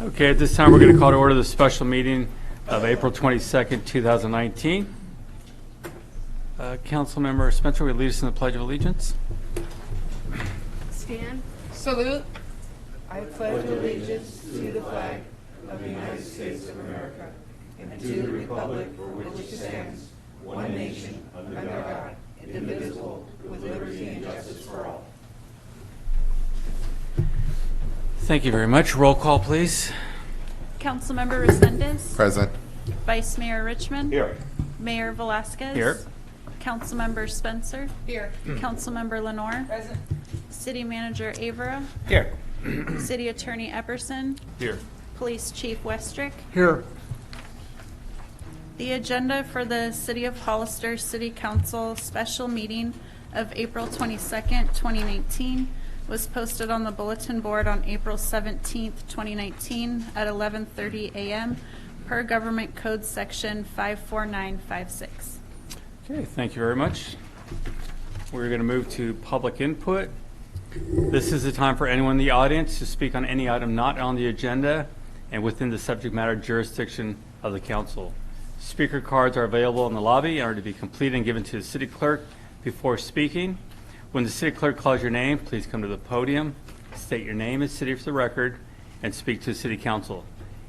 Okay, at this time, we're going to call to order the special meeting of April 22nd, 2019. Councilmember Spencer, will you lead us in the Pledge of Allegiance? Stand. Salute. I pledge allegiance to the flag of the United States of America and to the republic for which it stands, one nation, under God, indivisible, with liberty and justice for all. Thank you very much. Roll call, please. Councilmember Resendez. Present. Vice Mayor Richmond. Here. Mayor Velasquez. Here. Councilmember Spencer. Here. Councilmember Lenore. Present. City Manager Avera. Here. City Attorney Epperson. Here. Police Chief Westrick. Here. The agenda for the City of Hollister City Council special meeting of April 22nd, 2019 was posted on the bulletin board on April 17th, 2019 at 11:30 a.m. per Government Code Section 54956. Okay, thank you very much. We're going to move to public input. This is the time for anyone in the audience to speak on any item not on the agenda and within the subject matter jurisdiction of the council. Speaker cards are available in the lobby and are to be completed and given to the city clerk before speaking. When the city clerk calls your name, please come to the podium, state your name and city for the record, and speak to the city council.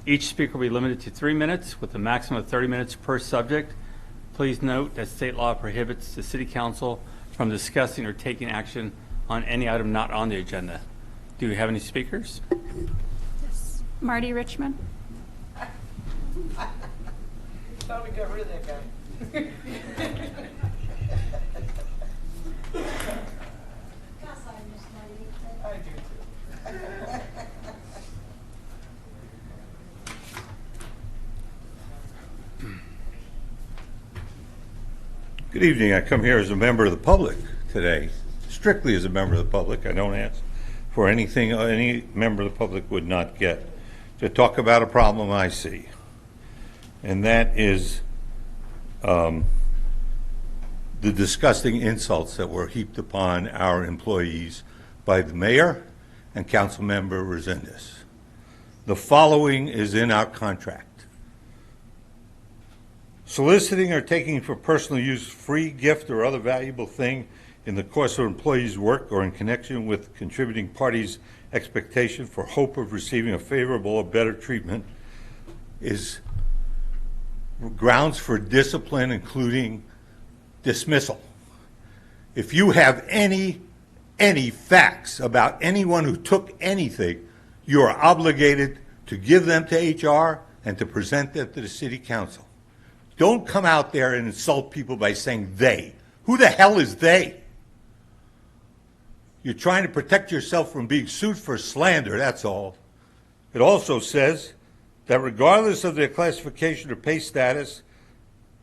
Each speaker will be limited to 3 minutes with a maximum of 30 minutes per subject. Please note that state law prohibits the city council from discussing or taking action on any item not on the agenda. Do we have any speakers? Yes. Marty Richmond. Thought we got rid of that guy. I do too. Good evening. I come here as a member of the public today, strictly as a member of the public. I don't ask for anything any member of the public would not get, to talk about a problem I see. And that is the disgusting insults that were heaped upon our employees by the mayor and council member Resendez. The following is in our contract. Soliciting or taking for personal use free gift or other valuable thing in the course of employee's work or in connection with contributing parties' expectation for hope of receiving a favorable or better treatment is grounds for discipline, including dismissal. If you have any facts about anyone who took anything, you are obligated to give them to HR and to present them to the city council. Don't come out there and insult people by saying they. Who the hell is they? You're trying to protect yourself from being sued for slander, that's all. It also says that regardless of their classification or pay status,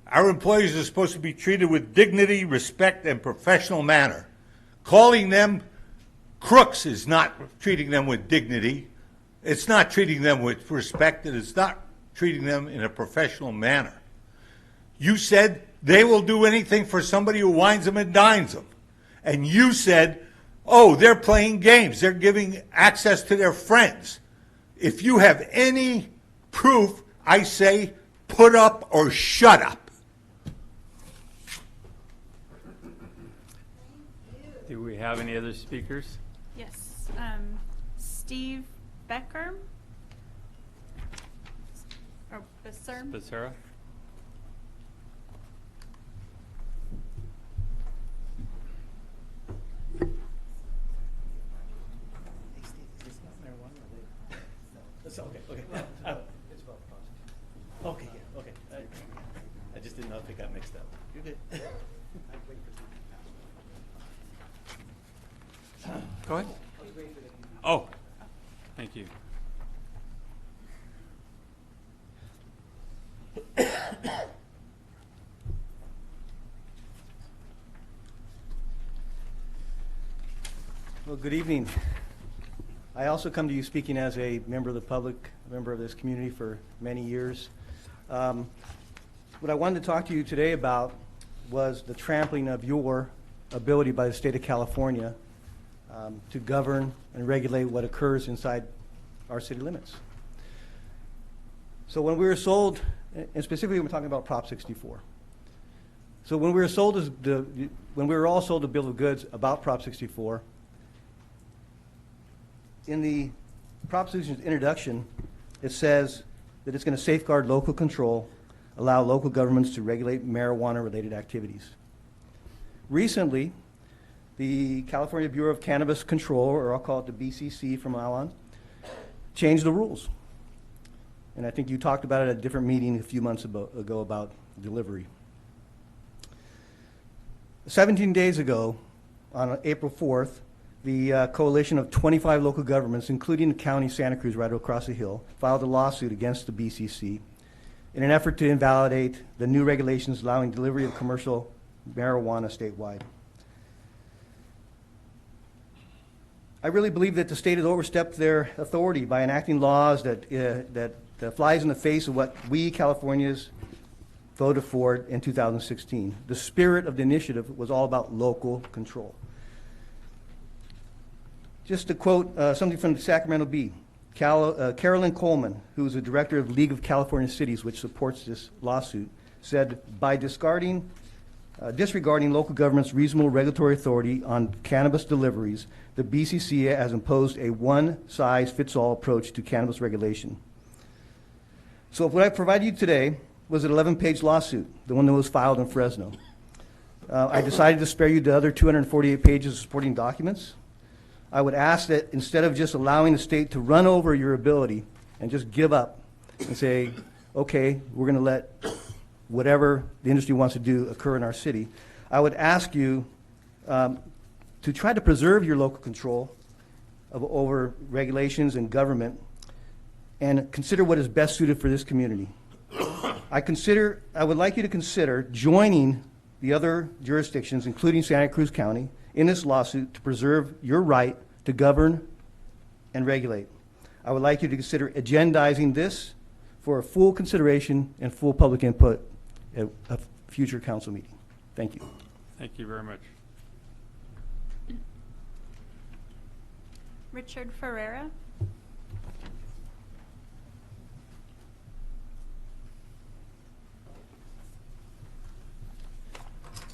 our employees are supposed to be treated with dignity, respect, and professional manner. Calling them crooks is not treating them with dignity. It's not treating them with respect, and it's not treating them in a professional manner. You said they will do anything for somebody who wines them and dines them. And you said, oh, they're playing games. They're giving access to their friends. If you have any proof, I say put up or shut up. Do we have any other speakers? Yes. Steve Becker. Or Becerra. Becerra? That's okay. Okay. It's about the process. Okay. Yeah. Okay. I just didn't know if it got mixed up. You're good. I'd wait for the pass. Go ahead. I was waiting for the. Oh, thank you. Well, good evening. I also come to you speaking as a member of the public, a member of this community for many years. What I wanted to talk to you today about was the trampling of your ability by the state of California to govern and regulate what occurs inside our city limits. So when we were sold, and specifically we're talking about Prop 64. So when we were sold when we were all sold a bill of goods about Prop 64, in the proposition's introduction, it says that it's going to safeguard local control, allow local governments to regulate marijuana-related activities. Recently, the California Bureau of Cannabis Control, or I'll call it the BCC from now on, changed the rules. And I think you talked about it at a different meeting a few months ago about delivery. 17 days ago, on April 4th, the coalition of 25 local governments, including the county Santa Cruz right across the hill, filed a lawsuit against the BCC in an effort to invalidate the new regulations allowing delivery of commercial marijuana statewide. I really believe that the state has overstepped their authority by enacting laws that flies in the face of what we Californians voted for in 2016. The spirit of the initiative was all about local control. Just to quote something from the Sacramento Bee, Carolyn Coleman, who is the director of League of California Cities, which supports this lawsuit, said, by disregarding local government's reasonable regulatory authority on cannabis deliveries, the BCC has imposed a one-size-fits-all approach to cannabis regulation. So what I provided you today was an 11-page lawsuit, the one that was filed in Fresno. I decided to spare you the other 248 pages of supporting documents. I would ask that instead of just allowing the state to run over your ability and just give up and say, okay, we're going to let whatever the industry wants to do occur in our city, I would ask you to try to preserve your local control over regulations and government and consider what is best suited for this community. I would like you to consider joining the other jurisdictions, including Santa Cruz County, in this lawsuit to preserve your right to govern and regulate. I would like you to consider agendizing this for a full consideration and full public input at a future council meeting. Thank you. Thank you very much. Richard Ferreira.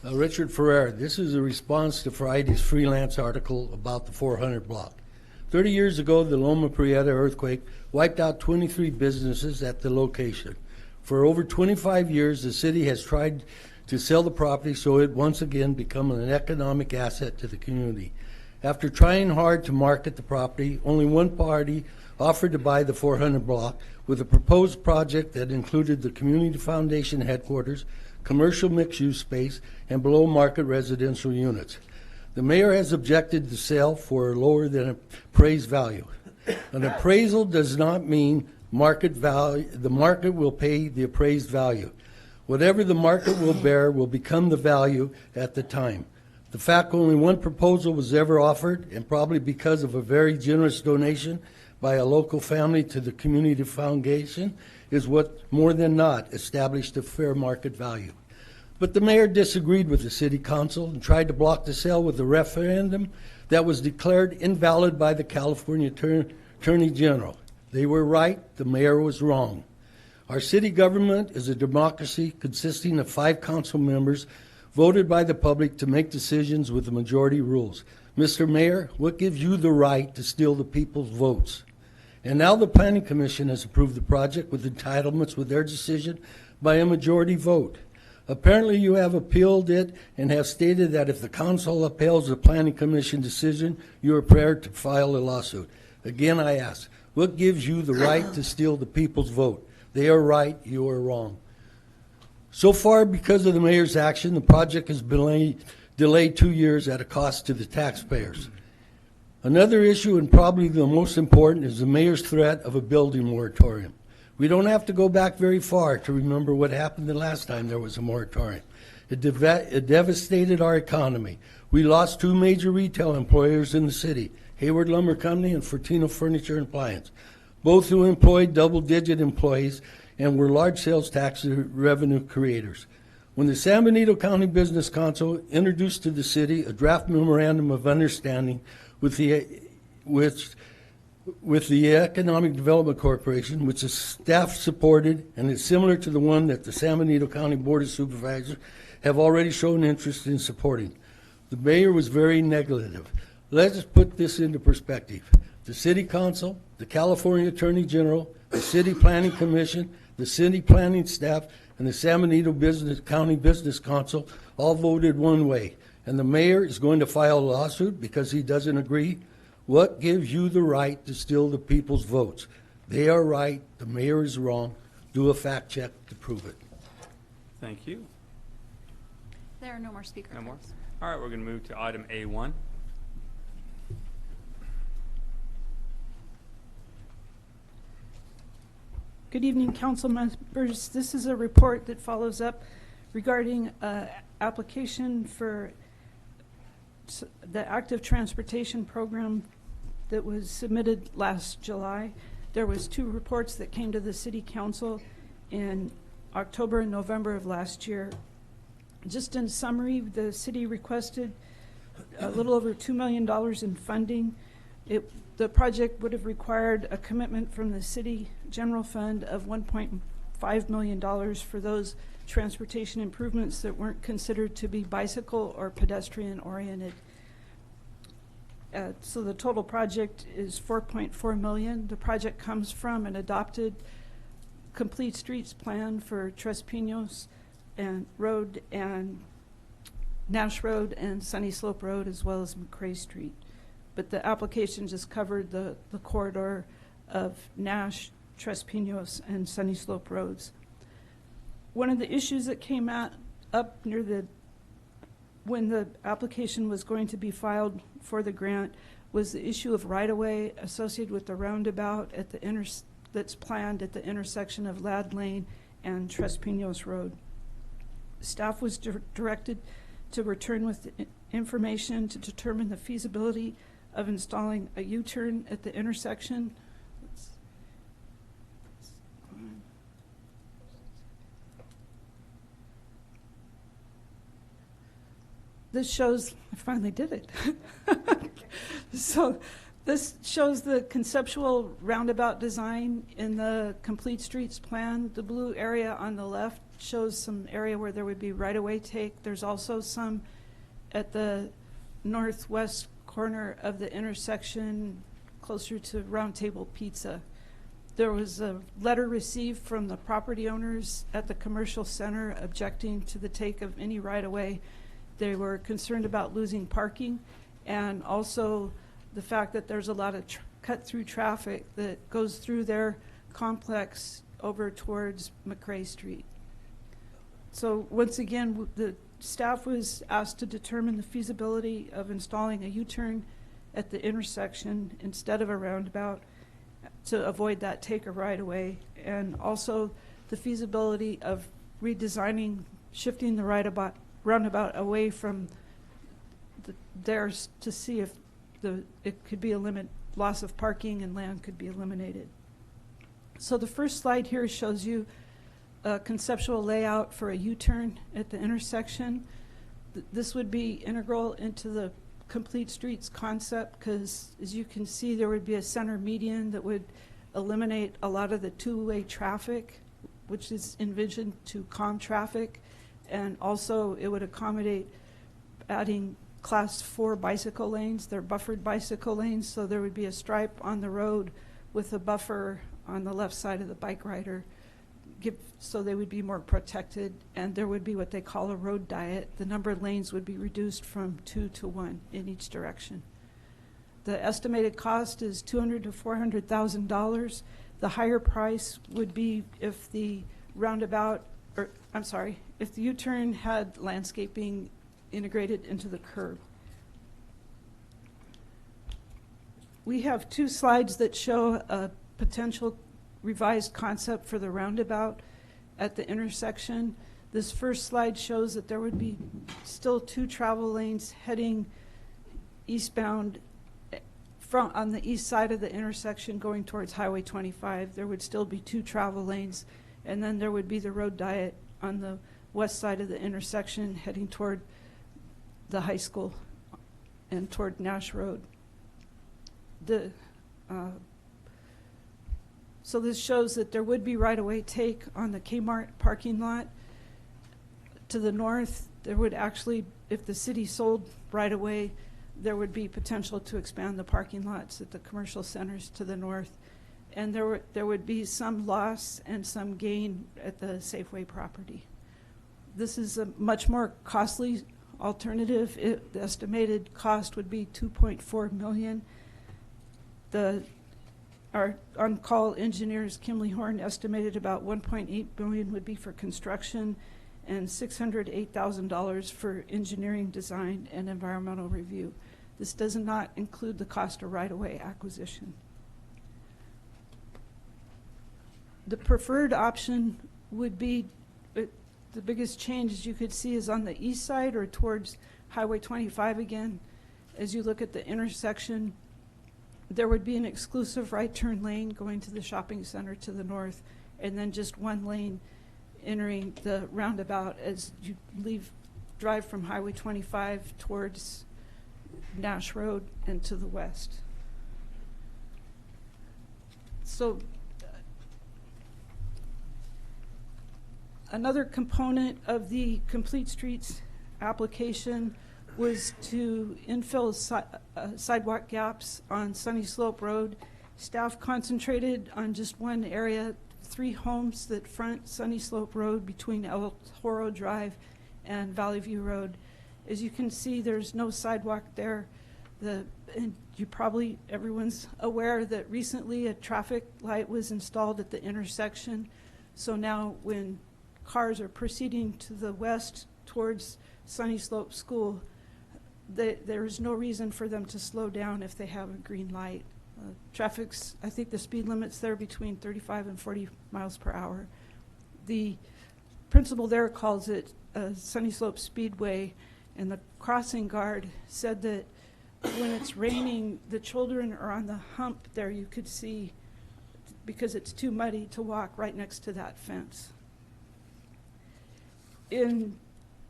Richard Ferrer, this is a response to Friday's freelance article about the 400 block. 30 years ago, the Loma Prieta earthquake wiped out 23 businesses at the location. For over 25 years, the city has tried to sell the property so it once again become an economic asset to the community. After trying hard to market the property, only one party offered to buy the 400 block with a proposed project that included the Community Foundation headquarters, commercial mixed-use space, and below-market residential units. The mayor has objected to sale for lower than appraised value. An appraisal does not mean market value. The market will pay the appraised value. Whatever the market will bear will become the value at the time. The fact only one proposal was ever offered, and probably because of a very generous donation by a local family to the Community Foundation, is what more than not established a fair market value. But the mayor disagreed with the city council and tried to block the sale with a referendum that was declared invalid by the California Attorney General. They were right, the mayor was wrong. Our city government is a democracy consisting of 5 council members voted by the public to make decisions with the majority rules. Mr. Mayor, what gives you the right to steal the people's votes? And now the Planning Commission has approved the project with entitlements with their decision by a majority vote. Apparently you have appealed it and have stated that if the council upheld the Planning Commission decision, you are prepared to file a lawsuit. Again, I ask, What gives you the right to steal the people's vote? They are right, you are wrong. So far, because of the mayor's action, the project has been delayed 2 years at a cost to the taxpayers. Another issue, and probably the most important, is the mayor's threat of a building moratorium. We don't have to go back very far to remember what happened the last time there was a moratorium. It devastated our economy. We lost 2 major retail employers in the city, Hayward Lumber Company and Fortino Furniture and Appliance, both who employed double-digit employees and were large sales tax revenue creators. When the San Benito County Business Council introduced to the city a draft memorandum of understanding with the Economic Development Corporation, which the staff supported and is similar to the one that the San Benito County Board of Supervisors have already shown interest in supporting, the mayor was very negative. Let's put this into perspective. The City Council, the California Attorney General, the City Planning Commission, the city planning staff, and the San Benito County Business Council all voted one way, and the mayor is going to file a lawsuit because he doesn't agree. What gives you the right to steal the people's votes? They are right, the mayor is wrong. Do a fact check to prove it. Thank you. There are no more speaker No more? cards. All right, we're going to move to item A1. Good evening, council members. This is a report that follows up regarding application for the active transportation program that was submitted last July. There was 2 reports that came to the city council in October and November of last year. Just in summary, the city requested a little over $2 million in funding. The project would have required a commitment from the city general fund of $1.5 million for those transportation improvements that weren't considered to be bicycle or pedestrian oriented. So the total project is $4.4 million. The project comes from an adopted complete streets plan for Tres Pinos and Road and Nash Road and Sunny Slope Road, as well as McCrae Street. But the application just covered the corridor of Nash, Tres Pinos, and Sunny Slope Roads. One of the issues that came up when the application was going to be filed for the grant was the issue of right-of-way associated with the roundabout at the that's planned at the intersection of Ladd Lane and Tres Pinos Road. Staff was directed to return with the information to determine the feasibility of installing a U-turn at the intersection. This shows, I finally did it. So this shows the conceptual roundabout design in the complete streets plan. The blue area on the left shows some area where there would be right-of-way take. There's also some at the northwest corner of the intersection closer to Round Table Pizza. There was a letter received from the property owners at the commercial center objecting to the take of any right-of-way. They were concerned about losing parking and also the fact that there's a lot of cut-through traffic that goes through their complex over towards McCrae Street. So once again, the staff was asked to determine the feasibility of installing a U-turn at the intersection instead of a roundabout to avoid that take a right-of-way, and also the feasibility of redesigning, shifting the roundabout away from theirs to see if it could be loss of parking and land could be eliminated. So the first slide here shows you a conceptual layout for a U-turn at the intersection. This would be integral into the complete streets concept because, as you can see, there would be a center median that would eliminate a lot of the two-way traffic, which is envisioned to calm traffic, and also it would accommodate adding class 4 bicycle lanes. They're buffered bicycle lanes, so there would be a stripe on the road with a buffer on the left side of the bike rider, so they would be more protected, and there would be what they call a road diet. The number of lanes would be reduced from 2 to 1 in each direction. The estimated cost is $200,000 to $400,000. The higher price would be if the roundabout, or I'm sorry, if the U-turn had landscaping integrated into the curb. We have two slides that show a potential revised concept for the roundabout at the intersection. This first slide shows that there would be still two travel lanes heading eastbound from on the east side of the intersection going towards Highway 25. There would still be two travel lanes, and then there would be the road diet on the west side of the intersection heading toward the high school and toward Nash Road. So this shows that there would be right-of-way take on the Kmart parking lot. To the north, there would actually, if the city sold right-of-way, there would be potential to expand the parking lots at the commercial centers to the north. And there would be some loss and some gain at the Safeway property. This is a much more costly alternative. The estimated cost would be $2.4 million. Our on-call engineers, Kimley Horn, estimated about $1.8 billion would be for construction and $608,000 for engineering design and environmental review. This does not include the cost of right-of-way acquisition. The preferred option would be, the biggest change, as you could see, is on the east side or towards Highway 25 again. As you look at the intersection, there would be an exclusive right turn lane going to the shopping center to the north, and then just one lane entering the roundabout as you drive from Highway 25 towards Nash Road and to the west. So another component of the Complete Streets application was to infill sidewalk gaps on Sunny Slope Road. Staff concentrated on just one area, 3 homes that front Sunny Slope Road between El Toro Drive and Valley View Road. As you can see, there's no sidewalk there. And everyone's aware that recently a traffic light was installed at the intersection. So now when cars are proceeding to the west towards Sunny Slope School, there is no reason for them to slow down if they have a green light. Traffic's, I think the speed limit's there between 35 and 40 miles per hour. The principal there calls it Sunny Slope Speedway, and the crossing guard said that when it's raining, the children are on the hump there, you could see, because it's too muddy to walk right next to that fence. In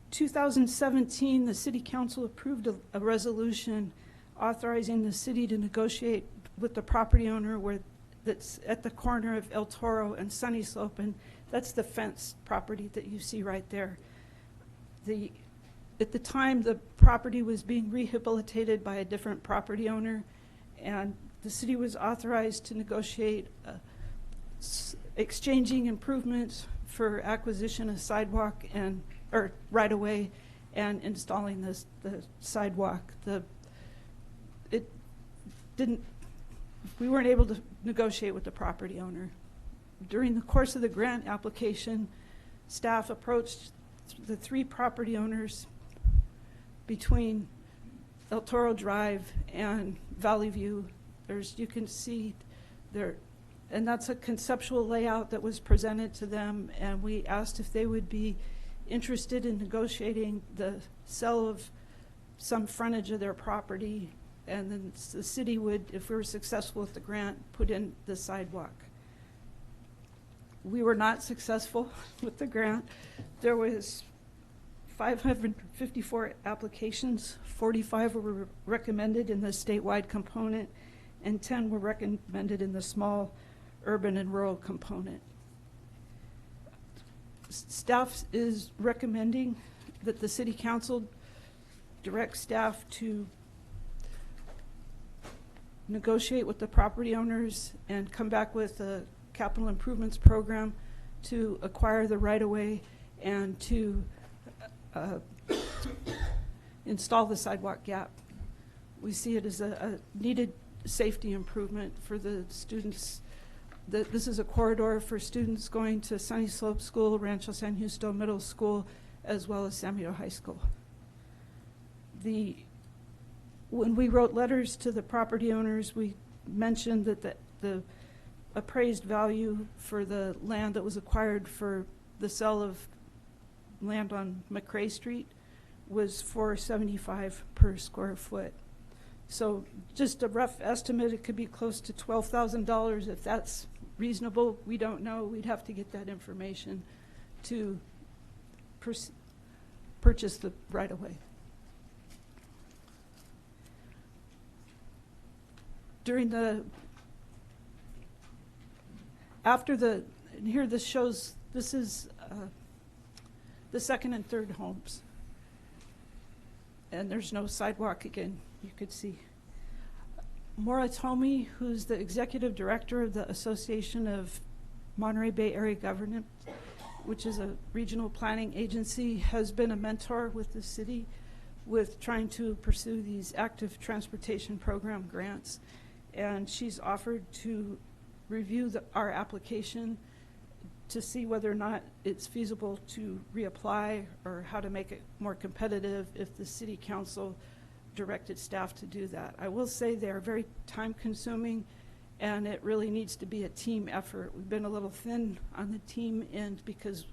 2017, the City Council approved a resolution authorizing the city to negotiate with the property owner that's at the corner of El Toro and Sunny Slope, and that's the fence property that you see right there. At the time, the property was being rehabilitated by a different property owner, and the city was authorized to negotiate exchanging improvements for acquisition of sidewalk or right-of-way and installing the sidewalk. We weren't able to negotiate with the property owner. During the course of the grant application, staff approached the 3 property owners between El Toro Drive and Valley View. You can see there, and that's a conceptual layout that was presented to them, and we asked if they would be interested in negotiating the sale of some frontage of their property, and then the city would, if we were successful with the grant, put in the sidewalk. We were not successful with the grant. There was 554 applications, 45 were recommended in the statewide component, and 10 were recommended in the small urban and rural component. Staff is recommending that the City Council direct staff to negotiate with the property owners and come back with a capital improvements program to acquire the right-of-way and to install the sidewalk gap. We see it as a needed safety improvement for the students. This is a corridor for students going to Sunny Slope School, Rancho San Justo Middle School, as well as Samuel High School. When we wrote letters to the property owners, we mentioned that the appraised value for the land that was acquired for the sale of land on McRae Street was $475 per square foot. So just a rough estimate, it could be close to $12,000. If that's reasonable, we don't know. We'd have to get that information to purchase the right-of-way. Here this shows, this is the second and third homes. And there's no sidewalk again, you could see. Maura Tomei, who's the executive director of the Association of Monterey Bay Area Government, which is a regional planning agency, has been a mentor with the city with trying to pursue these active transportation program grants. And she's offered to review our application to see whether or not it's feasible to reapply or how to make it more competitive if the city council directed staff to do that. I will say they are very time consuming and it really needs to be a team effort. We've been a little thin on the team end because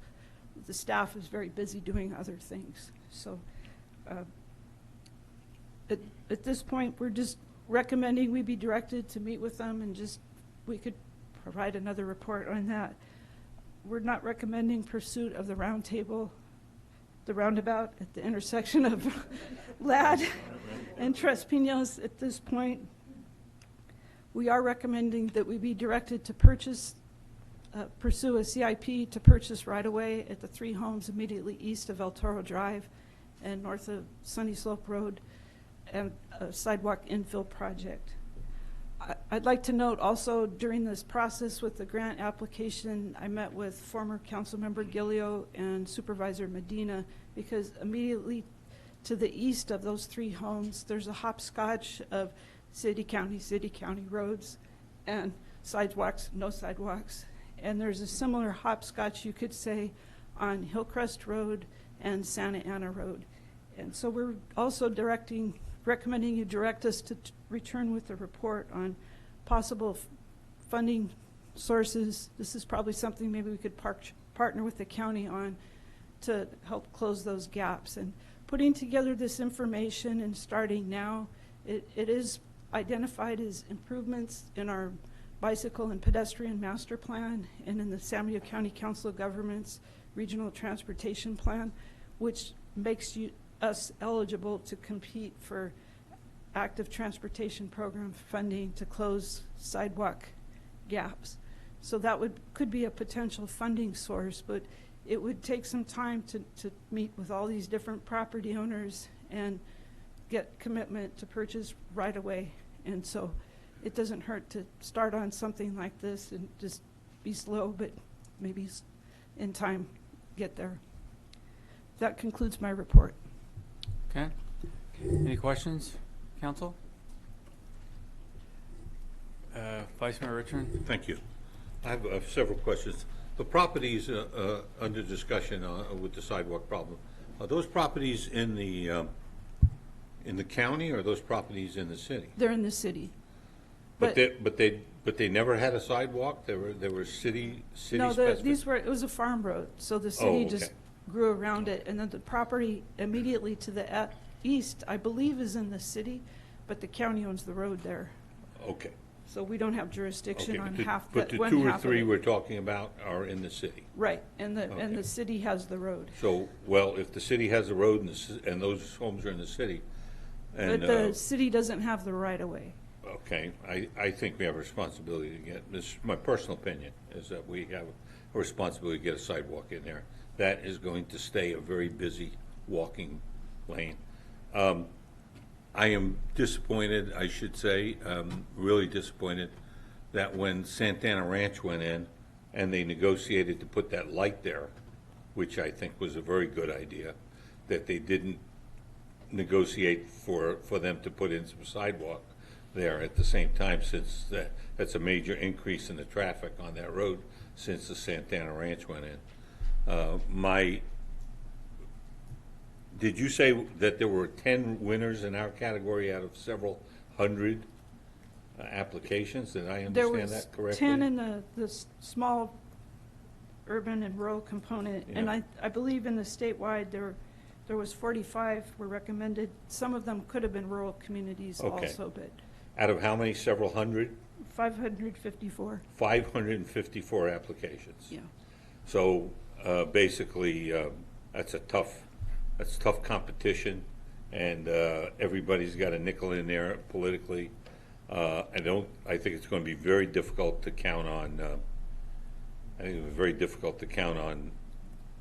the staff is very busy doing other things. So at this point, we're just recommending we be directed to meet with them and we could provide another report on that. We're not recommending pursuit of the roundabout at the intersection of Ladd and Tres Pinos at this point. We are recommending that we be directed to pursue a CIP to purchase right-of-way at the 3 homes immediately east of El Toro Drive and north of Sunny Slope Road, and a sidewalk infill project. I'd like to note also during this process with the grant application, I met with former Councilmember Gillio and Supervisor Medina because immediately to the east of those 3 homes, there's a hopscotch of city-county roads and sidewalks, no sidewalks. And there's a similar hopscotch, you could say, on Hillcrest Road and Santa Ana Road. And so we're also recommending you direct us to return with a report on possible funding sources. This is probably something maybe we could partner with the county on to help close those gaps. And putting together this information and starting now, it is identified as improvements in our bicycle and pedestrian master plan and in the San Diego County Council of Governments Regional Transportation Plan, which makes us eligible to compete for active transportation program funding to close sidewalk gaps. So that could be a potential funding source, but it would take some time to meet with all these different property owners and get commitment to purchase right away. And so it doesn't hurt to start on something like this and just be slow, but maybe in time get there. That concludes my report. Okay. Any questions, council? Vice Mayor Richmond? Thank you. I have several questions. The properties under discussion with the sidewalk problem, are those properties in the county or are those properties in the city? They're in the city. But they never had a sidewalk? They were city No, specific? it was a farm road, so the city okay. just grew around it, and then the property immediately to the east, I believe, is in the city, but the county owns the road there. Okay. So we don't have jurisdiction on But half the one 2 or half of 3 it. we're talking about are in the city. Right, and Okay. the city has the road. So, well, if the city has a road and those homes are in the city, and But the city doesn't have the right of way. okay, I think we have a responsibility to get this. My personal opinion is that we have a responsibility to get a sidewalk in there. That is going to stay a very busy walking lane. I am disappointed, I should say, really disappointed that when Santana Ranch went in and they negotiated to put that light there, which I think was a very good idea, that they didn't negotiate for them to put in some sidewalk there at the same time, since that's a major increase in the traffic on that road since the Santana Ranch went in. Did you say that there were 10 winners in our category out of several hundred applications? Did I There understand was that correctly? 10 in the small urban and rural component, and Yeah. I believe in the statewide, there was 45 were recommended. Some of them could have been rural communities Okay. also, but Out of how many? Several hundred? 554, 554 applications. yeah. So basically, that's tough competition, and everybody's got a nickel in there politically. I think it's going to be very difficult to count on. I think it's very difficult to count on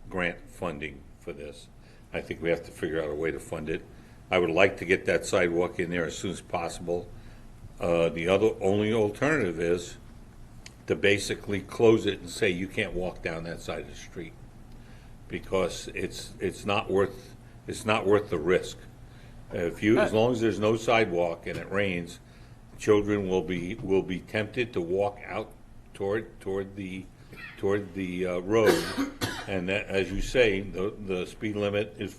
grant funding for this. I think we have to figure out a way to fund it. I would like to get that sidewalk in there as soon as possible. The only alternative is to basically close it and say you can't walk down that side of the street, because it's not worth the risk. As long as there's no sidewalk and it rains, children will be tempted to walk out toward the road, and that, as you say, the speed limit is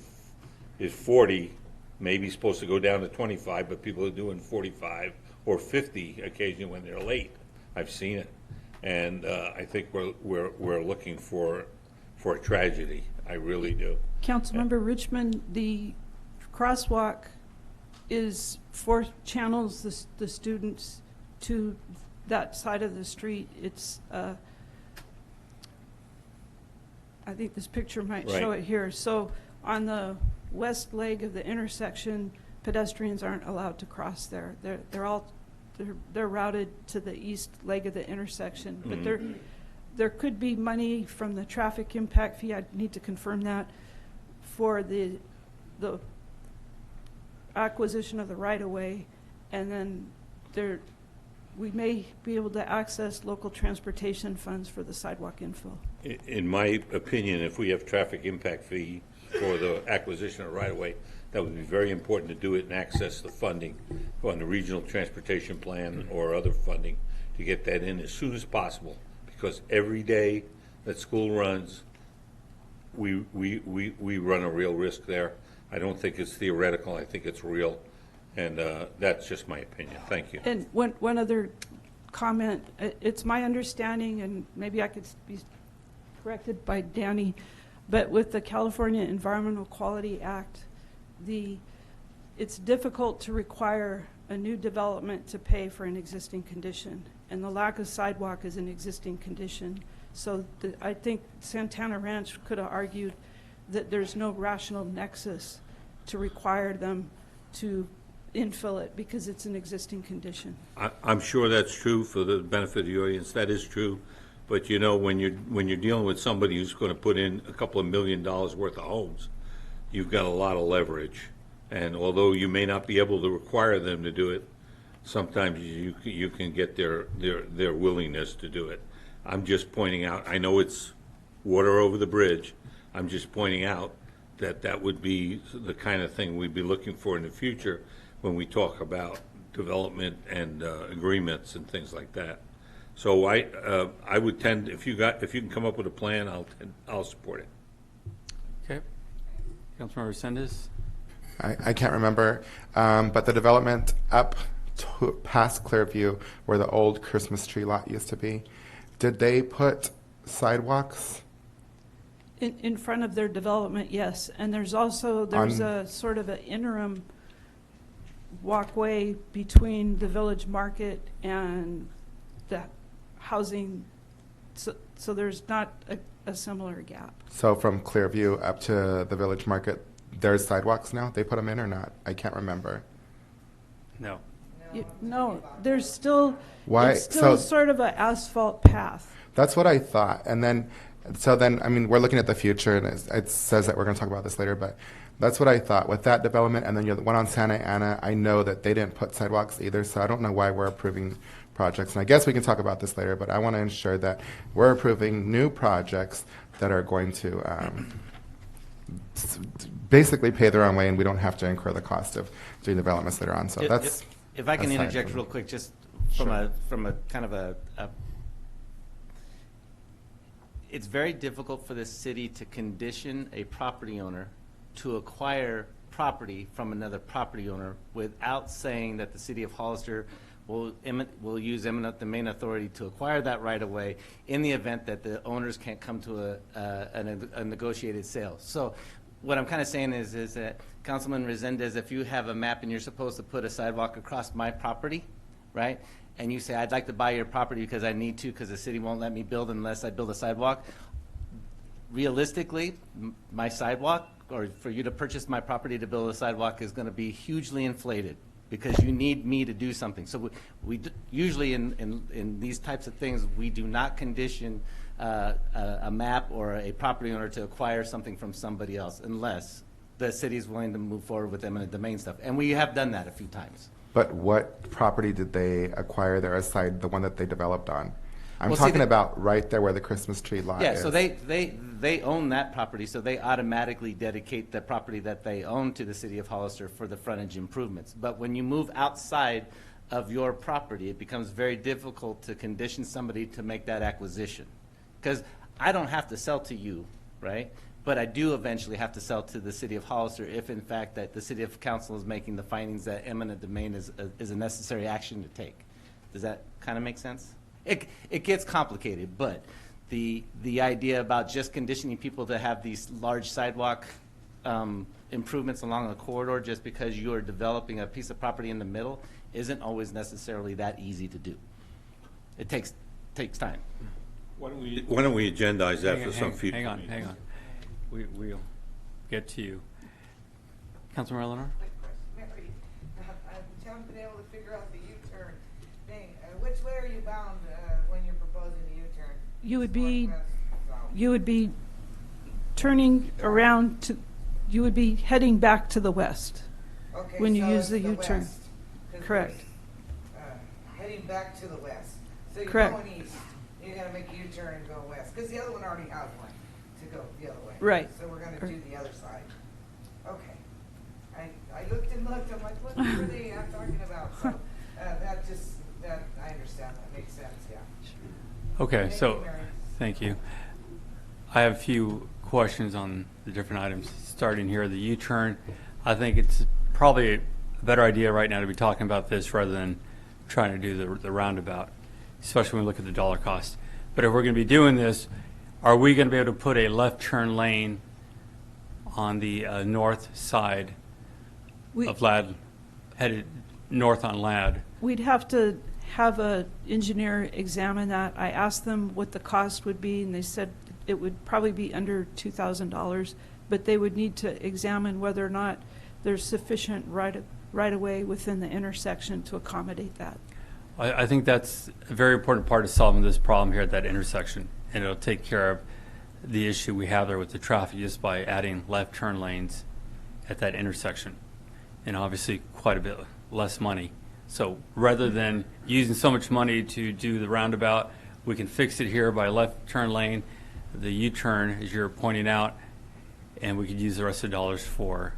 40, maybe supposed to go down to 25, but people are doing 45 or 50 occasionally when they're late. I've seen it, and I think we're looking for a tragedy. I really do. Councilmember Richmond, the crosswalk channels the students to that side of the street. It's, I think this picture might show Right. it here. So on the west leg of the intersection, pedestrians aren't allowed to cross there. They're routed to the east leg of the intersection. But there could be money from the traffic impact fee, I'd need to confirm that, for the acquisition of the right-of-way, and then we may be able to access local transportation funds for the sidewalk infill. In my opinion, if we have traffic impact fee for the acquisition of right-of-way, that would be very important to do it and access the funding on the regional transportation plan or other funding to get that in as soon as possible. Because every day that school runs, we run a real risk there. I don't think it's theoretical. I think it's real, and that's just my opinion. Thank you. And one other comment, it's my understanding, and maybe I could be corrected by Danny, but with the California Environmental Quality Act, it's difficult to require a new development to pay for an existing condition, and the lack of sidewalk is an existing condition. So I think Santana Ranch could have argued that there's no rational nexus to require them to infill it because it's an existing condition. I'm sure that's true. For the benefit of the audience, that is true. But you know, when you're dealing with somebody who's going to put in a couple of $1 million worth of homes, you've got a lot of leverage. And although you may not be able to require them to do it, sometimes you can get their willingness to do it. I'm just pointing out, I know it's water over the bridge. I'm just pointing out that would be the kind of thing we'd be looking for in the future when we talk about development and agreements and things like that. So I would tend, if you can come up with a plan, I'll support it. Okay. Councilmember Sendes? I can't remember, but the development up past Clearview, where the old Christmas tree lot used to be, did they put sidewalks? In front of their development, yes. And there's a sort of an interim walkway between the village market and the housing, so there's not a similar gap. So from Clearview up to the village market, there's sidewalks now? They put them in or not? I can't remember. No. No, there's still, Why? it's still So- sort of an asphalt path. That's what I thought. And then, I mean, we're looking at the future, and it says that we're going to talk about this later, but that's what I thought. With that development, and then the one on Santa Ana, I know that they didn't put sidewalks either, so I don't know why we're approving projects. And I guess we can talk about this later, but I want to ensure that we're approving new projects that are going to, basically pay their own way, and we don't have to incur the cost of doing developments later on. So that's. If I can aside interject from- real quick, just from Sure. a kind of a it's very difficult for the city to condition a property owner to acquire property from another property owner without saying that the city of Hollister will use eminent domain authority to acquire that right of way in the event that the owners can't come to a negotiated sale. So what I'm kind of saying is that Councilman Resendez, if you have a map and you're supposed to put a sidewalk across my property, right? And you say, I'd like to buy your property because I need to, because the city won't let me build unless I build a sidewalk. Realistically, my sidewalk, or for you to purchase my property to build a sidewalk, is going to be hugely inflated because you need me to do something. So usually in these types of things, we do not condition a map or a property owner to acquire something from somebody else unless the city is willing to move forward with eminent domain stuff. And we have done that a few times. But what property did they acquire there aside the one that they developed on? I'm Well, see, talking about right there where the Christmas tree lot Yeah, is. so they own that property, so they automatically dedicate the property that they own to the city of Hollister for the frontage improvements. But when you move outside of your property, it becomes very difficult to condition somebody to make that acquisition. Because I don't have to sell to you, right? But I do eventually have to sell to the city of Hollister if, in fact, that the city of council is making the findings that eminent domain is a necessary action to take. Does that kind of make sense? It gets complicated, but the idea about just conditioning people to have these large sidewalk improvements along a corridor just because you are developing a piece of property in the middle isn't always necessarily that easy to do. It takes time. Why don't we agendize that for some future? Hang on. We'll get to you. Councilmember Eleanor? Mary, I haven't been able to figure out the U-turn thing. Which way are you bound when you're proposing the U-turn? You would be turning around to, you would be heading back to the west. Okay, when you so use it's the U-turn. west, 'cause Correct. heading back to the west. So you're Correct. going east. You're going to make a U-turn and go west, because the other one already has one to go the other way. Right. So we're going to do the other side. Okay. I looked and looked. I'm like, what were they talking about? So that I understand. That makes sense. Yeah. Okay, Thank so, you, Mary. thank you. I have a few questions on the different items, starting here, the U-turn. I think it's probably a better idea right now to be talking about this rather than trying to do the roundabout, especially when we look at the dollar cost. But if we're going to be doing this, are we going to be able to put a left turn lane on the north side of Ladd, headed north on Ladd? We'd have to have an engineer examine that. I asked them what the cost would be, and they said it would probably be under $2,000, but they would need to examine whether or not there's sufficient right-of-way within the intersection to accommodate that. I think that's a very important part of solving this problem here at that intersection, and it'll take care of the issue we have there with the traffic just by adding left turn lanes at that intersection, and obviously quite a bit less money. So rather than using so much money to do the roundabout, we can fix it here by left turn lane, the U-turn, as you're pointing out, and we could use the rest of the dollars for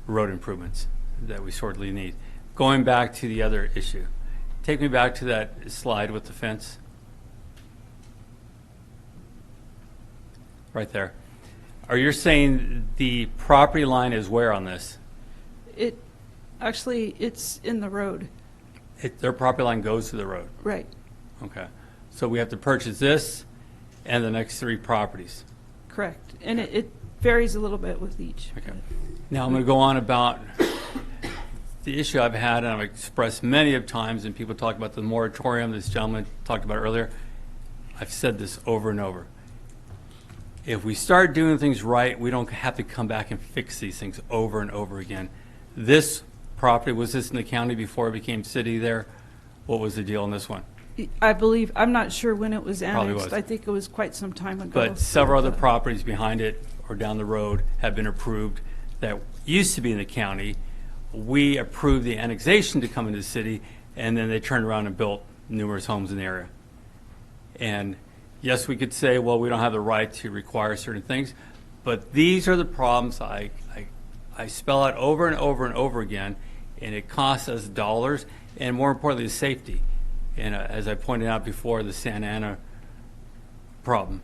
road improvements that we sorely need. Going back to the other issue, take me back to that slide with the fence. Right there. Are you saying the property line is where on this? It's in the road. Their property line goes to the road. Right. Okay. So we have to purchase this and the next three properties. Correct. And it varies a little bit with each. Okay. Now I'm going to go on about the issue I've had, and I've expressed many of times, and people talk about the moratorium this gentleman talked about earlier. I've said this over and over. If we start doing things right, we don't have to come back and fix these things over and over again. This property, was this in the county before it became city there? What was the deal on this one? I believe, I'm not sure when it was Probably annexed. was. I think it was quite some time ago. But several other properties behind it or down the road have been approved that used to be in the county. We approved the annexation to come into the city, and then they turned around and built numerous homes in the area. And yes, we could say, well, we don't have the right to require certain things, But these are the problems I spell out over and over and over again, and it costs us dollars, and more importantly, safety. And as I pointed out before, the Santa Ana problem.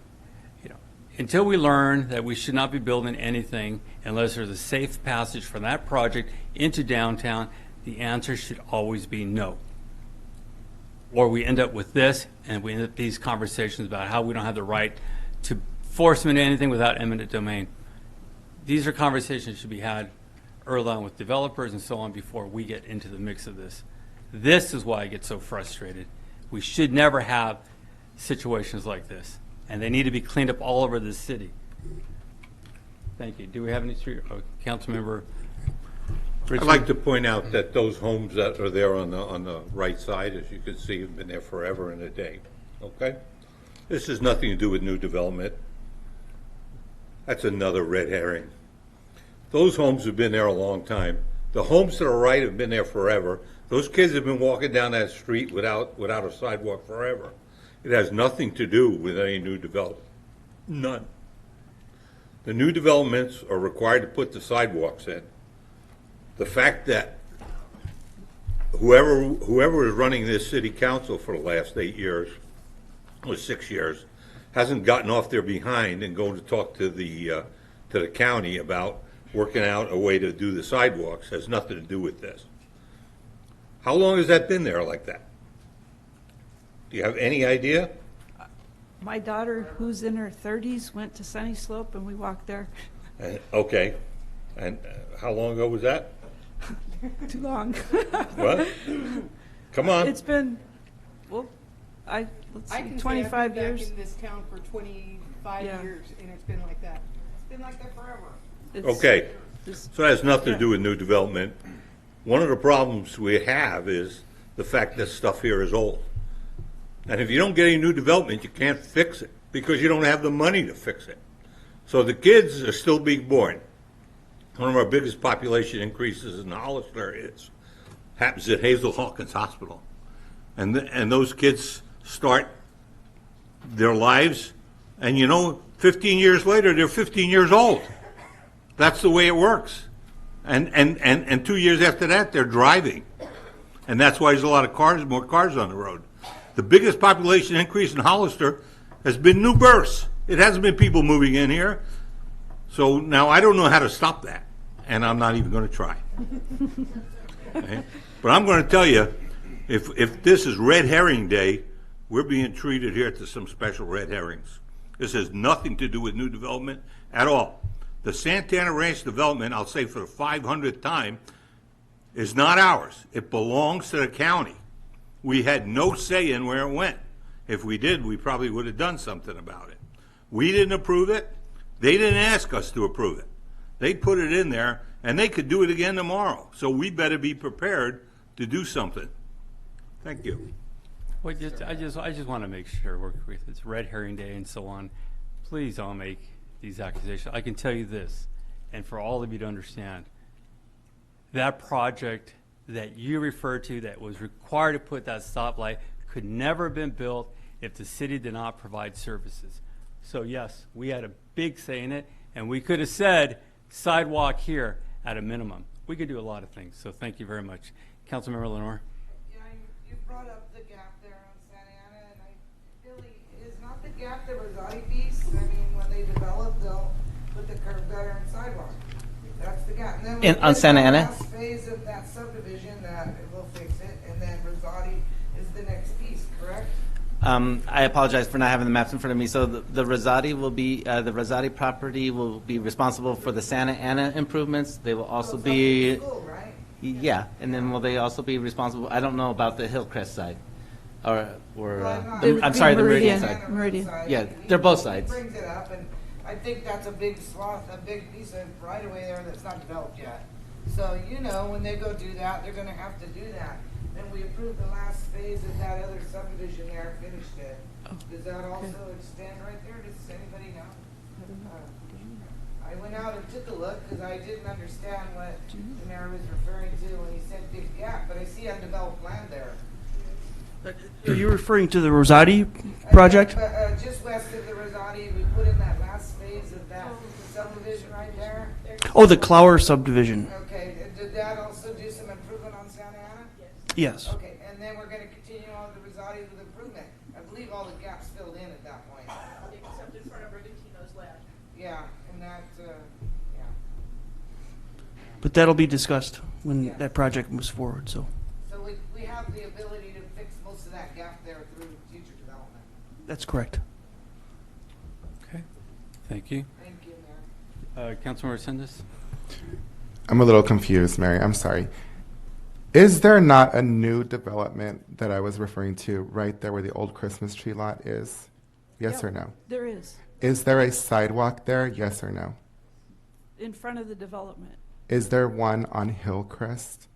Until we learn that we should not be building anything unless there's a safe passage from that project into downtown, the answer should always be no. Or we end up with this, and we end up these conversations about how we don't have the right to force them into anything without eminent domain. These are conversations that should be had early on with developers and so on before we get into the mix of this. This is why I get so frustrated. We should never have situations like this, and they need to be cleaned up all over the city. Thank you. Do we have any Councilmember Richmond? I'd like to point out that those homes that are there on the right side, as you can see, have been there forever and a day, okay? This has nothing to do with new development. That's another red herring. Those homes have been there a long time. The homes to the right have been there forever. Those kids have been walking down that street without a sidewalk forever. It has nothing to do with any new development. None. The new developments are required to put the sidewalks in. The fact that whoever is running this city council for the last 8 years or 6 years hasn't gotten off their behind and going to talk to the county about working out a way to do the sidewalks has nothing to do with this. How long has that been there like that? Do you have any idea? My daughter, who's in her 30s, went to Sunny Slope, and we walked there. Okay. And how long ago was that? Too long. What? Come on. It's been, well, let's I see, can 25 say I've been years. back in this town for 25 Yeah. years, and it's been like that. It's been like that forever. It's- Okay. it's- So that has nothing to Yeah. do with new development. One of the problems we have is the fact that stuff here is old. And if you don't get any new development, you can't fix it because you don't have the money to fix it. So the kids are still being born. One of our biggest population increases in the Hollister happens at Hazel Hawkins Hospital. And those kids start their lives, and 15 years later, they're 15 years old. That's the way it works. And 2 years after that, they're driving. And that's why there's a lot of more cars on the road. The biggest population increase in Hollister has been new births. It hasn't been people moving in here. So now I don't know how to stop that, and I'm not even going to try. Okay? But I'm going to tell you, if this is Red Herring Day, we're being treated here to some special red herrings. This has nothing to do with new development at all. The Santana Ranch development, I'll say for the 500th time, is not ours. It belongs to the county. We had no say in where it went. If we did, we probably would have done something about it. We didn't approve it. They didn't ask us to approve it. They put it in there, and they could do it again tomorrow. So we better be prepared to do something. Thank you. Well, I just want to make sure it's Red Herring Day and so on. Please don't make these accusations. I can tell you this, and for all of you to understand, that project that you referred to that was required to put that stoplight could never have been built if the city did not provide services. So yes, we had a big say in it, and we could have said sidewalk here at a minimum. We could do a lot of things, so thank you very much. Councilmember Lenore. Yeah, you brought up the gap there on Santa Ana, and really, is not the gap the Rosati piece? I mean, when they develop, they'll put the curb gutter and sidewalk. That's the gap. And then when On we Santa get the Ana? last phase of that subdivision, that it will fix it, and then Rosati is the next piece, correct? I apologize for not having the maps in front of me. So the Rosati will be, the Rosati property will be responsible for the Santa Ana improvements. They will also So it's up to the be, school, right? yeah, and then will they also be responsible, I don't know about the Hillcrest side, or, It would I'm be sorry, the Meridian. Meridian side. Meridian. Yeah, they're both He sides. brings it up, and I think that's a big swath, a big piece of right of way there that's not developed yet. So, when they go do that, they're gonna have to do that. Then we approved the last phase of that other subdivision there, finished it. Does that also extend right there? Does anybody know? I went out and took a look, because I didn't understand what the mayor was referring to when he said big gap, but I see undeveloped land there. Are you referring to the Rosati project? Just west of the Rosati, we put in that last phase of that subdivision right there. Oh, the Clower subdivision. Okay, did that also do some improvement on Santa Ana? Yes. Okay, and then we're gonna continue on to Rosati with improvement. I believe all the gaps filled in at that point. Except in front of Brigantino's land. Yeah, and that, yeah. But that'll be discussed when Yeah. that project moves forward, so So we have the ability to fix most of that gap there through future development. that's correct. Okay, thank you. Thank you, Mayor. Councilmember Sendes? I'm a little confused, Mary. I'm sorry. Is there not a new development that I was referring to right there where the old Christmas tree lot is? Yes Yeah. or no? There is, Is there a sidewalk there? Yes or no? in front of the development. Is there one on Hillcrest?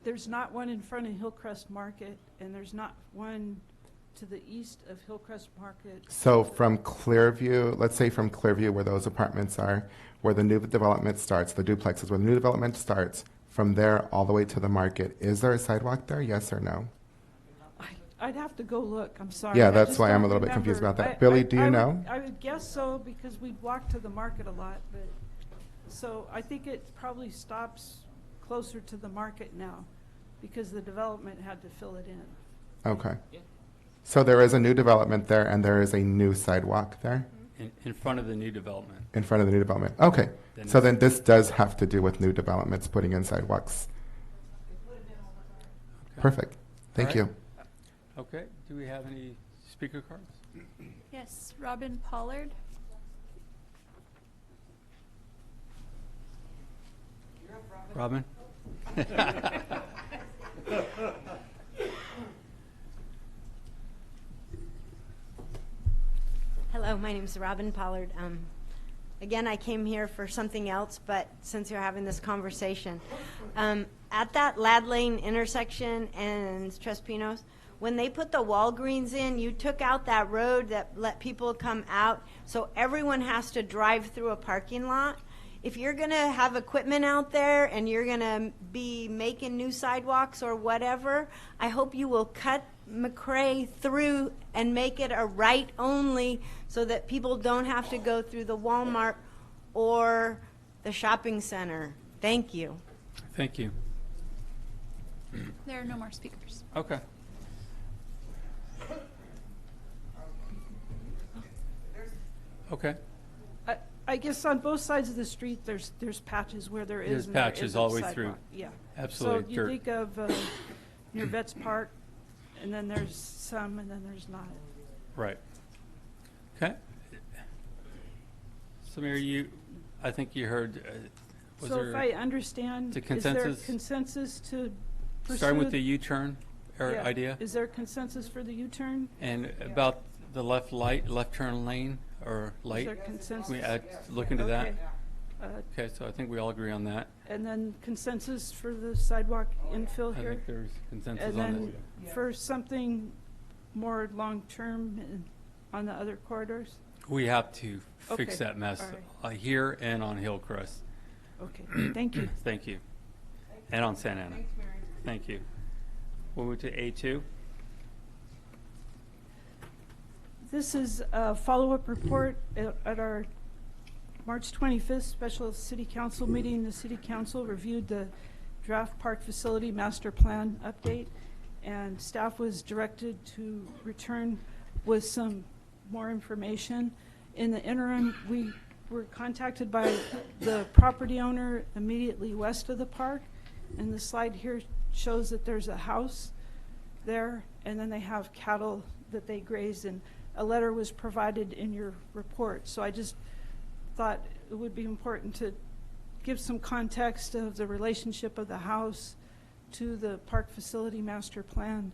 There's not one in front of Hillcrest Market, and there's not one to the east of Hillcrest Market. So from Clearview, let's say from Clearview where those apartments are, where the new development starts, the duplexes, where the new development starts, from there all the way to the market, is there a sidewalk there? Yes or no? I'd have to go look, I'm sorry. Yeah, I that's just why I'm don't a little bit confused remember. about that. Billy, do you would- know? I would guess so, because we'd walk to the market a lot, but, so I think it probably stops closer to the market now, because the development had to fill it in. Okay. So there is a new development there and there is a new sidewalk there In front of the new development. in front of the new development. Okay. Then So it's- then this does have to do with new developments putting in sidewalks. Okay. Perfect. Thank All you. right. Okay, do we have any speaker cards? Yes, Robin Pollard. Robin? Hello, my name is Robin Pollard. Again, I came here for something else, but since you're having this conversation, at that Lad Lane intersection and Trespinos, when they put the Walgreens in, you took out that road that let people come out, so everyone has to drive through a parking lot. If you're going to have equipment out there and you're going to be making new sidewalks or whatever, I hope you will cut McCrae through and make it a right only so that people don't have to go through the Walmart or the shopping center. Thank you. Thank you. There are no more speakers. Okay. Okay. I guess on both sides of the street, there's patches where there There's is and there patches isn't all the way through. sidewalk. Yeah. Absolutely, So you dirt. think of near Vets Park, and then there's some, and then there's not. Right. Okay. Samir, I think you heard, was So if I there, understand, the is there consensus? consensus to pursue? starting with the U-turn Yeah. idea? Is there consensus for the U-turn? And about the left turn lane or Is light? there Can consensus? we look into that? Okay. Okay, so I think we all agree on that. And then consensus for the sidewalk infill I here? think there's consensus And on then that. for something more long-term on the other corridors? We have to fix Okay, that mess all here and on Hillcrest. Okay, thank you. Thank you. And on Santa Ana. Thanks, Mary. Thank you. We'll move to A2. This is a follow-up report at our March 25th special city council meeting. The city council reviewed the draft park facility master plan update, and staff was directed to return with some more information. In the interim, we were contacted by the property owner immediately west of the park, and the slide here shows that there's a house there, and then they have cattle that they graze, and a letter was provided in your report. So I just thought it would be important to give some context of the relationship of the house to the park facility master plan.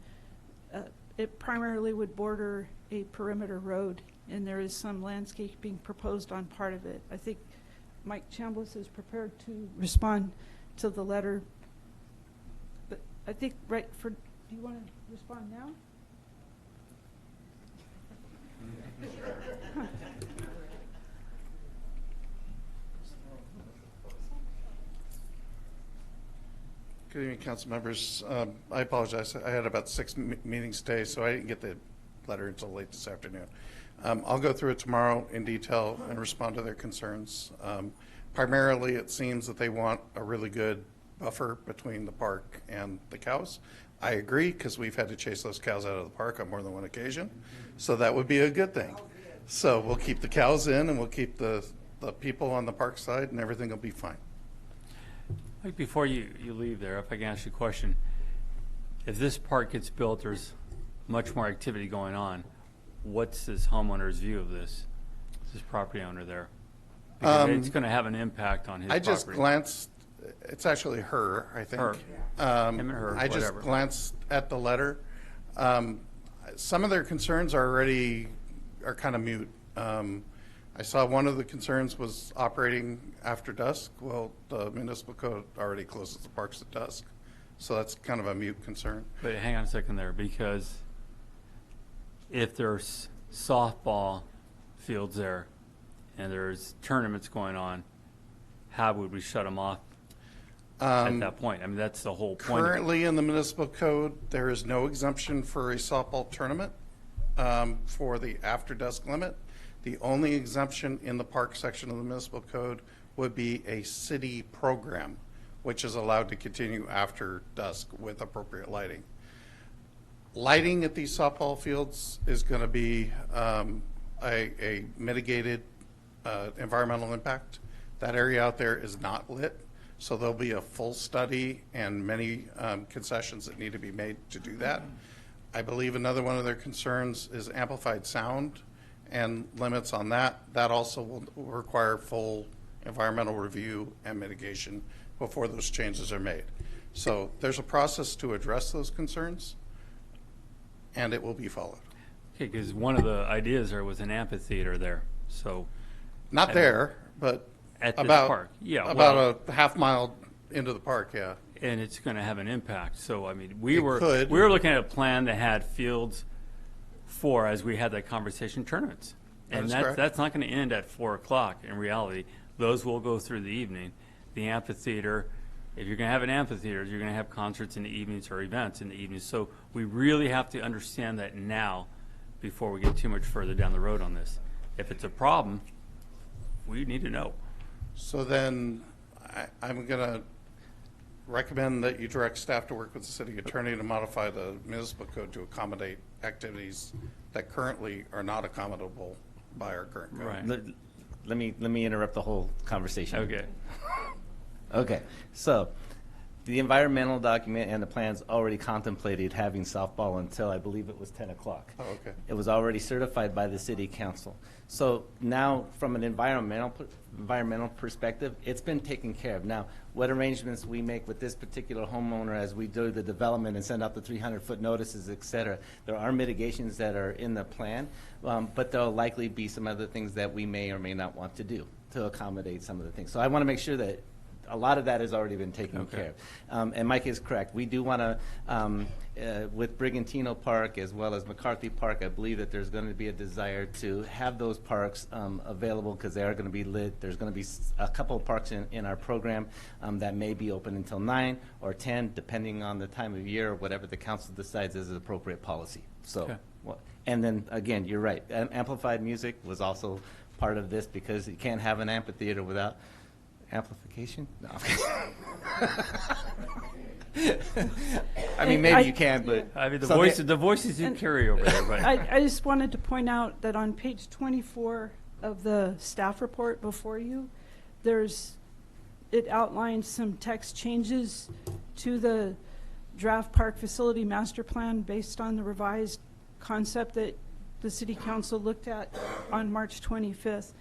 It primarily would border a perimeter road, and there is some landscaping proposed on part of it. I think Mike Chambliss is prepared to respond to the letter. But I think do you want to respond now? Good evening, council members. I apologize. I had about 6 meetings today, so I didn't get the letter until late this afternoon. I'll go through it tomorrow in detail and respond to their concerns. Primarily, it seems that they want a really good buffer between the park and the cows. I agree, because we've had to chase those cows out of the park on more than one occasion, so that would be a good thing. So we'll keep the cows in, and we'll keep the people on the park side, and everything will be fine. Like, before you leave there, if I can ask you a question. If this park gets built, there's much more activity going on. What's this homeowner's view of this property owner there? Because it's going to have an impact on his I property. just glanced, it's actually her, I think. Her. Him and her, I just whatever. glanced at the letter. Some of their concerns are kind of mute. I saw one of the concerns was operating after dusk. Well, the municipal code already closes the parks at dusk, so that's kind of a mute concern. But hang on a second there, because if there's softball fields there and there's tournaments going on, how would we shut them off at that point? I mean, that's the whole point of it. Currently in the municipal code, there is no exemption for a softball tournament for the after dusk limit. The only exemption in the park section of the municipal code would be a city program, which is allowed to continue after dusk with appropriate lighting. Lighting at these softball fields is going to be a mitigated environmental impact. That area out there is not lit, so there'll be a full study and many concessions that need to be made to do that. I believe another one of their concerns is amplified sound and limits on that. That also will require full environmental review and mitigation before those changes are made. So there's a process to address those concerns, and it will be followed. Okay, because one of the ideas there was an amphitheater there, so. Not there, but At this about, park, yeah. about a half mile into the park, yeah. And it's going to have an impact. So, I mean, It we were could. looking at a plan that had fields for, as we had that conversation, tournaments. That And is correct. that's not going to end at 4 o'clock in reality. Those will go through the evening. The amphitheater, if you're going to have an amphitheater, you're going to have concerts in the evenings or events in the evenings. So we really have to understand that now before we get too much further down the road on this. If it's a problem, we need to know. So then I'm going to recommend that you direct staff to work with the city attorney to modify the municipal code to accommodate activities that currently are not accommodable by our current code. Right. Let me interrupt the whole conversation. Okay. Okay, so the environmental document and the plans already contemplated having softball until I believe it was 10 o'clock. Oh, okay. It was already certified by the city council. So now, from an environmental perspective, it's been taken care of. Now, what arrangements we make with this particular homeowner as we do the development and send out the 300-foot notices, et cetera, there are mitigations that are in the plan, but there'll likely be some other things that we may or may not want to do to accommodate some of the things. So I want to make sure that a lot of that has already been taken care of. And Mike is correct. We do want to, with Brigantino Park as well as McCarthy Park, I believe that there's going to be a desire to have those parks available because they are going to be lit. There's going to be a couple of parks in our program that may be open until 9 or 10, depending on the time of year or whatever the council decides is an appropriate policy. So, Okay. And then, again, you're right. Amplified music was also part of this because you can't have an amphitheater without amplification? No. I mean, maybe you can, but I mean, some- the voices do carry over there, but. I just wanted to point out that on page 24 of the staff report before you, it outlines some text changes to the draft park facility master plan based on the revised concept that the city council looked at on March 25th.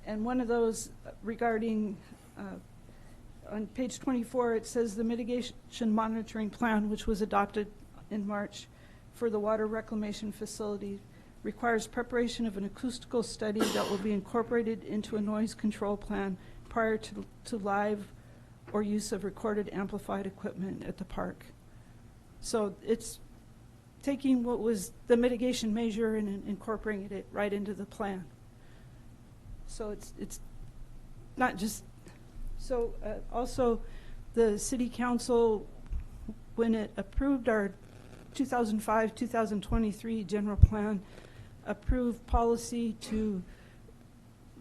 And one of those regarding, on page 24, it says the mitigation monitoring plan, which was adopted in March for the water reclamation facility, requires preparation of an acoustical study that will be incorporated into a noise control plan prior to live or use of recorded amplified equipment at the park. So it's taking what was the mitigation measure and incorporating it right into the plan. So it's not just, so also the city council, when it approved our 2005-2023 general plan approved policy to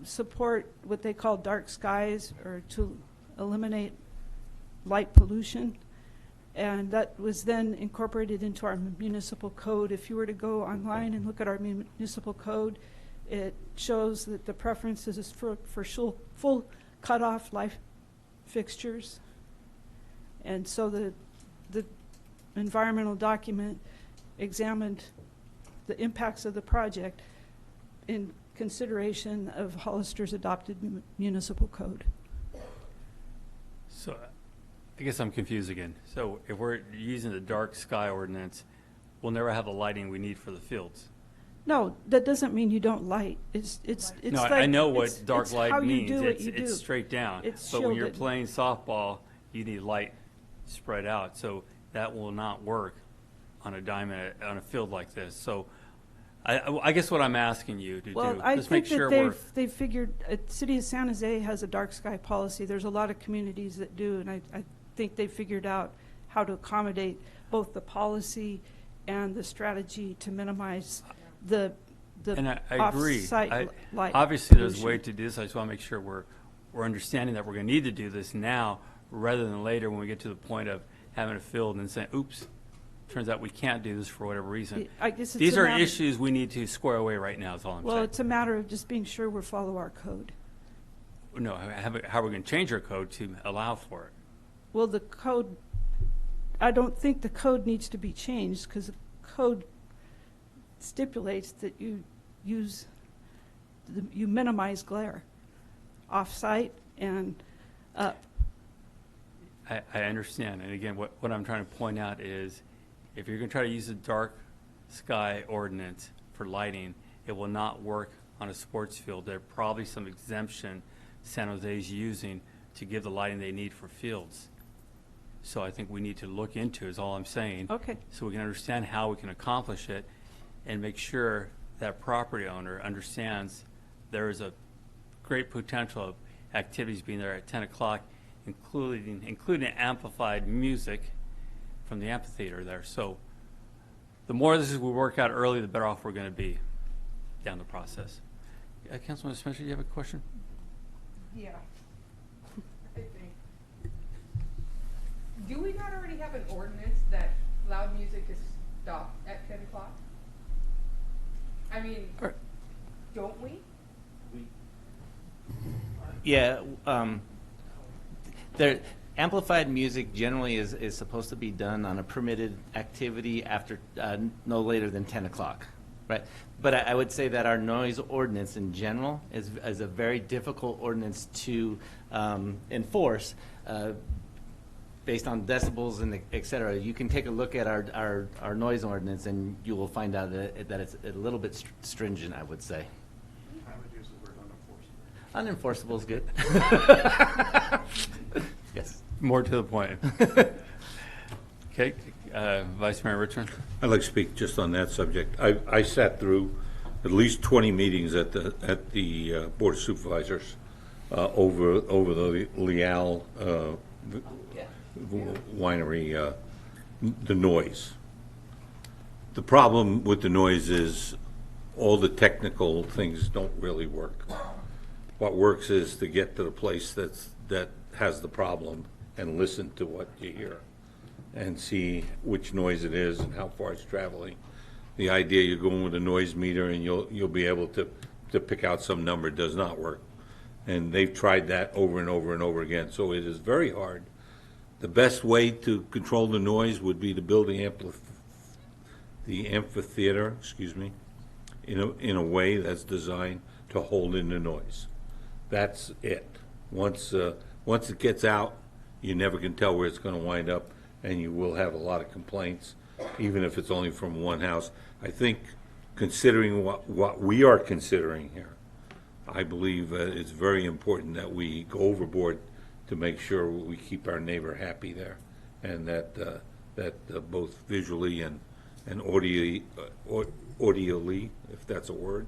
support what they call dark skies, or to eliminate light pollution. And that was then incorporated into our municipal code. If you were to go online and look at our municipal code, it shows that the preference is for full cutoff light fixtures. And so the environmental document examined the impacts of the project in consideration of Hollister's adopted municipal code. So I guess I'm confused again. So if we're using the dark sky ordinance, we'll never have the lighting we need for the fields. No, that doesn't mean you don't light. It's No, like, I know what it's dark how light you means. do what It's you do. straight down. It's But when you're shielded. playing softball, you need light spread out. So that will not work on a diamond, on a field like this. So I guess what I'm asking you to Well, do, I just make think sure that they've figured, City of San Jose has a dark sky policy. There's a lot of communities that do, and I think they figured out how to accommodate both the policy and the strategy to minimize the and I agree. off-site light Obviously, there's a pollution. way to do this. I just want to make sure we're understanding that we're going to need to do this now rather than later when we get to the point of having a field and saying, oops, turns out we can't do this for whatever reason. I guess it's These a are matter- issues we need to square away right now is all I'm Well, saying. it's a matter of just being sure we follow our code. No, how are we going to change our code to allow for it? Well, the code, I don't think the code needs to be changed, because the code stipulates that you minimize glare off-site and up. I understand. And again, what I'm trying to point out is if you're going to try to use the dark sky ordinance for lighting, it will not work on a sports field. There are probably some exemption San Jose is using to give the lighting they need for fields. So I think we need to look into is all I'm saying. Okay. So we can understand how we can accomplish it and make sure that property owner understands there is a great potential of activities being there at 10 o'clock, including amplified music from the amphitheater there. So the more this is we work out early, the better off we're going to be down the process. Councilman Spencer, you have a question? Yeah. Do we not already have an ordinance that loud music is stopped at 10 o'clock? I mean, don't we? Yeah, there, amplified music generally is supposed to be done on a permitted activity after no later than 10 o'clock, right? But I would say that our noise ordinance in general is a very difficult ordinance to enforce based on decibels and et cetera. You can take a look at our noise ordinance and you will find out that it's a little bit stringent, I would say. I would use the word unenforceable. Unenforceable is good. Yes. More to the point. Okay, Vice Mayor Richmond. I'd like to speak just on that subject. I sat through at least 20 meetings at the Board of Supervisors over the Leal winery, the noise. The problem with the noise is all the technical things don't really work. What works is to get to the place that has the problem and listen to what you hear and see which noise it is and how far it's traveling. The idea you're going with a noise meter and you'll be able to pick out some number does not work. And they've tried that over and over and over again. So it is very hard. The best way to control the noise would be to build the amphitheater, in a way that's designed to hold in the noise. That's it. Once it gets out, you never can tell where it's going to wind up, and you will have a lot of complaints, even if it's only from one house. I think, considering what we are considering here, I believe it's very important that we go overboard to make sure we keep our neighbor happy there, and that both visually and audially, if that's a word,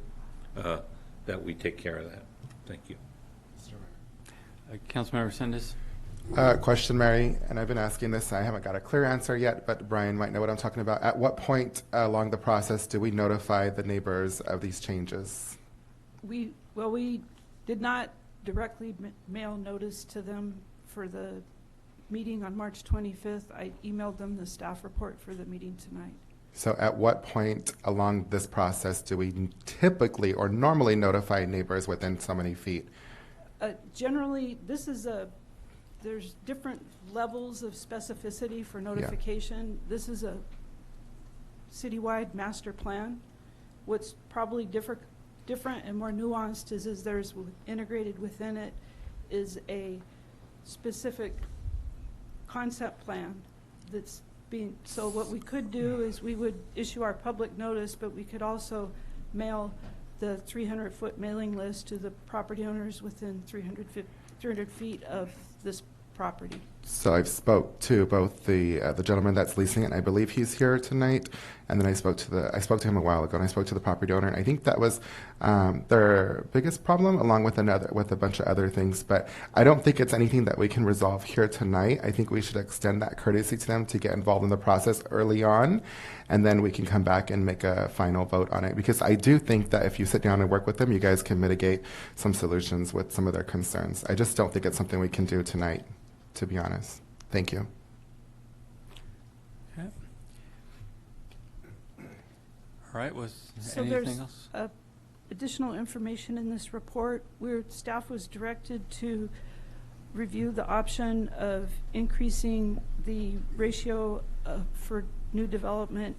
that we take care of that. Thank you. Councilmember Sendes. Question, Mary, and I've been asking this. I haven't got a clear answer yet, but Brian might know what I'm talking about. At what point along the process do we notify the neighbors of these changes? We did not directly mail notice to them for the meeting on March 25th. I emailed them the staff report for the meeting tonight. So at what point along this process do we typically or normally notify neighbors within so many feet? Generally, there's different levels of specificity for notification. This is a citywide master plan. What's probably different and more nuanced is there's integrated within it is a specific concept plan that's being, so what we could do is we would issue our public notice, but we could also mail the 300-foot mailing list to the property owners within 300 feet of this property. So I've spoke to both the gentleman that's leasing it, and I believe he's here tonight, and then I spoke to him a while ago, and I spoke to the property owner, and I think that was their biggest problem, along with a bunch of other things. But I don't think it's anything that we can resolve here tonight. I think we should extend that courtesy to them to get involved in the process early on, and then we can come back and make a final vote on it. Because I do think that if you sit down and work with them, you guys can mitigate some solutions with some of their concerns. I just don't think it's something we can do tonight, to be honest. Thank you. Okay. All right, So anything else? there's additional information in this report where staff was directed to review the option of increasing the ratio for new development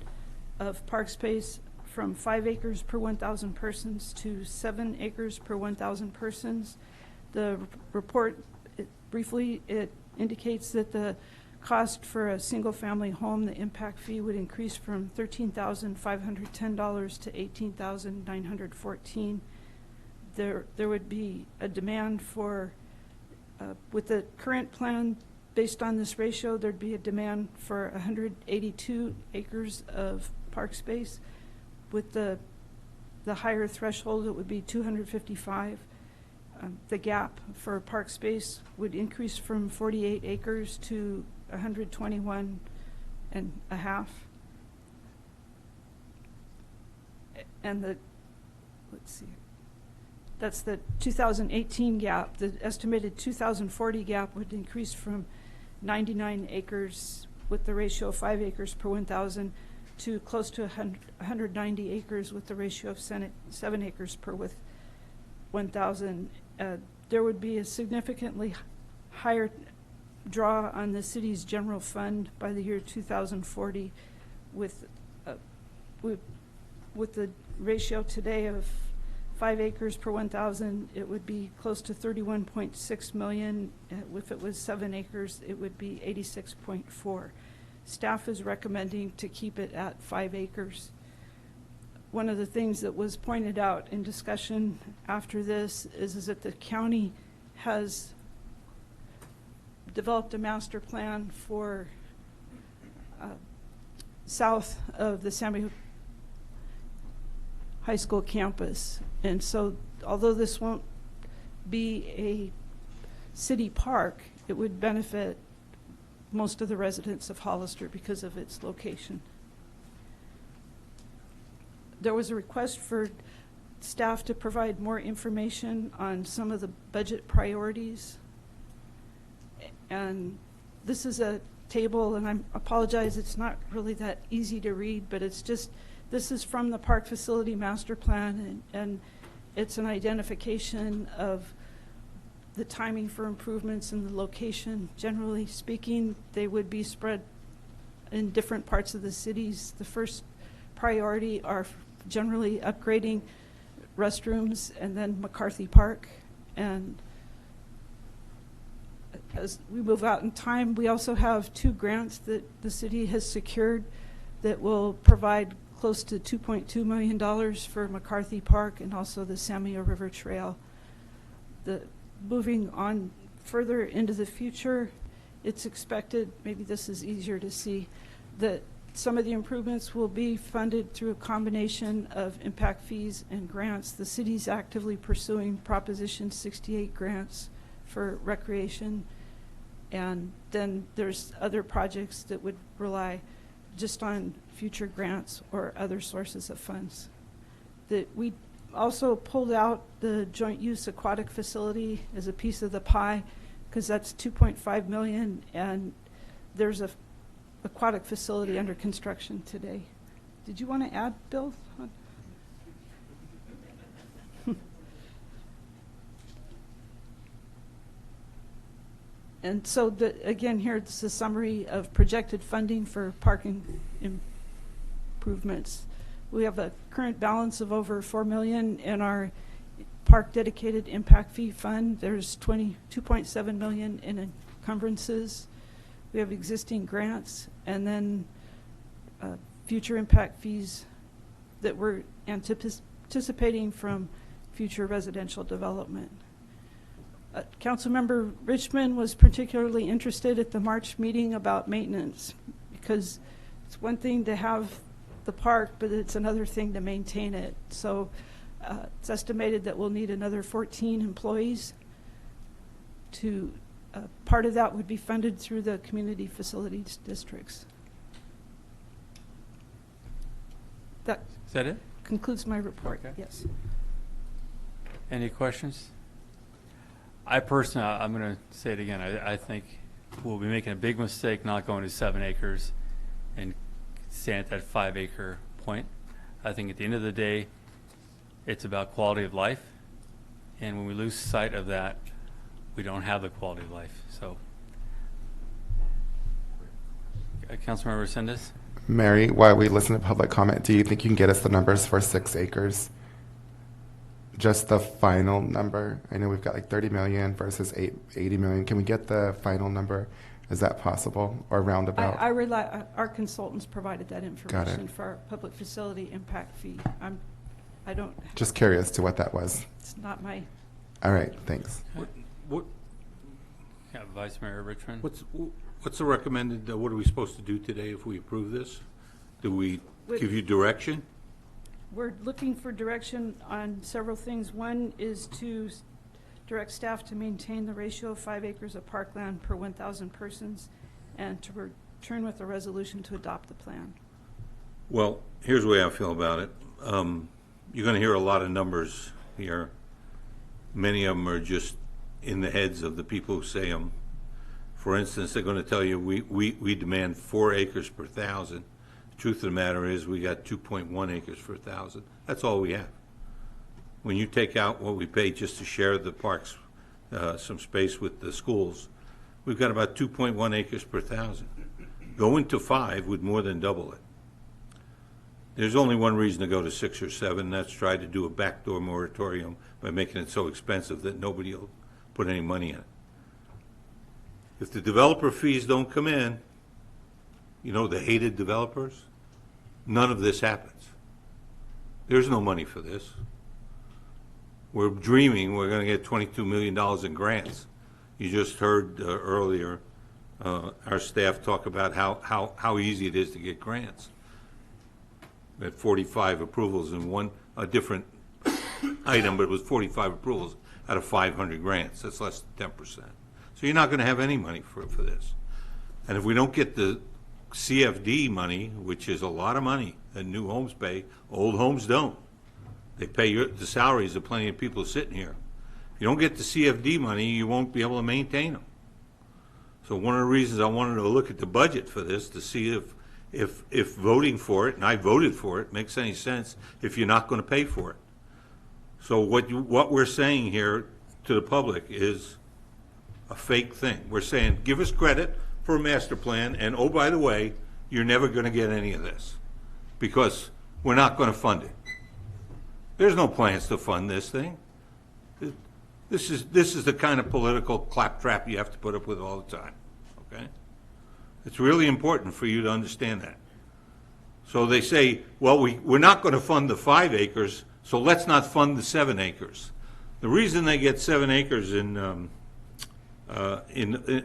of park space from 5 acres per 1,000 persons to 7 acres per 1,000 persons. The report, briefly, it indicates that the cost for a single-family home, the impact fee would increase from $13,510 to $18,914. There would be a demand for, with the current plan, based on this ratio, there'd be a demand for 182 acres of park space. With the higher threshold, it would be 255. The gap for park space would increase from 48 acres to 121 and a half. And let's see, that's the 2018 gap. The estimated 2040 gap would increase from 99 acres with the ratio of 5 acres per 1,000 to close to 190 acres with the ratio of 7 acres per 1,000. There would be a significantly higher draw on the city's general fund by the year 2040 with the ratio today of 5 acres per 1,000, it would be close to 31.6 million. If it was 7 acres, it would be 86.4. Staff is recommending to keep it at 5 acres. One of the things that was pointed out in discussion after this is that the county has developed a master plan for south of the Samuel High School campus. And so although this won't be a city park, it would benefit most of the residents of Hollister because of its location. There was a request for staff to provide more information on some of the budget priorities. And this is a table, and I apologize, it's not really that easy to read, but it's just, this is from the Park Facility Master Plan, and it's an identification of the timing for improvements and the location. Generally speaking, they would be spread in different parts of the cities. The first priority are generally upgrading restrooms, and then McCarthy Park. And as we move out in time, we also have 2 grants that the city has secured that will provide close to $2.2 million for McCarthy Park and also the Samuel River Trail. Moving on further into the future, it's expected, maybe this is easier to see, that some of the improvements will be funded through a combination of impact fees and grants. The city's actively pursuing Proposition 68 grants for recreation And then there's other projects that would rely just on future grants or other sources of funds. That we also pulled out the joint use aquatic facility as a piece of the pie, because that's 2.5 million, and there's a aquatic facility under construction today. Did you want to add, Bill? And so, again, here it's a summary of projected funding for parking improvements. We have a current balance of over $4 million in our park dedicated impact fee fund. There's $22.7 million in encumbrances. We have existing grants, and then future impact fees that we're anticipating from future residential development. Councilmember Richmond was particularly interested at the March meeting about maintenance, because it's one thing to have the park, but it's another thing to maintain it. So it's estimated that we'll need another 14 employees. Part of that would be funded through the community facilities districts. Is that it? Concludes my report. Okay. Yes. Any questions? I personally, I'm going to say it again, I think we'll be making a big mistake not going to 7 acres and staying at that 5 acre point. I think at the end of the day, it's about quality of life. And when we lose sight of that, we don't have the quality of life. So, Councilmember Resendez? Mary, while we listen to public comment, do you think you can get us the numbers for 6 acres? Just the final number. I know we've got like 30 million versus 80 million. Can we get the final number? Is that possible, or roundabout? I rely, our consultants provided that Got information it. for our public facility impact fee. I don't, Just curious to what that was. it's not my, All right, thanks. What, Yeah, Vice Mayor Richmond? what's the recommended, what are we supposed to do today if we approve this? Do we give you direction? we're looking for direction on several things. One is to direct staff to maintain the ratio of 5 acres of parkland per 1,000 persons, and to return with a resolution to adopt the plan. Well, here's the way I feel about it. You're going to hear a lot of numbers here. Many of them are just in the heads of the people who say them. For instance, they're going to tell you we demand 4 acres per 1,000. The truth of the matter is we got 2.1 acres per 1,000. That's all we have. When you take out what we pay just to share the parks, some space with the schools, we've got about 2.1 acres per 1,000. Going to 5 would more than double it. There's only one reason to go to 6 or 7, and that's try to do a backdoor moratorium by making it so expensive that nobody will put any money in it. If the developer fees don't come in, you know, the hated developers, none of this happens. There's no money for this. We're dreaming we're going to get $22 million in grants. You just heard earlier our staff talk about how easy it is to get grants. We had 45 approvals in a different item, but it was 45 approvals out of 500 grants. That's less than 10%. So you're not going to have any money for this. And if we don't get the CFD money, which is a lot of money that new homes pay, old homes don't. They pay the salaries of plenty of people sitting here. If you don't get the CFD money, you won't be able to maintain them. So one of the reasons I wanted to look at the budget for this to see if voting for it, and I voted for it, makes any sense if you're not going to pay for it. So what we're saying here to the public is a fake thing. We're saying, give us credit for a master plan, and oh, by the way, you're never going to get any of this because we're not going to fund it. There's no plans to fund this thing. This is the kind of political claptrap you have to put up with all the time, okay? It's really important for you to understand that. So they say, well, we're not going to fund the 5 acres, so let's not fund the 7 acres. The reason they get 7 acres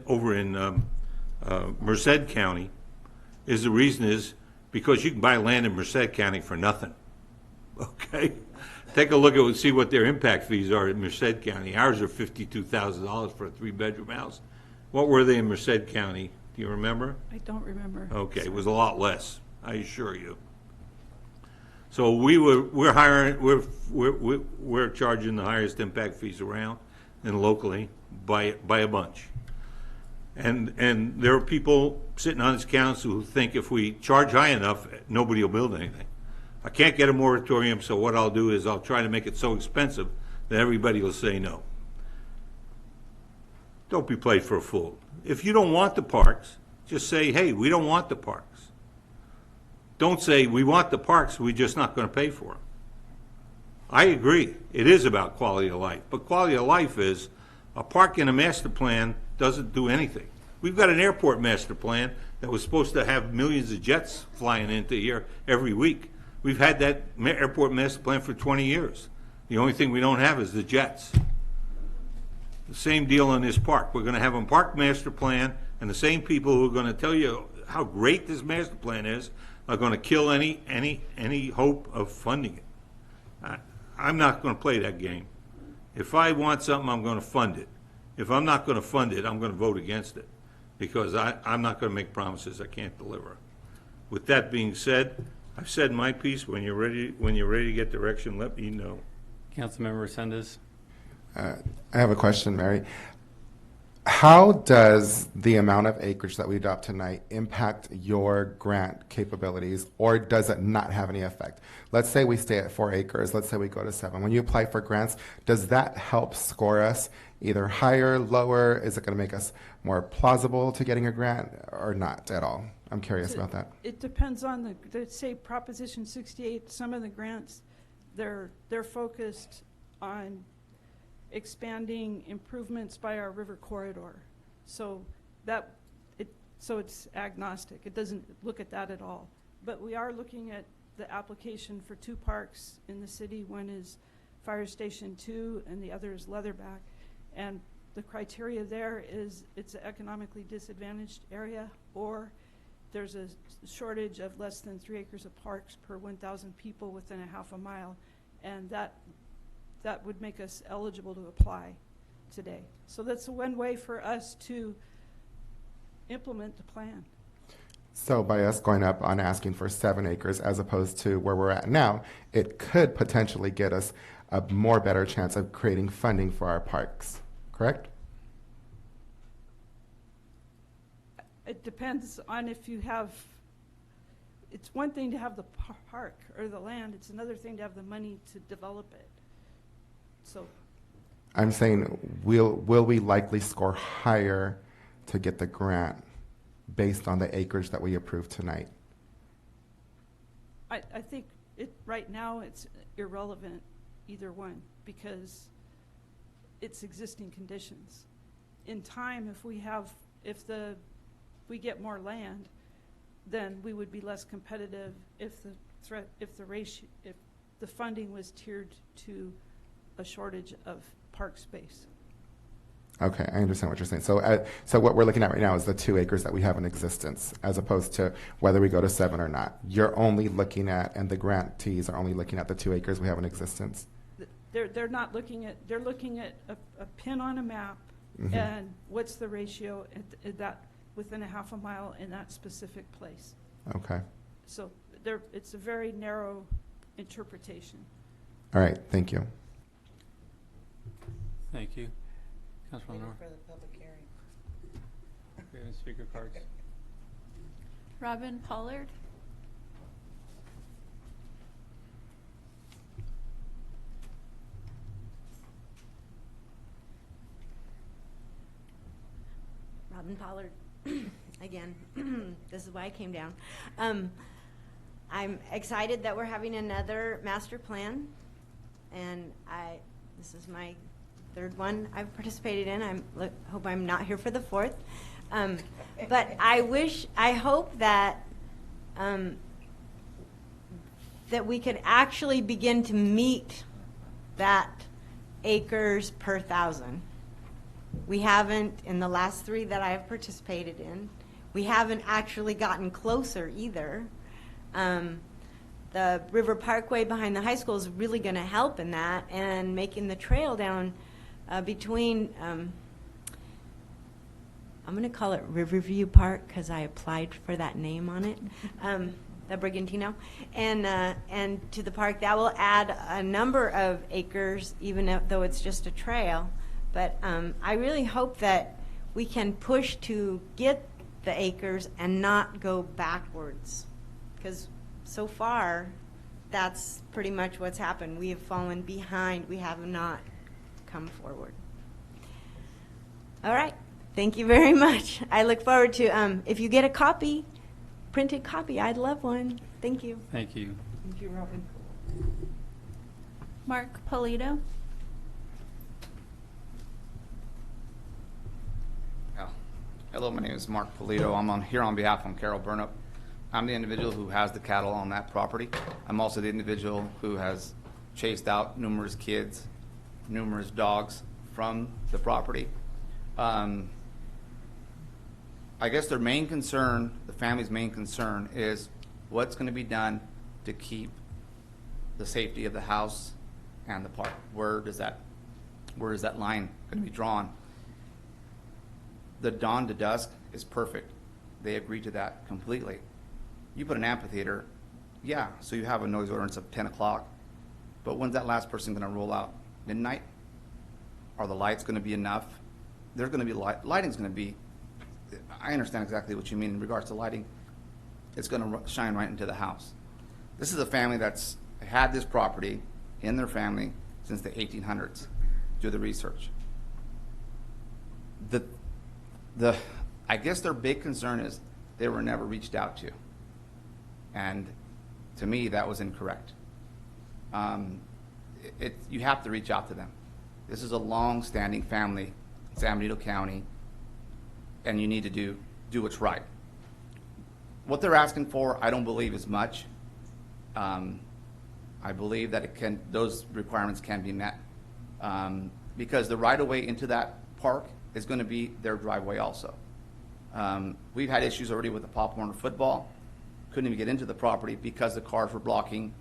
over in Merced County is because you can buy land in Merced County for nothing. Okay, take a look at see what their impact fees are in Merced County. Ours are $52,000 for a 3-bedroom house. What were they in Merced County? Do you remember? I don't remember. Okay, it was a lot less, I assure you. So we're charging the highest impact fees around and locally by a bunch. And there are people sitting on this council who think if we charge high enough, nobody will build anything. I can't get a moratorium, so what I'll do is I'll try to make it so expensive that everybody will say no. Don't be played for a fool. If you don't want the parks, just say, hey, we don't want the parks. Don't say, we want the parks, we're just not going to pay for them. I agree, it is about quality of life, but quality of life is a park in a master plan doesn't do anything. We've got an airport master plan that was supposed to have millions of jets flying into here every week. We've had that airport master plan for 20 years. The only thing we don't have is the jets. The same deal on this park. We're going to have a park master plan, and the same people who are going to tell you how great this master plan is are going to kill any hope of funding it. I'm not going to play that game. If I want something, I'm going to fund it. If I'm not going to fund it, I'm going to vote against it because I'm not going to make promises I can't deliver. With that being said, I've said my piece. When you're ready to get direction, let me know. Councilmember Resendez. I have a question, Mary. How does the amount of acreage that we adopt tonight impact your grant capabilities, or does it not have any effect? Let's say we stay at 4 acres. Let's say we go to 7. When you apply for grants, does that help score us either higher, lower? Is it going to make us more plausible to getting a grant, or not at all? I'm curious about that. It depends on the say Proposition 68. Some of the grants, they're focused on expanding improvements by our river corridor. So it's agnostic. It doesn't look at that at all. But we are looking at the application for 2 parks in the city. One is Fire Station 2 and the other is Leatherback. And the criteria there is it's an economically disadvantaged area, or there's a shortage of less than 3 acres of parks per 1,000 people within a half a mile. And that would make us eligible to apply today. So that's one way for us to implement the plan. So by us going up on asking for 7 acres as opposed to where we're at now, it could potentially get us a more better chance of creating funding for our parks, correct? It depends on if you have, it's one thing to have the park or the land, it's another thing to have the money to develop it. So I'm saying, will we likely score higher to get the grant based on the acreage that we approved tonight? I think right now it's irrelevant, either one, because it's existing conditions. In time, if we get more land, then we would be less competitive if the funding was tiered to a shortage of park space. Okay, I understand what you're saying. So what we're looking at right now is the 2 acres that we have in existence, as opposed to whether we go to 7 or not. You're only looking at, and the grantees are only looking at the 2 acres we have in existence. They're not looking at. They're looking at a pin on a map, and what's the ratio at that within a half a mile in that specific place. Okay. So it's a very narrow interpretation. All right. Thank you. Thank you. Councilman Moore. For the public hearing. We have speaker cards. Robin Pollard. Robin Pollard, again. This is why I came down. I'm excited that we're having another master plan, and this is my 3rd one I've participated in. Hope I'm not here for the 4th. But I hope that that we could actually begin to meet that acres per 1,000. We haven't, in the last 3 that I have participated in, we haven't actually gotten closer either. The River Parkway behind the high school is really going to help in that, and making the trail down between I'm going to call it Riverview Park because I applied for that name on it, the Brigantino, and to the park. That will add a number of acres, even though it's just a trail. But I really hope that we can push to get the acres and not go backwards, because so far, that's pretty much what's happened. We have fallen behind. We have not come forward. All right. Thank you very much. I look forward to, if you get a copy, printed copy, I'd love one. Thank you. Thank you. Thank you, Robin. Mark Polito. Hello, my name is Mark Polito. I'm here on behalf of Carol Burnup. I'm the individual who has the cattle on that property. I'm also the individual who has chased out numerous kids, numerous dogs from the property. I guess their main concern, the family's main concern, is what's going to be done to keep the safety of the house and the park. Where is that line going to be drawn? The dawn to dusk is perfect. They agree to that completely. You put an amphitheater, yeah, so you have a noise ordinance of 10 o'clock, but when's that last person going to roll out? Midnight? Are the lights going to be enough? There's going to be lighting's going to be, I understand exactly what you mean in regards to lighting. It's going to shine right into the house. This is a family that's had this property in their family since the 1800s. Do the research. I guess their big concern is they were never reached out to. And to me, that was incorrect. You have to reach out to them. This is a long-standing family in San Benito County, and you need to do what's right. What they're asking for, I don't believe is much. I believe that those requirements can be met, because the right-of-way into that park is going to be their driveway also. We've had issues already with the Pop Warner football. Couldn't even get into the property because the cars were blocking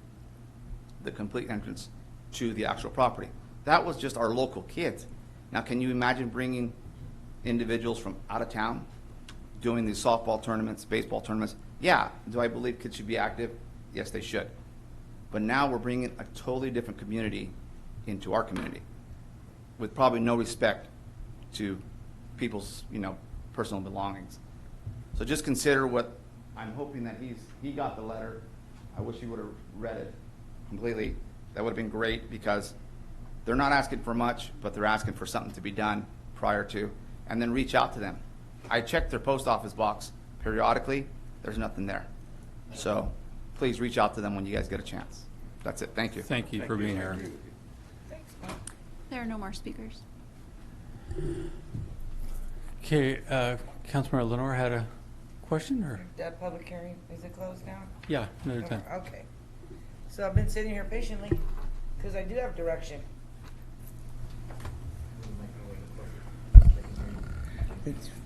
the complete entrance to the actual property. That was just our local kids. Now, can you imagine bringing individuals from out of town doing these softball tournaments, baseball tournaments? Yeah. Do I believe kids should be active? Yes, they should. But now we're bringing a totally different community into our community with probably no respect to people's, personal belongings. So just consider what I'm hoping that he got the letter. I wish he would have read it completely. That would have been great, because they're not asking for much, but they're asking for something to be done prior to, and then reach out to them. I checked their post office box periodically. There's nothing there. So please reach out to them when you guys get a chance. That's it. Thank you. Thank you for being here. There are no more speakers. Okay, Councilmember Lenore had a question, or? That public hearing, is it closed now? Yeah, another time. Okay. So I've been sitting here patiently because I do have direction.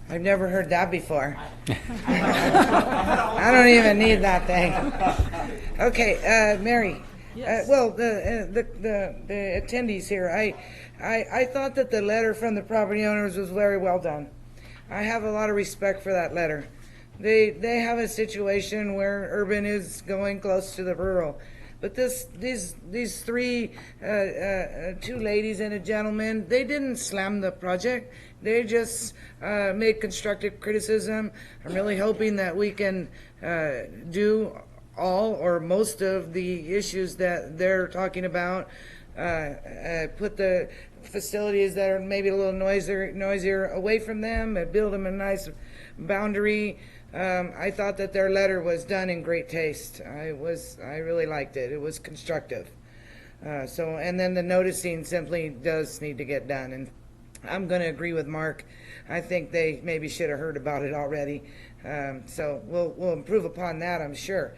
I've never heard that before. I don't even need that thing. Okay, Mary. Yes. The attendees here, I thought that the letter from the property owners was very well done. I have a lot of respect for that letter. They have a situation where urban is going close to the rural. But these three, two ladies and a gentleman, they didn't slam the project. They just made constructive criticism. I'm really hoping that we can do all or most of the issues that they're talking about. Put the facilities that are maybe a little noisier away from them, and build them a nice boundary. I thought that their letter was done in great taste. I really liked it. It was constructive. And then the noticing simply does need to get done. And I'm going to agree with Mark. I think they maybe should have heard about it already. So we'll improve upon that, I'm sure.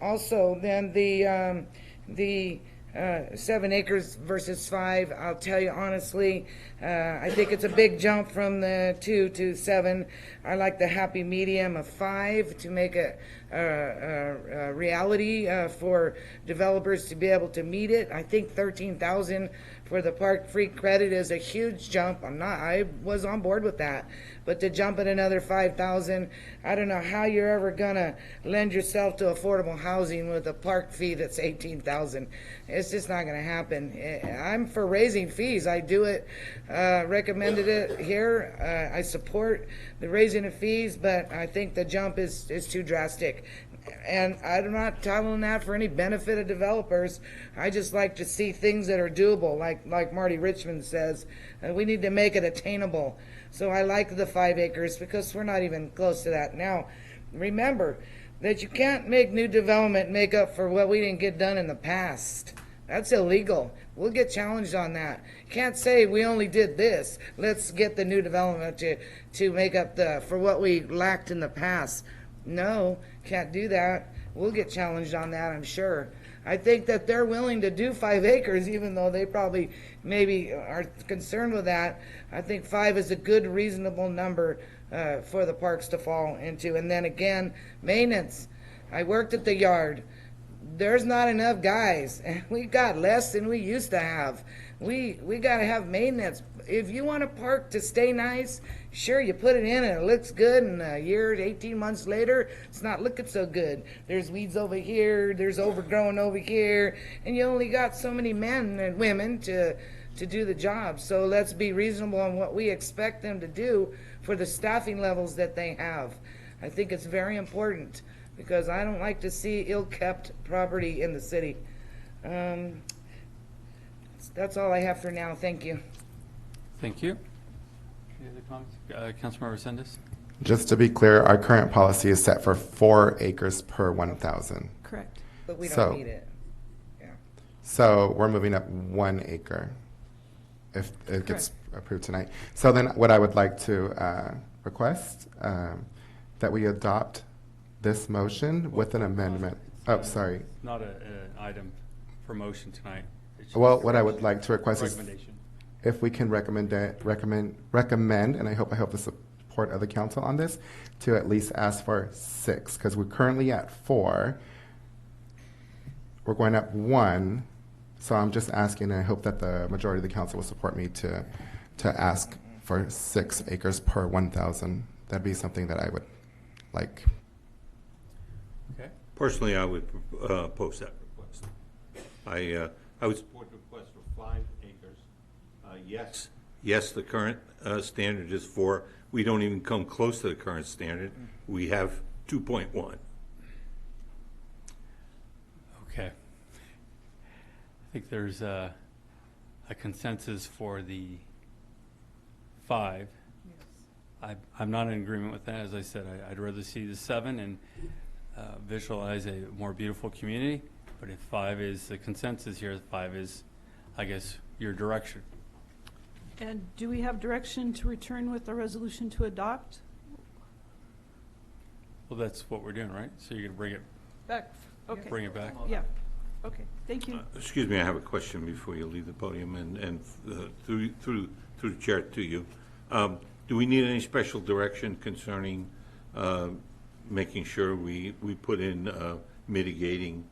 Also, then the 7 acres versus 5, I'll tell you honestly, I think it's a big jump from the 2 to 7. I like the happy medium of 5 to make a reality for developers to be able to meet it. I think 13,000 for the park free credit is a huge jump. I was on board with that. But to jump at another 5,000, I don't know how you're ever gonna lend yourself to affordable housing with a park fee that's 18,000. It's just not gonna happen. I'm for raising fees. I do it, recommended it here. I support the raising of fees, but I think the jump is too drastic. And I'm not telling that for any benefit of developers. I just like to see things that are doable, like Marty Richmond says. We need to make it attainable. So I like the 5 acres because we're not even close to that now. Remember that you can't make new development make up for what we didn't get done in the past. That's illegal. We'll get challenged on that. Can't say we only did this. Let's get the new development to make up for what we lacked in the past. No, can't do that. We'll get challenged on that, I'm sure. I think that they're willing to do 5 acres, even though they probably maybe are concerned with that. I think 5 is a good, reasonable number for the parks to fall into. And then again, maintenance. I worked at the yard. There's not enough guys, and we got less than we used to have. We got to have maintenance. If you want a park to stay nice, sure, you put it in and it looks good, and a year to 18 months later, it's not looking so good. There's weeds over here, there's overgrown over here, and you only got so many men and women to do the job. So let's be reasonable on what we expect them to do for the staffing levels that they have. I think it's very important because I don't like to see ill-kept property in the city. That's all I have for now. Thank you. Thank you. Any other comments? Councilmember Sendes? Just to be clear, our current policy is set for 4 acres per 1,000. Correct. But we don't So- need it. Yeah. So we're moving up 1 acre if it gets approved tonight. So then what I would like to request that we adopt this motion with an amendment. Oh, sorry. Not an item for motion tonight. It's Well, just what I would like to request is recommendation. if we can recommend, and I hope the support of the council on this, to at least ask for 6, because we're currently at 4. We're going up 1, so I'm just asking, and I hope that the majority of the council will support me to ask for 6 acres per 1,000. That'd be something that I would like. Okay. Personally, I would post that request. I would support the request for 5 acres. Yes, the current standard is 4. We don't even come close to the current standard. We have 2.1. Okay. I think there's a consensus for the 5. I'm not in agreement with that. As I said, I'd rather see the 7 and visualize a more beautiful community. But if 5 is the consensus here, 5 is, I guess, your direction. And do we have direction to return with a resolution to adopt? Well, that's what we're doing, right? So you're going to bring it, Back, okay. bring it back. Yeah, okay, thank you. Excuse me, I have a question before you leave the podium, and through the chair to you. Do we need any special direction concerning making sure we put in mitigating,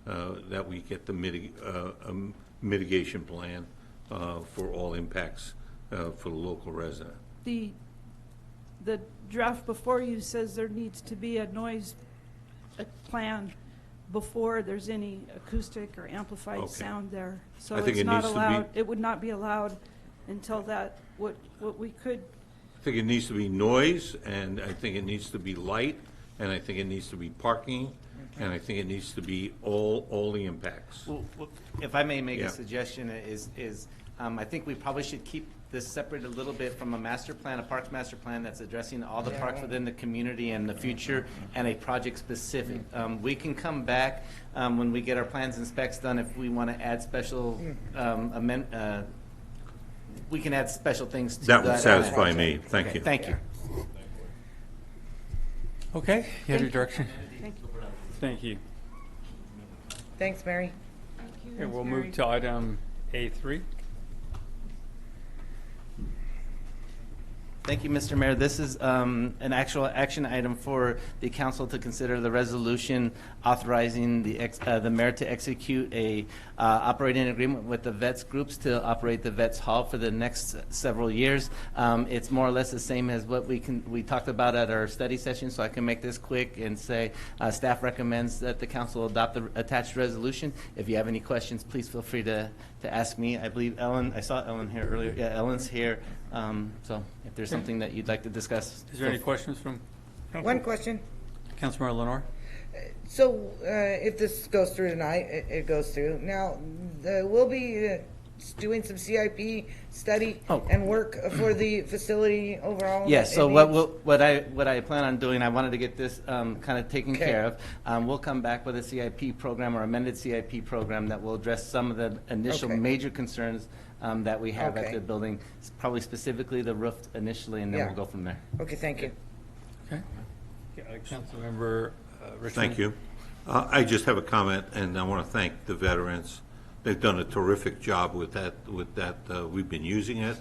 that we get the mitigation plan for all impacts for the local resident? The draft before you says there needs to be a noise plan before there's any acoustic or amplified Okay. sound there. So I think it's it not needs to be- allowed, it would not be allowed until that, what we could, I think it needs to be noise, and I think it needs to be light, and I think it needs to be parking, and I think it needs to be all the impacts. Well, if I may make Yeah. a suggestion, I think we probably should keep this separate a little bit from a master plan, a parks master plan that's addressing all the parks within the community and the future, and a project specific. We can come back when we get our plans and specs done if we want to add special we can add special things to That would satisfy me. Thank Okay, you. Thank you. Okay, you have your direction? thank you. Thank you. Thanks, Mary. Okay, we'll move to item A3. Thank you, Mr. Mayor. This is an actual action item for the council to consider the resolution authorizing the mayor to execute a operating agreement with the vets groups to operate the vets hall for the next several years. It's more or less the same as what we talked about at our study session, so I can make this quick and say staff recommends that the council adopt the attached resolution. If you have any questions, please feel free to ask me. I believe Ellen, I saw Ellen here earlier. Yeah, Ellen's here. So if there's something that you'd like to discuss. Is there any questions from One question. Councilmember Lenore? So if this goes through tonight, it goes through. Now, we'll be doing some CIP study and work for the facility overall. Yes, so what I plan on doing, I wanted to get this kind of taken care of. We'll come back with a CIP program or amended CIP program that will address some of the initial major concerns that we have at the building, probably specifically the roof initially, and then we'll go from there. Okay, thank you. Okay. Councilmember Richmond? Thank you. I just have a comment, and I want to thank the veterans. They've done a terrific job with that. We've been using it,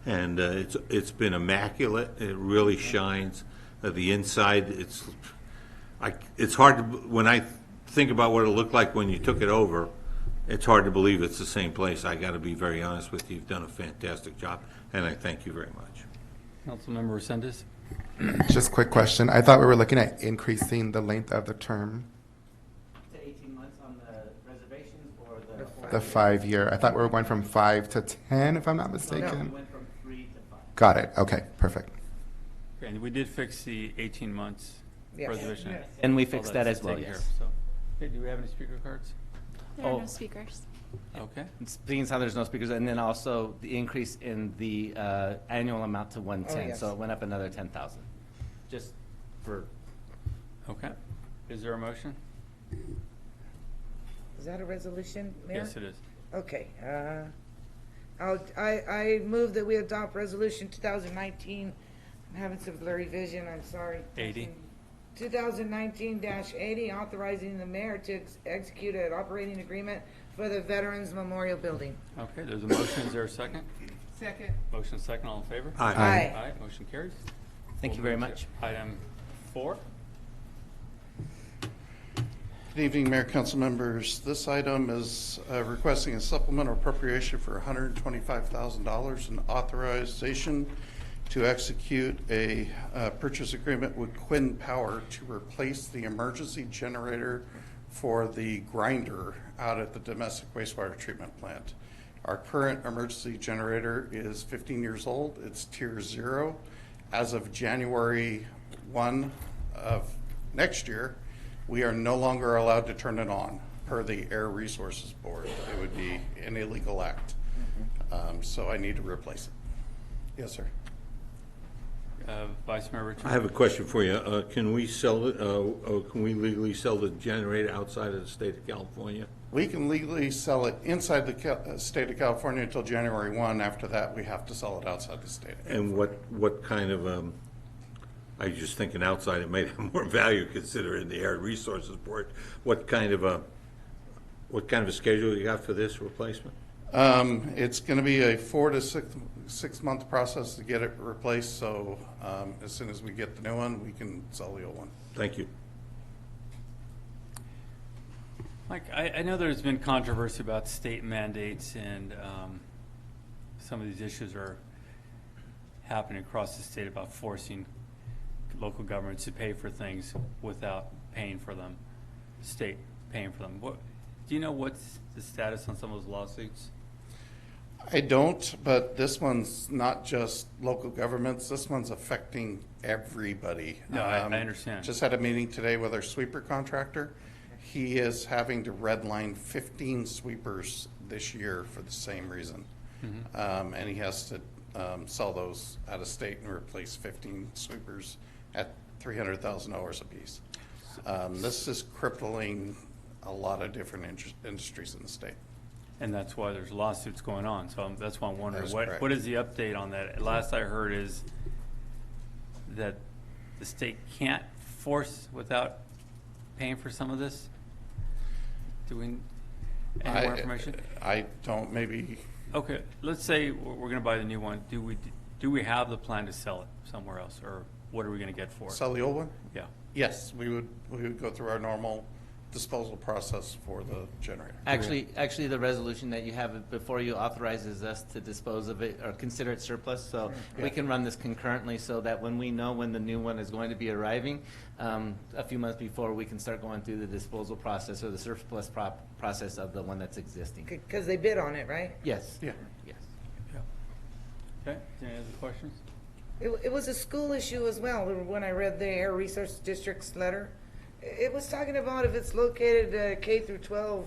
and it's been immaculate. It really shines. The inside, it's hard to, when I think about what it looked like when you took it over, it's hard to believe it's the same place. I got to be very honest with you. You've done a fantastic job, and I thank you very much. Councilmember Resendez? Just quick question. I thought we were looking at increasing the length of the term, To 18 months on the reservations or the 5-year. I thought we were going from 5 to 10, if I'm not mistaken. We went from 3 to 5. Got it. Okay, perfect. Okay, and we did fix the 18 months reservation. And we All fixed that's that as well, taken care yes. of, so. Okay, do we have any speaker cards? There are no speakers. Okay. Seeing as how there's no speakers, and then also the increase in the annual amount to 110, so it went up another 10,000. Just for. Okay. Is there a motion? Is that a resolution, Mayor? Yes, it is. Okay. I move that we adopt resolution 2019. I'm having some blurry vision, I'm sorry. 80. 2019-80, authorizing the mayor to execute an operating agreement for the Veterans Memorial Building. Okay, there's a motion. Is there a second? Second. Motion second, all in favor? Aye. Aye. Aye, motion carries. Thank you very much. Item 4. Good evening, Mayor, council members. This item is requesting a supplemental appropriation for $125,000 in authorization to execute a purchase agreement with Quinn Power to replace the emergency generator for the grinder out at the domestic wastewater treatment plant. Our current emergency generator is 15 years old. It's tier 0. As of January 1 of next year, we are no longer allowed to turn it on per the Air Resources Board. It would be an illegal act. So I need to replace it. Yes, sir. Vice Mayor Richmond? I have a question for you. Can we sell it? Can we legally sell the generator outside of the state of California? We can legally sell it inside the state of California until January 1. After that, we have to sell it outside the state. And what kind of, I was just thinking outside, it might have more value considering the Air Resources Board. What kind of a schedule you got for this replacement? It's going to be a 4 to 6 month process to get it replaced. So as soon as we get the new one, we can sell the old one. Thank you. Mike, I know there's been controversy about state mandates, and some of these issues are happening across the state about forcing local governments to pay for things without paying for them, state paying for them. Do you know what's the status on some of those lawsuits? I don't, but this one's not just local governments. This one's affecting everybody. No, I understand. Just had a meeting today with our sweeper contractor. He is having to redline 15 sweepers this year for the same reason. And he has to sell those out of state and replace 15 sweepers at $300,000 a piece. This is crippling a lot of different industries in the state. And that's why there's lawsuits going on. So that's why I'm wondering, That is correct. what is the update on that? Last I heard is that the state can't force without paying for some of this? Do we, any more information? I don't, maybe. Okay, let's say we're going to buy the new one. Do we have the plan to sell it somewhere else, or what are we going to get for it? Sell the old one? Yeah. Yes, we would go through our normal disposal process for the generator. Actually, the resolution that you have before you authorizes us to dispose of it or consider it surplus, so we can run this concurrently so that when we know when the new one is going to be arriving, a few months before, we can start going through the disposal process or the surplus process of the one that's existing. Because they bid on it, right? Yes. Yeah. Yes. Okay, any other questions? It was a school issue as well, when I read the Air Resource District's letter. It was talking about if it's located K through 12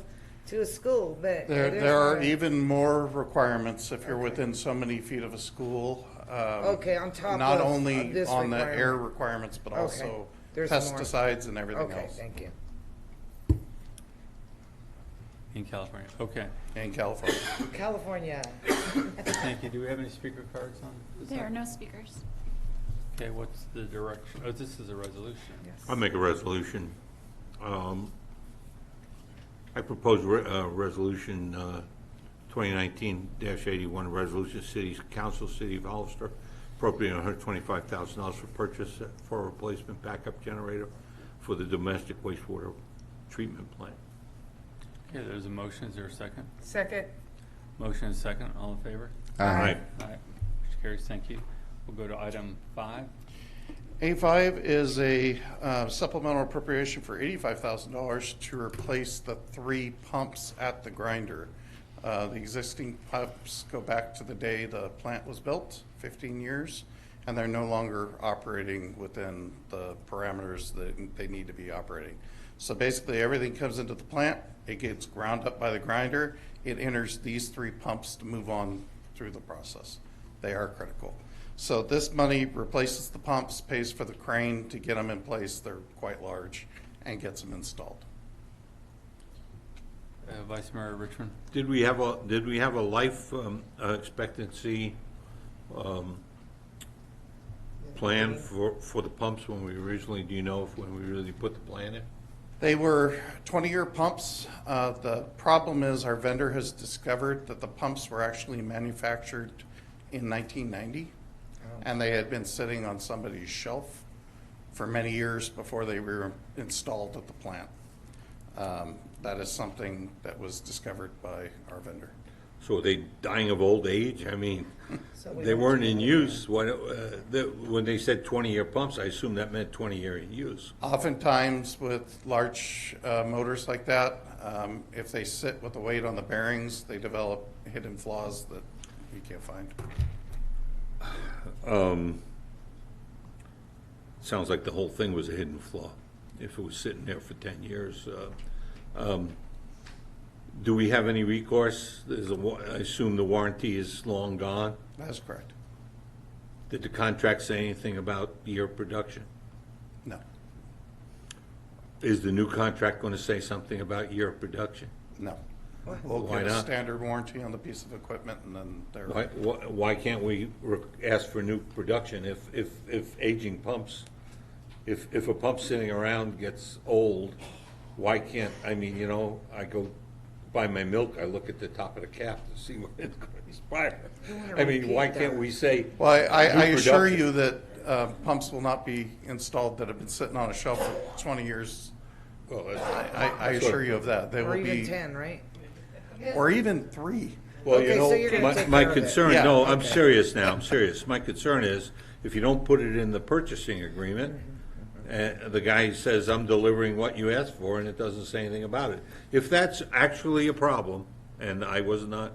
to a school, but. There are even more requirements if you're within so many feet of a school. Okay, on top Not of only this on the requirement. air requirements, but Okay, also there's more. pesticides and everything Okay, else thank you. In California, okay. in California. California. Thank you. Do we have any speaker cards on this? There are item? no speakers. Okay, what's the direction? Oh, this is a resolution. I'll make a resolution. I propose resolution 2019-81, resolution City Council, City of Hollister, appropriating $125,000 for purchase for a replacement backup generator for the domestic wastewater treatment plant. Okay, there's a motion. Is there a second? Second. Motion and second. All in favor? Aye. All right. Motion carries. Thank you. We'll go to item 5. A5 is a supplemental appropriation for $85,000 to replace the 3 pumps at the grinder. The existing pumps go back to the day the plant was built, 15 years, and they're no longer operating within the parameters that they need to be operating. So basically, everything comes into the plant, it gets ground up by the grinder, it enters these 3 pumps to move on through the process. They are critical. So this money replaces the pumps, pays for the crane to get them in place, they're quite large, and gets them installed. Vice Mayor Richmond. Did we have a life expectancy plan for the pumps when we originally, do you know when we really put the plan in? They were 20-year pumps. The problem is our vendor has discovered that the pumps were actually manufactured in 1990, and they had been sitting on somebody's shelf for many years before they were installed at the plant. That is something that was discovered by our vendor. So are they dying of old age? I mean, they weren't in use. When they said 20-year pumps, I assume that meant 20-year in use. Oftentimes with large motors like that, if they sit with the weight on the bearings, they develop hidden flaws that you can't find. Sounds like the whole thing was a hidden flaw, if it was sitting there for 10 years. Do we have any recourse? I assume the warranty is long gone. That's correct. Did the contract say anything about year production? No. Is the new contract going to say something about year production? No. We'll Why get a not? standard warranty on the piece of equipment, and then they're. Why can't we ask for new production if aging pumps, if a pump sitting around gets old, why can't, I mean, you know, I go buy my milk, I look at the top of the cap to see when it's going to expire. I mean, why can't we say? Well, I new assure production? you that pumps will not be installed that have been sitting on a shelf for 20 years. Well, I assure you of that. They Or will even be, 10, right? or even 3. Well, Okay, you so you're gonna know, take my care of it. concern, Yeah, no, I'm okay. serious now, I'm serious. My concern is, if you don't put it in the purchasing agreement, the guy says, I'm delivering what you asked for, and it doesn't say anything about it. If that's actually a problem, and I was not,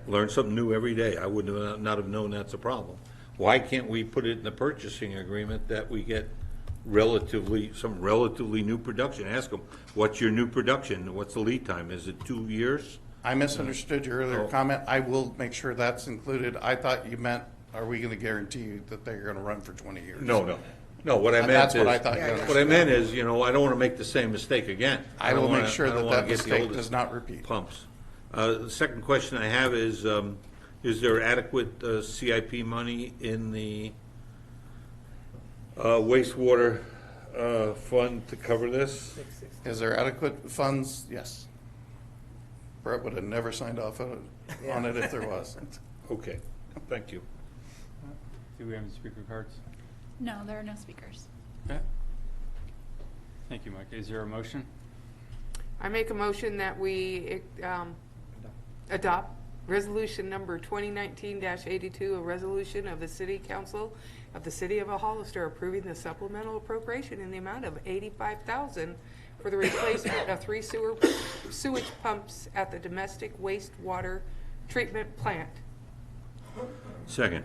learn something new every day, I would not have known that's a problem. Why can't we put it in the purchasing agreement that we get some relatively new production? Ask them, what's your new production? What's the lead time? Is it 2 years? I misunderstood your earlier Oh. comment. I will make sure that's included. I thought you meant, are we going to guarantee you that they're going to run for 20 years? No, what I meant That's is. what I thought you understood. What I meant is, you know, I don't want to make the same mistake again. I don't will make wanna- sure I don't that wanna that get the mistake oldest does not repeat. Pumps. The second question I have is there adequate CIP money in the wastewater fund to cover this? Is there adequate funds? Yes. Brett would have never signed off on it if there was. Okay, thank you. Do we have any speaker cards? No, there are no speakers. Okay. Thank you, Mike. Is there a motion? I make a motion that we adopt resolution number 2019-82, a resolution of the City Council of the City of Hollister approving the supplemental appropriation in the amount of $85,000 for the replacement of 3 sewage pumps at the domestic wastewater treatment plant. Second.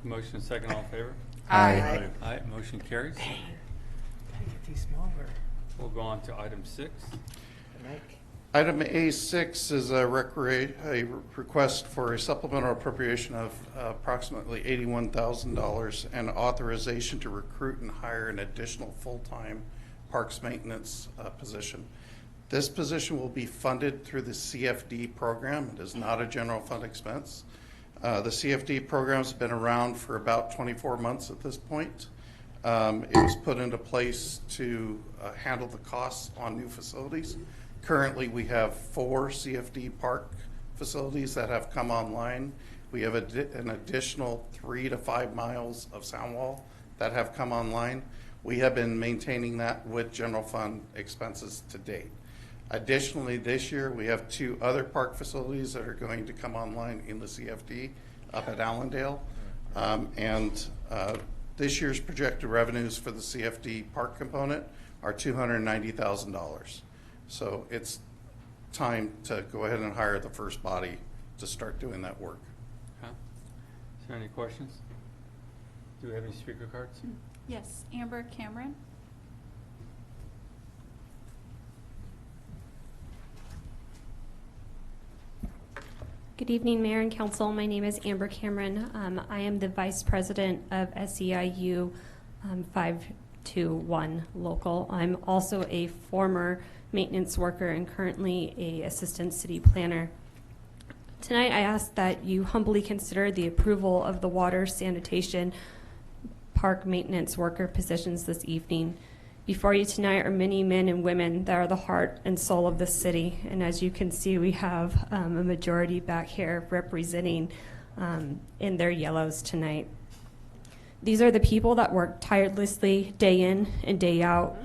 Motion second, all in favor? Aye. Aye, motion carries. Gotta get these smaller. We'll go on to item 6. Item A6 is a request for a supplemental appropriation of approximately $81,000 and authorization to recruit and hire an additional full-time parks maintenance position. This position will be funded through the CFD program. It is not a general fund expense. The CFD program has been around for about 24 months at this point. It was put into place to handle the costs on new facilities. Currently, we have 4 CFD park facilities that have come online. We have an additional 3 to 5 miles of sound wall that have come online. We have been maintaining that with general fund expenses to date. Additionally, this year, we have 2 other park facilities that are going to come online in the CFD up at Allendale. This year's projected revenues for the CFD park component are $290,000. So it's time to go ahead and hire the first body to start doing that work. Okay. Is there any questions? Do we have any speaker cards? Yes, Amber Cameron. Good evening, Mayor and Council. My name is Amber Cameron. I am the Vice President of SEIU 521 Local. I'm also a former maintenance worker and currently a Assistant City Planner. Tonight, I ask that you humbly consider the approval of the water, sanitation, park maintenance worker positions this evening. Before you tonight are many men and women that are the heart and soul of this city. And as you can see, we have a majority back here representing in their yellows tonight. These are the people that work tirelessly day in and day out,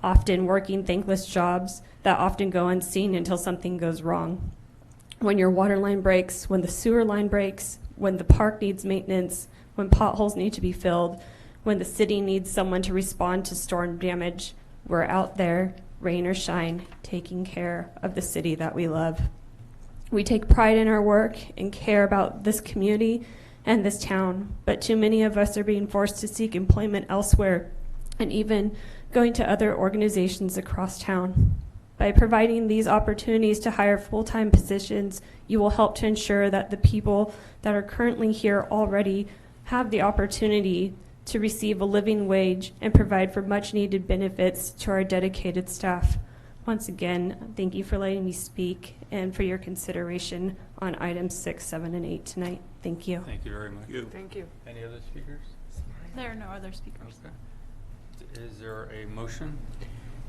often working thankless jobs that often go unseen until something goes wrong. When your water line breaks, when the sewer line breaks, when the park needs maintenance, when potholes need to be filled, when the city needs someone to respond to storm damage, we're out there, rain or shine, taking care of the city that we love. We take pride in our work and care about this community and this town, but too many of us are being forced to seek employment elsewhere and even going to other organizations across town. By providing these opportunities to hire full-time positions, you will help to ensure that the people that are currently here already have the opportunity to receive a living wage and provide for much-needed benefits to our dedicated staff. Once again, thank you for letting me speak and for your consideration on items 6, 7, and 8 tonight. Thank you. Thank you very much. Thank you. Any other speakers? There are no other speakers. Okay. Is there a motion?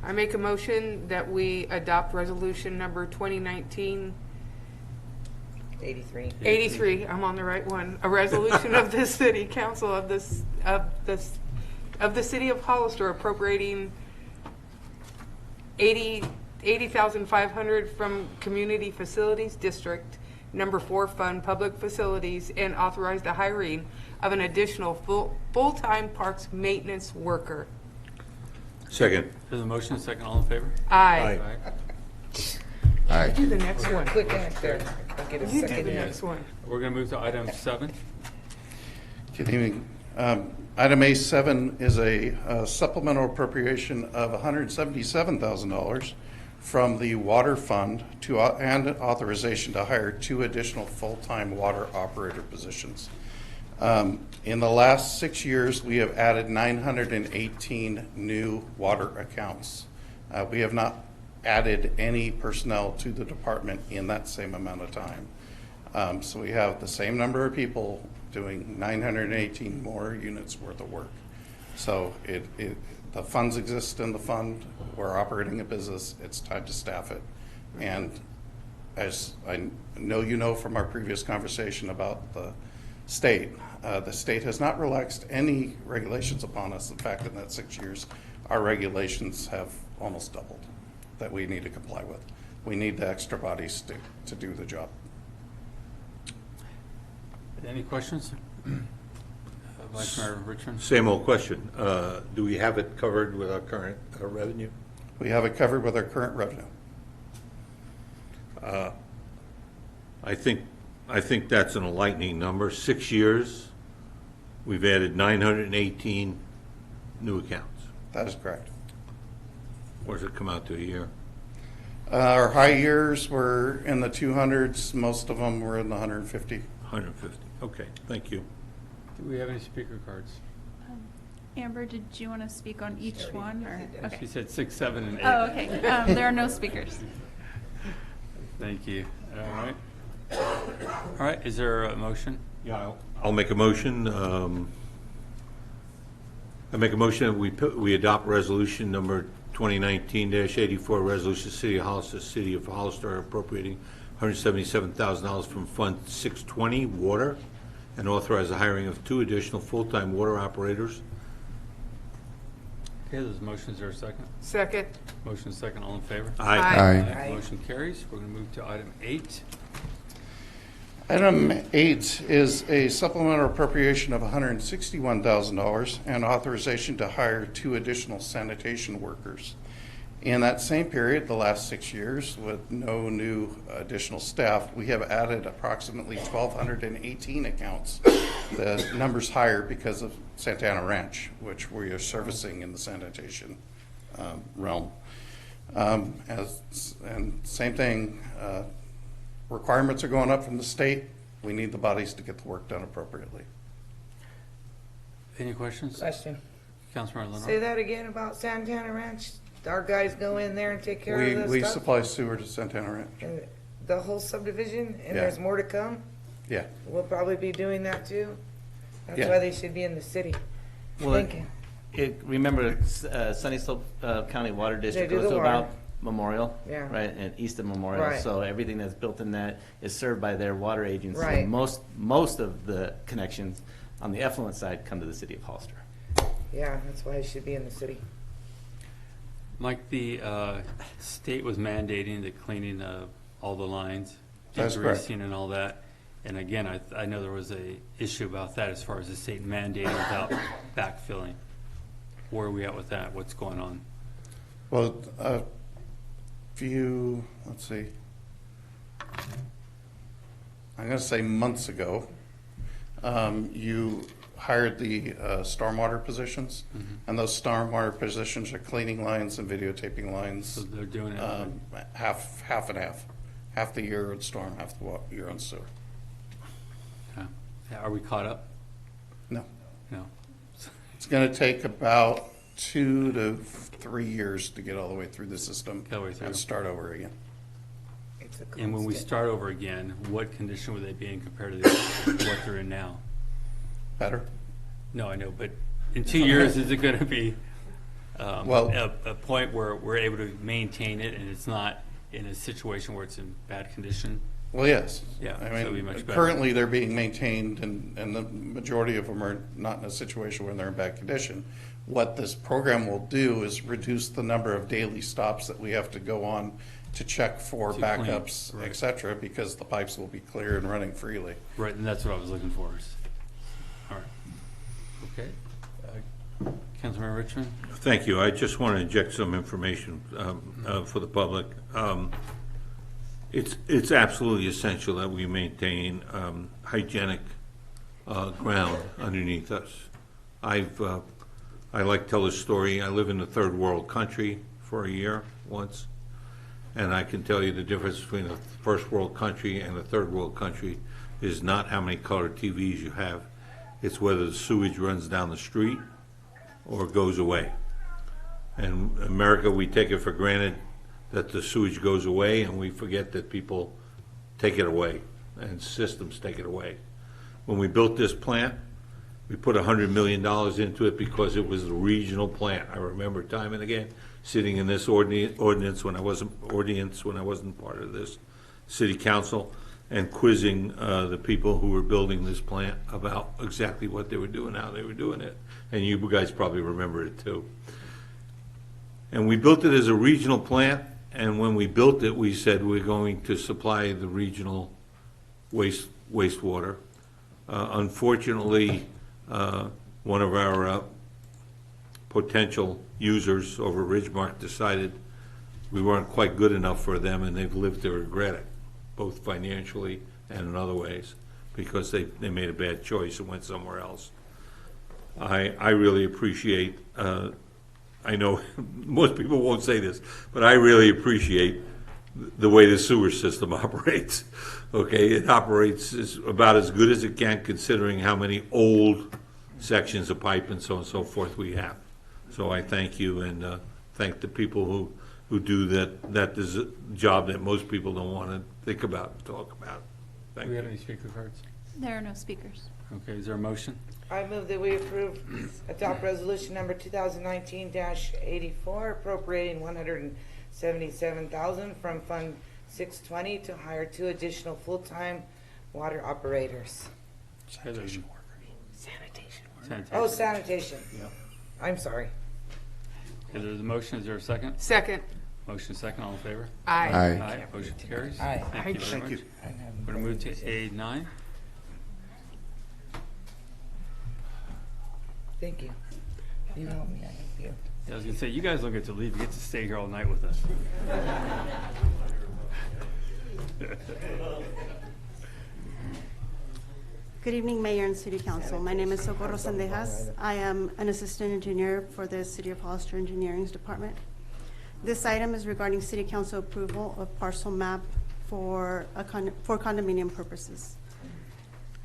I make a motion that we adopt resolution number 2019 83. I'm on the right one. A resolution of the City Council of the City of Hollister appropriating $80,500 from Community Facilities District Number 4 Fund Public Facilities and authorize the hiring of an additional full-time parks maintenance worker. Second. There's a motion, second, all in favor? Aye. Aye. Do the next one. Quick answer. You do the next one. We're going to move to item 7. Good evening. Item A7 is a supplemental appropriation of $177,000 from the Water Fund and authorization to hire 2 additional full-time water operator positions. In the last 6 years, we have added 918 new water accounts. We have not added any personnel to the department in that same amount of time. So we have the same number of people doing 918 more units worth of work. So the funds exist in the fund. We're operating a business. It's time to staff it. And as I know you know from our previous conversation about the state. The state has not relaxed any regulations upon us. In fact, in that 6 years, our regulations have almost doubled that we need to comply with. We need the extra bodies to do the job. Any questions? Vice Mayor Richmond? Same old question. Do we have it covered with our current revenue? We have it covered with our current revenue. I think that's an enlightening number. 6 years, we've added 918 new accounts. That is correct. What does it come out to a year? Our high years were in the 200s. Most of them were in the 150. 150. Okay, thank you. Do we have any speaker cards? Amber, did you want to speak on each one? Or? Okay. She said 6, 7, and 8. Oh, okay. There are no speakers. Thank you. All right. All right, is there a motion? Yeah, I'll make a motion. I make a motion that we adopt resolution number 2019-84, resolution City of Hollister appropriating $177,000 from Fund 620 Water and authorize the hiring of 2 additional full-time water operators. Okay, there's a motion. Is there a second? Second. Motion second. All in favor? Aye. Aye. Motion carries. We're going to move to item 8. Item 8 is a supplemental appropriation of $161,000 and authorization to hire 2 additional sanitation workers. In that same period, the last 6 years, with no new additional staff, we have added approximately 1,218 accounts. The number's higher because of Santana Ranch, which we are servicing in the sanitation realm. And same thing, requirements are going up from the state. We need the bodies to get the work done appropriately. Any questions? Question. Councilmember Lenore? Say that again about Santana Ranch. Our guys go in there and take care of this We stuff? supply sewer to Santana Ranch. And the whole subdivision, and Yeah. there's more to come? Yeah. We'll probably be doing that too? That's Yeah. why they should be in the city. Well, Thank you. Remember, Sunny Slope County Water District do goes the to water. about Memorial, Yeah. right, and east of Memorial. Right. So everything that's built in that is served by their water agency. Right. Most of the connections on the effluent side come to the city of Hollister. Yeah, that's why it should be in the city. Mike, the state was mandating the cleaning of all the lines, That's correct. degreasing and all that. And again, I know there was a issue about that as far as the state mandating without backfilling. Where are we at with that? What's going on? Well, let's see, I'm going to say months ago, you hired the stormwater positions, and those stormwater positions are cleaning lines and videotaping lines. So they're doing it. Half and half. Half the year on storm, half the year on sewer. Are we caught up? No. No. It's going to take about 2 to 3 years to get all the way through the system All the way through. and start over again. It's a And when we constant. start over again, what condition would they be in compared to what they're in now? Better? No, I know, but in 2 years, is it going to be Well- a point where we're able to maintain it and it's not in a situation where it's in bad condition? Well, yes. Yeah, I so it'll be mean, much better. currently they're being maintained and the majority of them are not in a situation where they're in bad condition. What this program will do is reduce the number of daily stops that we have to go on to check for To clean, backups, right. et cetera, because the pipes will be clear and running freely. Right, and that's what I was looking for. All right. Okay. Councilmember Richmond? Thank you. I just want to inject some information for the public. It's absolutely essential that we maintain hygienic ground underneath us. I like to tell this story. I live in a third world country for a year once, and I can tell you the difference between a first world country and a third world country is not how many color TVs you have. It's whether the sewage runs down the street or goes away. In America, we take it for granted that the sewage goes away, and we forget that people take it away and systems take it away. When we built this plant, we put $100 million into it because it was a regional plant. I remember time and again sitting in this ordinance when I wasn't part of this city council, and quizzing the people who were building this plant about exactly what they were doing, how they were doing it. And you guys probably remember it too. And we built it as a regional plant, and when we built it, we said we're going to supply the regional wastewater. Unfortunately, one of our potential users over at Ridgemark decided we weren't quite good enough for them, and they've lived to regret it, both financially and in other ways, because they made a bad choice and went somewhere else. I really appreciate, I know most people won't say this, but I really appreciate the way the sewer system operates. Okay, it operates about as good as it can, considering how many old sections of pipe and so on and so forth we have. So I thank you, and thank the people who do that is a job that most people don't want to think about and talk about. Thank Do we you. have any speaker cards? There are no speakers. Okay, is there a motion? I move that we adopt resolution number 2019-84, appropriating $177,000 from Fund 620 to hire 2 additional full-time water operators. Sanitation workers. Oh, sanitation. Yep. I'm sorry. Okay, there's a motion. Is there a second? Second. Motion second. All in favor? Aye. Aye. Motion carries. Aye. Thank you very much. We're going to move to A9. Thank you. You help me, I help you. Yeah, I was going to say, you guys don't get to leave. You get to stay here all night with us. Good evening, Mayor and City Council. My name is Socorro Sendejas. I am an assistant engineer for the City of Hollister Engineering's Department. This item is regarding City Council approval of parcel map for condominium purposes,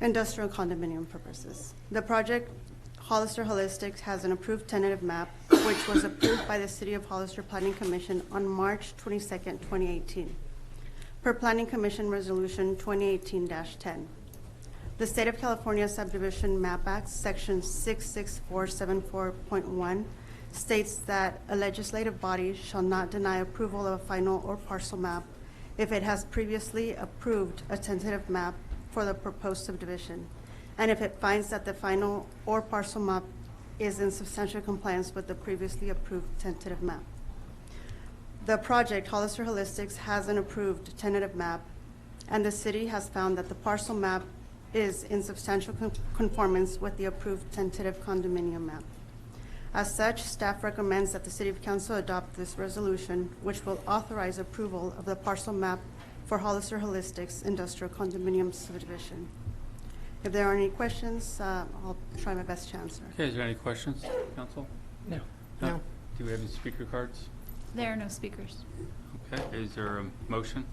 industrial condominium purposes. The project, Hollister Holistics, has an approved tentative map, which was approved by the City of Hollister Planning Commission on March 22nd, 2018, per Planning Commission Resolution 2018-10. The State of California Subdivision Map Act, Section 66474.1, states that a legislative body shall not deny approval of a final or parcel map if it has previously approved a tentative map for the proposed subdivision, and if it finds that the final or parcel map is in substantial compliance with the previously approved tentative map. The project, Hollister Holistics, has an approved tentative map, and the city has found that the parcel map is in substantial conformance with the approved tentative condominium map. As such, staff recommends that the City Council adopt this resolution, which will authorize approval of the parcel map for Hollister Holistics Industrial Condominium Subdivision. If there are any questions, I'll try my best to answer. Okay, is there any questions, Council? No. No. Do we have any speaker cards? There are no speakers. Okay, is there a motion?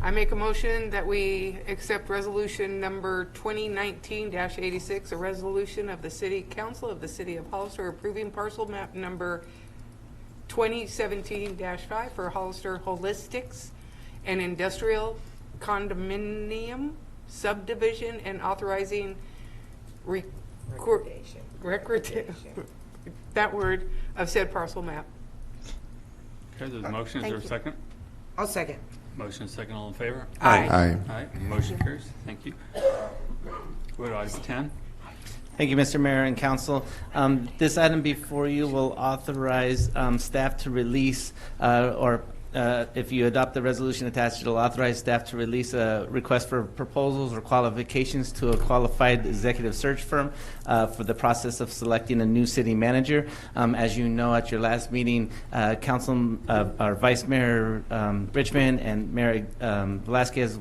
I make a motion that we accept resolution number 2019-86, a resolution of the City Council of the City of Hollister approving parcel map number 2017-5 for Hollister Holistics and Industrial Condominium Subdivision and authorizing that word of said parcel map. Okay, there's a motion. Is there a second? I'll second. Motion second. All in favor? Aye. Aye. Aye. Motion carries. Thank you. Go to item 10. Thank you, Mr. Mayor and Council. This item before you will authorize staff to release if you adopt the resolution attached, it'll authorize staff to release a request for proposals or qualifications to a qualified executive search firm for the process of selecting a new city manager. As you know, at your last meeting, our Vice Mayor Richmond and Mayor Velasquez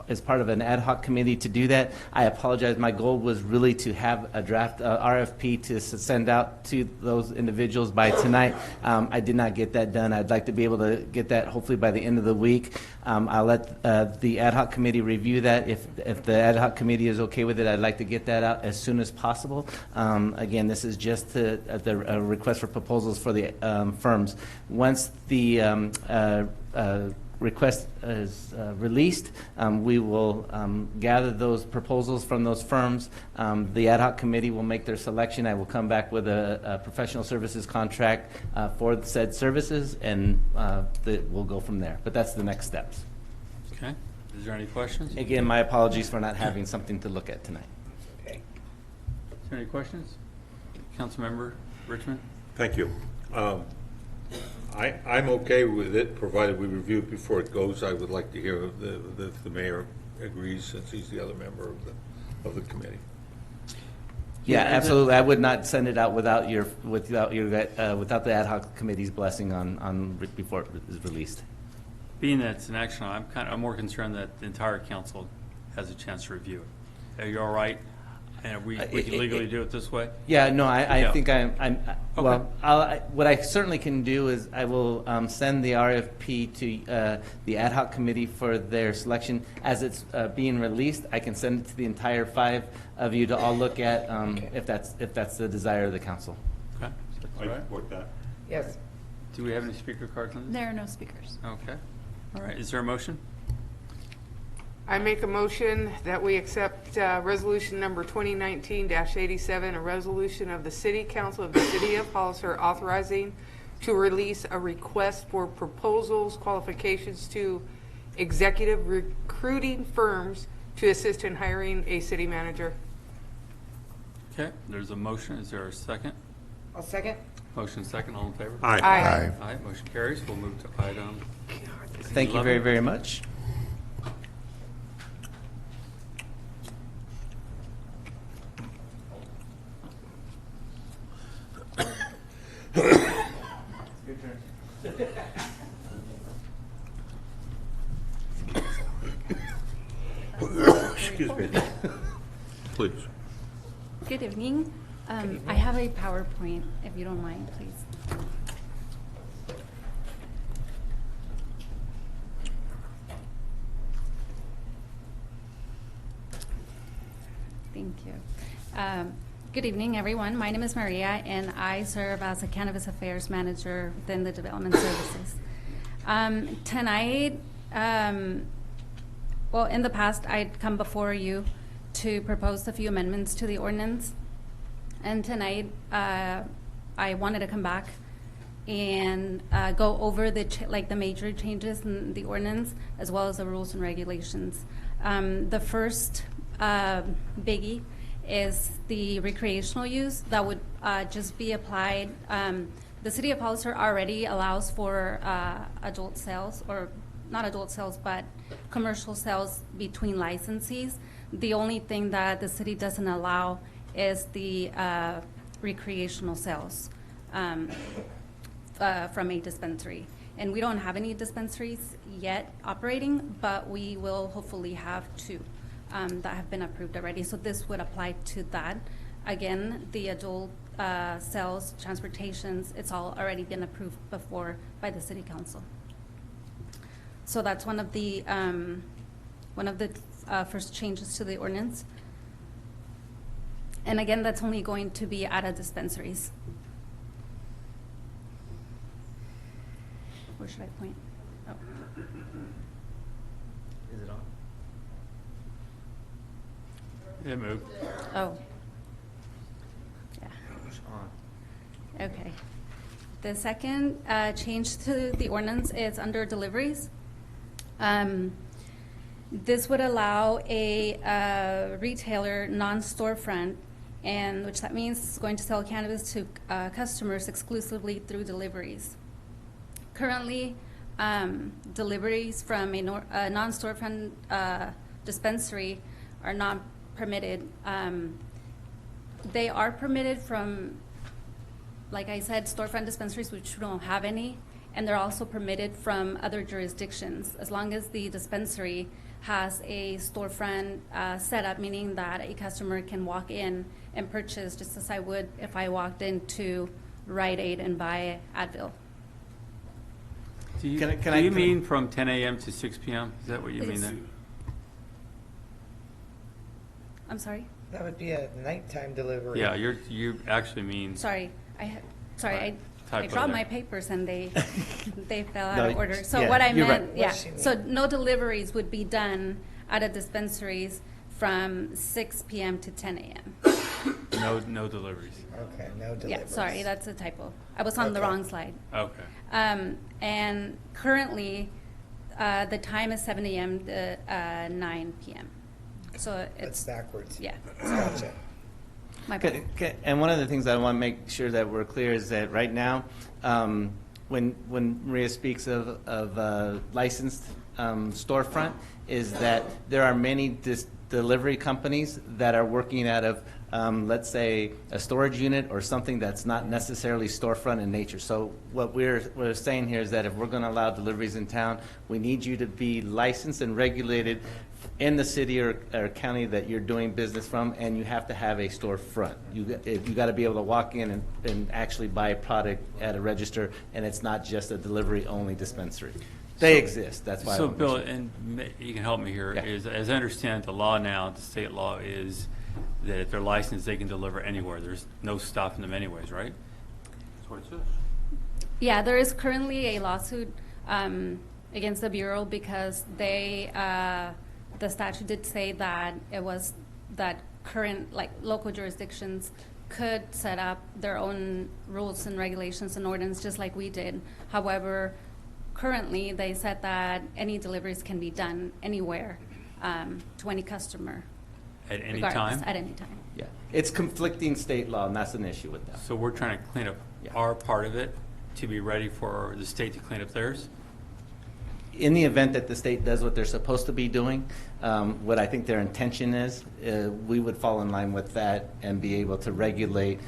is part of an ad hoc committee to do that. I apologize. My goal was really to have a draft RFP to send out to those individuals by tonight. I did not get that done. I'd like to be able to get that hopefully by the end of the week. I'll let the ad hoc committee review that. If the ad hoc committee is okay with it, I'd like to get that out as soon as possible. Again, this is just the request for proposals for the firms. Once the request is released, we will gather those proposals from those firms. The ad hoc committee will make their selection. I will come back with a professional services contract for the said services, and we'll go from there. But that's the next steps. Okay. Is there any questions? Again, my apologies for not having something to look at tonight. Is there any questions? Councilmember Richmond? Thank you. I'm okay with it, provided we review it before it goes. I would like to hear if the mayor agrees, since he's the other member of the committee. Yeah, absolutely. I would not send it out without the ad hoc committee's blessing before it is released. Being that it's an action, I'm more concerned that the entire council has a chance to review it. Are you all right? And we can legally do it this way? Yeah, no, I Yeah. think I'm Okay. well, what I certainly can do is I will send the RFP to the ad hoc committee for their selection. As it's being released, I can send it to the entire 5 of you to all look at if that's the desire of the council. Okay. I support that. Yes. Do we have any speaker cards on this? There are no speakers. Okay. All right. Is there a motion? I make a motion that we accept resolution number 2019-87, a resolution of the City Council of the City of Hollister authorizing to release a request for proposals, qualifications to executive recruiting firms to assist in hiring a city manager. Okay. There's a motion. Is there a second? I'll second. Motion second. All in favor? Aye. Aye. Aye. Motion carries. We'll move to item. Thank you 11. very, very much. Excuse me. Please. Good evening. I have a PowerPoint, if you don't mind, please. Thank you. Good evening, everyone. My name is Maria, and I serve as a Cannabis Affairs Manager within the Development Services. Tonight, well, in the past, I'd come before you to propose a few amendments to the ordinance. And tonight, I wanted to come back and go over the major changes in the ordinance, as well as the rules and regulations. The first biggie is the recreational use that would just be applied. The City of Hollister already allows for adult sales, or not adult sales, but commercial sales between licensees. The only thing that the city doesn't allow is the recreational sales from a dispensary. And we don't have any dispensaries yet operating, but we will hopefully have 2 that have been approved already. So this would apply to that. Again, the adult sales, transportations, it's all already been approved before by the City Council. So that's one of the first changes to the ordinance. And again, that's only going to be out of dispensaries. Where should I point? Oh. Is it on? It moved. Oh. Yeah. It's on. Okay. The second change to the ordinance is under deliveries. This would allow a retailer non-storefront, and which that means it's going to sell cannabis to customers exclusively through deliveries. Currently, deliveries from a non-storefront dispensary are not permitted. They are permitted from, like I said, storefront dispensaries, which we don't have any, and they're also permitted from other jurisdictions, as long as the dispensary has a storefront setup, meaning that a customer can walk in and purchase just as I would if I walked into Rite Aid and buy Advil. Do you, Can I mean from 10 a.m. to 6 p.m.? Is that what you mean It's- there? I'm sorry? That would be a nighttime delivery. Yeah, you actually mean. Sorry, I Typo dropped there. my papers and they fell out No, of order. So yeah, what I you're meant, right. yeah. What she So no deliveries would be done out of dispensaries from 6 p.m. to 10 a.m. No deliveries. Okay, no deliveries. Yeah, sorry, that's a typo. I was on the Okay. wrong slide. Okay. And currently, The time is 7 a.m. to 9 p.m. So it's That's backwards. Yeah. Gotcha. My bad. And one of the things I want to make sure that we're clear is that right now, when Maria speaks of licensed storefront, is that there are many delivery companies that are working out of, let's say, a storage unit or something that's not necessarily storefront in nature. So what we're saying here is that if we're going to allow deliveries in town, we need you to be licensed and regulated in the city or county that you're doing business from, and you have to have a storefront. You got to be able to walk in and actually buy a product at a register, and it's not just a delivery-only dispensary. They exist. That's why. So, Bill, and you can help me here. Yeah. Is, as I understand the law now, the state law is that if they're licensed, they can deliver anywhere. There's no stopping them anyways, right? That's what it says. Yeah, there is currently a lawsuit against the Bureau because they, the statute did say that it was that current, like, local jurisdictions could set up their own rules and regulations and ordinance just like we did. However, currently they said that any deliveries can be done anywhere to any customer. At any regardless, time? At any time. Yeah, it's conflicting state law, and that's an issue with that. So we're trying to clean up our part of it to be ready for the state to clean up theirs? In the event that the state does what they're supposed to be doing, what I think their intention is, we would fall in line with that and be able to regulate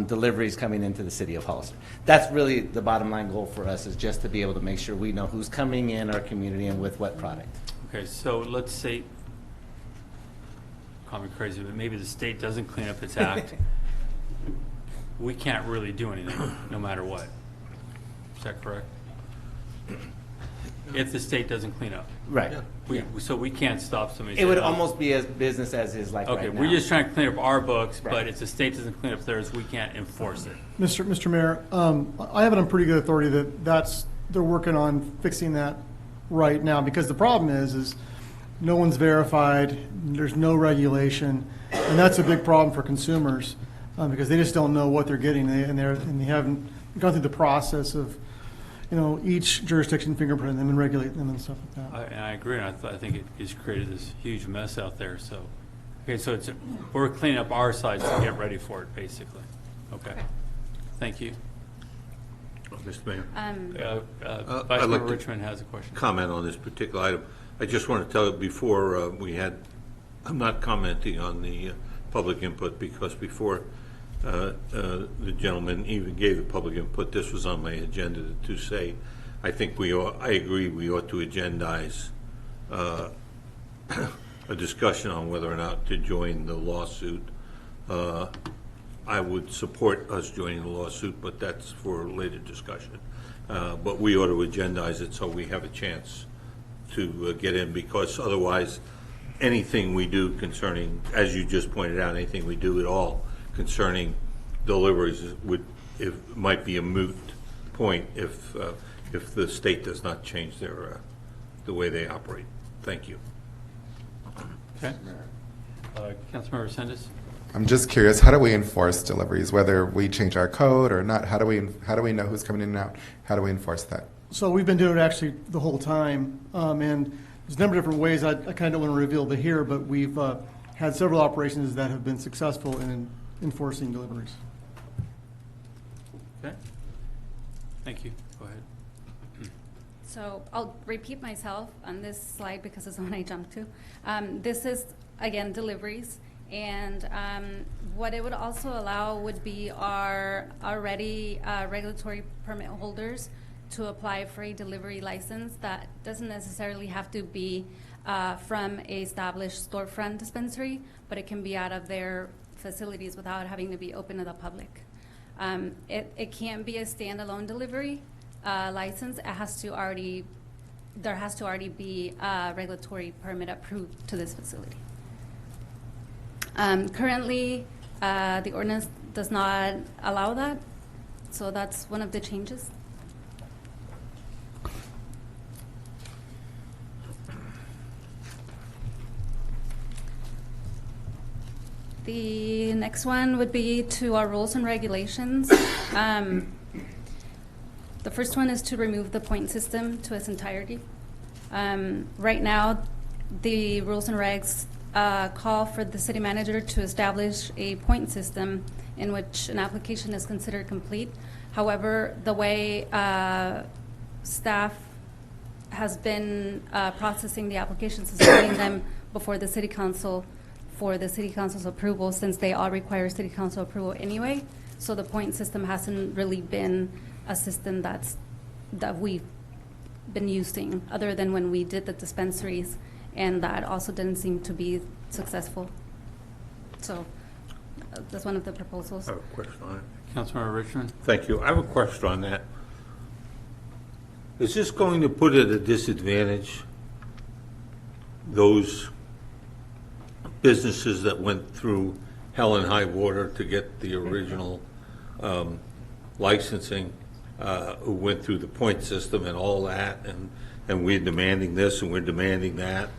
deliveries coming into the city of Hollister. That's really the bottom line goal for us, is just to be able to make sure we know who's coming in our community and with what product. Okay, so let's say, call me crazy, but maybe the state doesn't clean up its act. We can't really do anything, no matter what. Is that correct? If the state doesn't clean up. Right. So we can't stop somebody. It would almost be as business as is like Okay, right now. we're just trying to clean up our books, Right. but if the state doesn't clean up theirs, we can't enforce it. Mr. Mayor, I have it on pretty good authority that they're working on fixing that right now, because the problem is no one's verified, there's no regulation, and that's a big problem for consumers, because they just don't know what they're getting, and they haven't gone through the process of, each jurisdiction fingerprinting them and regulating them and stuff like that. And I agree, and I think it has created this huge mess out there, so. Okay, so we're cleaning up our sides to get ready for it, basically. Okay. Thank you. Mr. Mayor. Vice I'd Mayor like to Richmond has a question. comment on this particular item. I just want to tell you before I'm not commenting on the public input, because before the gentleman even gave the public input, this was on my agenda to say, I agree we ought to agendize a discussion on whether or not to join the lawsuit. I would support us joining the lawsuit, but that's for later discussion. But we ought to agendize it so we have a chance to get in, because otherwise anything we do concerning, as you just pointed out, anything we do at all concerning deliveries might be a moot point if the state does not change the way they operate. Thank you. Okay. Councilmember Sendes? I'm just curious, how do we enforce deliveries, whether we change our code or not? How do we know who's coming in and out? How do we enforce that? So we've been doing it actually the whole time, and there's a number of different ways. I kind of don't want to reveal it here, but we've had several operations that have been successful in enforcing deliveries. Okay. Thank you. Go ahead. So I'll repeat myself on this slide because it's the one I jumped to. This is, again, deliveries. And what it would also allow would be our already regulatory permit holders to apply for a delivery license. That doesn't necessarily have to be from a established storefront dispensary, but it can be out of their facilities without having to be open to the public. It can't be a standalone delivery license. There has to already be a regulatory permit approved to this facility. Currently, the ordinance does not allow that, so that's one of the changes. The next one would be to our rules and regulations. The first one is to remove the point system to its entirety. Right now, the rules and regs call for the city manager to establish a point system in which an application is considered complete. However, the way staff has been processing the applications is putting them before the city council for the city council's approval, since they all require city council approval anyway. So the point system hasn't really been a system that we've been using, other than when we did the dispensaries, and that also didn't seem to be successful. So that's one of the proposals. I have a question on it. Councilmember Richmond? Thank you. I have a question on that. Is this going to put at a disadvantage those businesses that went through hell and high water to get the original licensing, who went through the point system and all that, and we're demanding this and we're demanding that?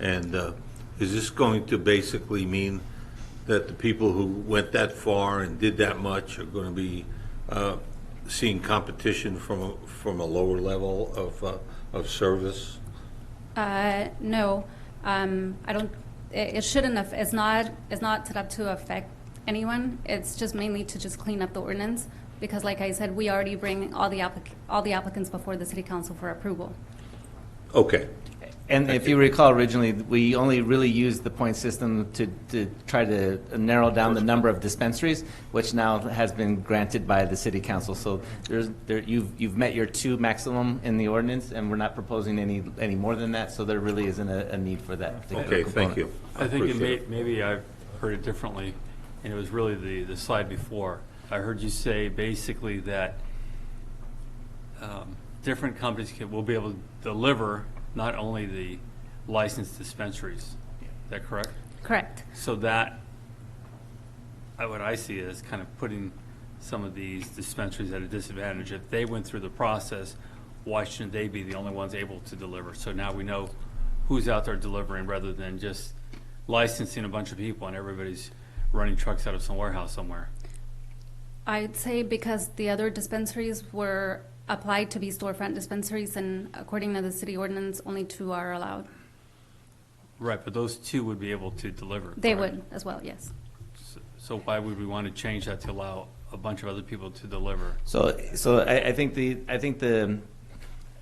And is this going to basically mean that the people who went that far and did that much are going to be seeing competition from a lower level of service? No, I don't. It shouldn't have. It's not set up to affect anyone. It's just mainly to just clean up the ordinance, because, like I said, we already bring all the applicants before the city council for approval. Okay. And if you recall, originally, we only really used the point system to try to narrow down the number of dispensaries, which now has been granted by the city council. So you've met your 2 maximum in the ordinance, and we're not proposing any more than that, so there really isn't a need for that particular Okay, component. thank you. I think maybe I've heard it differently, and it was really the slide before. I heard you say basically that different companies will be able to deliver not only the licensed dispensaries. Is that correct? Correct. So that, what I see is kind of putting some of these dispensaries at a disadvantage. If they went through the process, why shouldn't they be the only ones able to deliver? So now we know who's out there delivering, rather than just licensing a bunch of people and everybody's running trucks out of some warehouse somewhere. I'd say because the other dispensaries were applied to be storefront dispensaries, and according to the city ordinance, only 2 are allowed. Right, but those 2 would be able to deliver. They correct? would as well, yes. So why would we want to change that to allow a bunch of other people to deliver? So I think the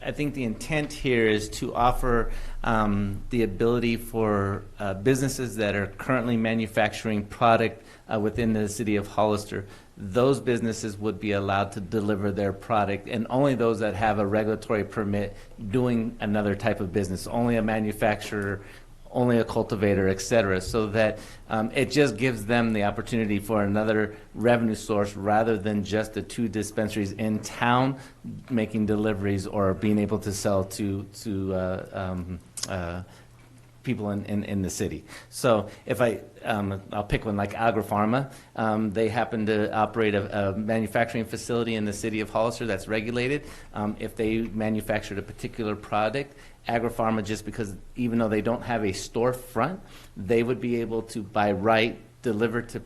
intent here is to offer the ability for businesses that are currently manufacturing product within the city of Hollister. Those businesses would be allowed to deliver their product, and only those that have a regulatory permit doing another type of business, only a manufacturer, only a cultivator, et cetera, so that it just gives them the opportunity for another revenue source, rather than just the 2 dispensaries in town making deliveries or being able to sell to people in the city. So if I'll pick one like AgriPharma. They happen to operate a manufacturing facility in the city of Hollister that's regulated. If they manufactured a particular product, AgriPharma, just because even though they don't have a storefront, they would be able to, by right, deliver to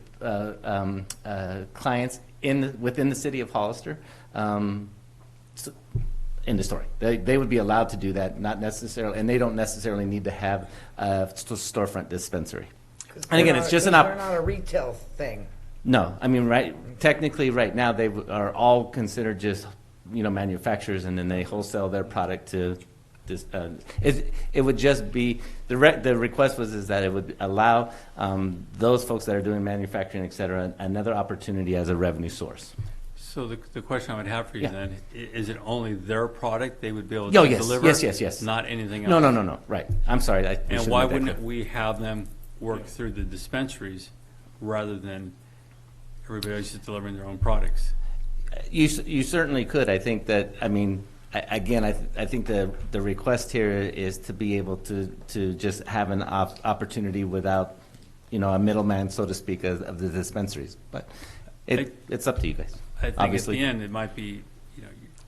clients within the city of Hollister. In the story, they would be allowed to do that, not necessarily, and they don't necessarily need to have a storefront dispensary. And again, it's just they're not a retail thing. No, I mean, technically, right now they are all considered just manufacturers, and then they wholesale their product to. It would just be the request is that it would allow those folks that are doing manufacturing, et cetera, another opportunity as a revenue source. So the question I would have for you then, is it only their product they would be able to deliver? Yes. Not anything else? No. Right. I'm sorry. And why wouldn't we have them work through the dispensaries rather than everybody else just delivering their own products? You certainly could. I think that, again, I think the request here is to be able to just have an opportunity without, a middleman, so to speak, of the dispensaries. But it's up to you guys. I think obviously. At the end, it might be,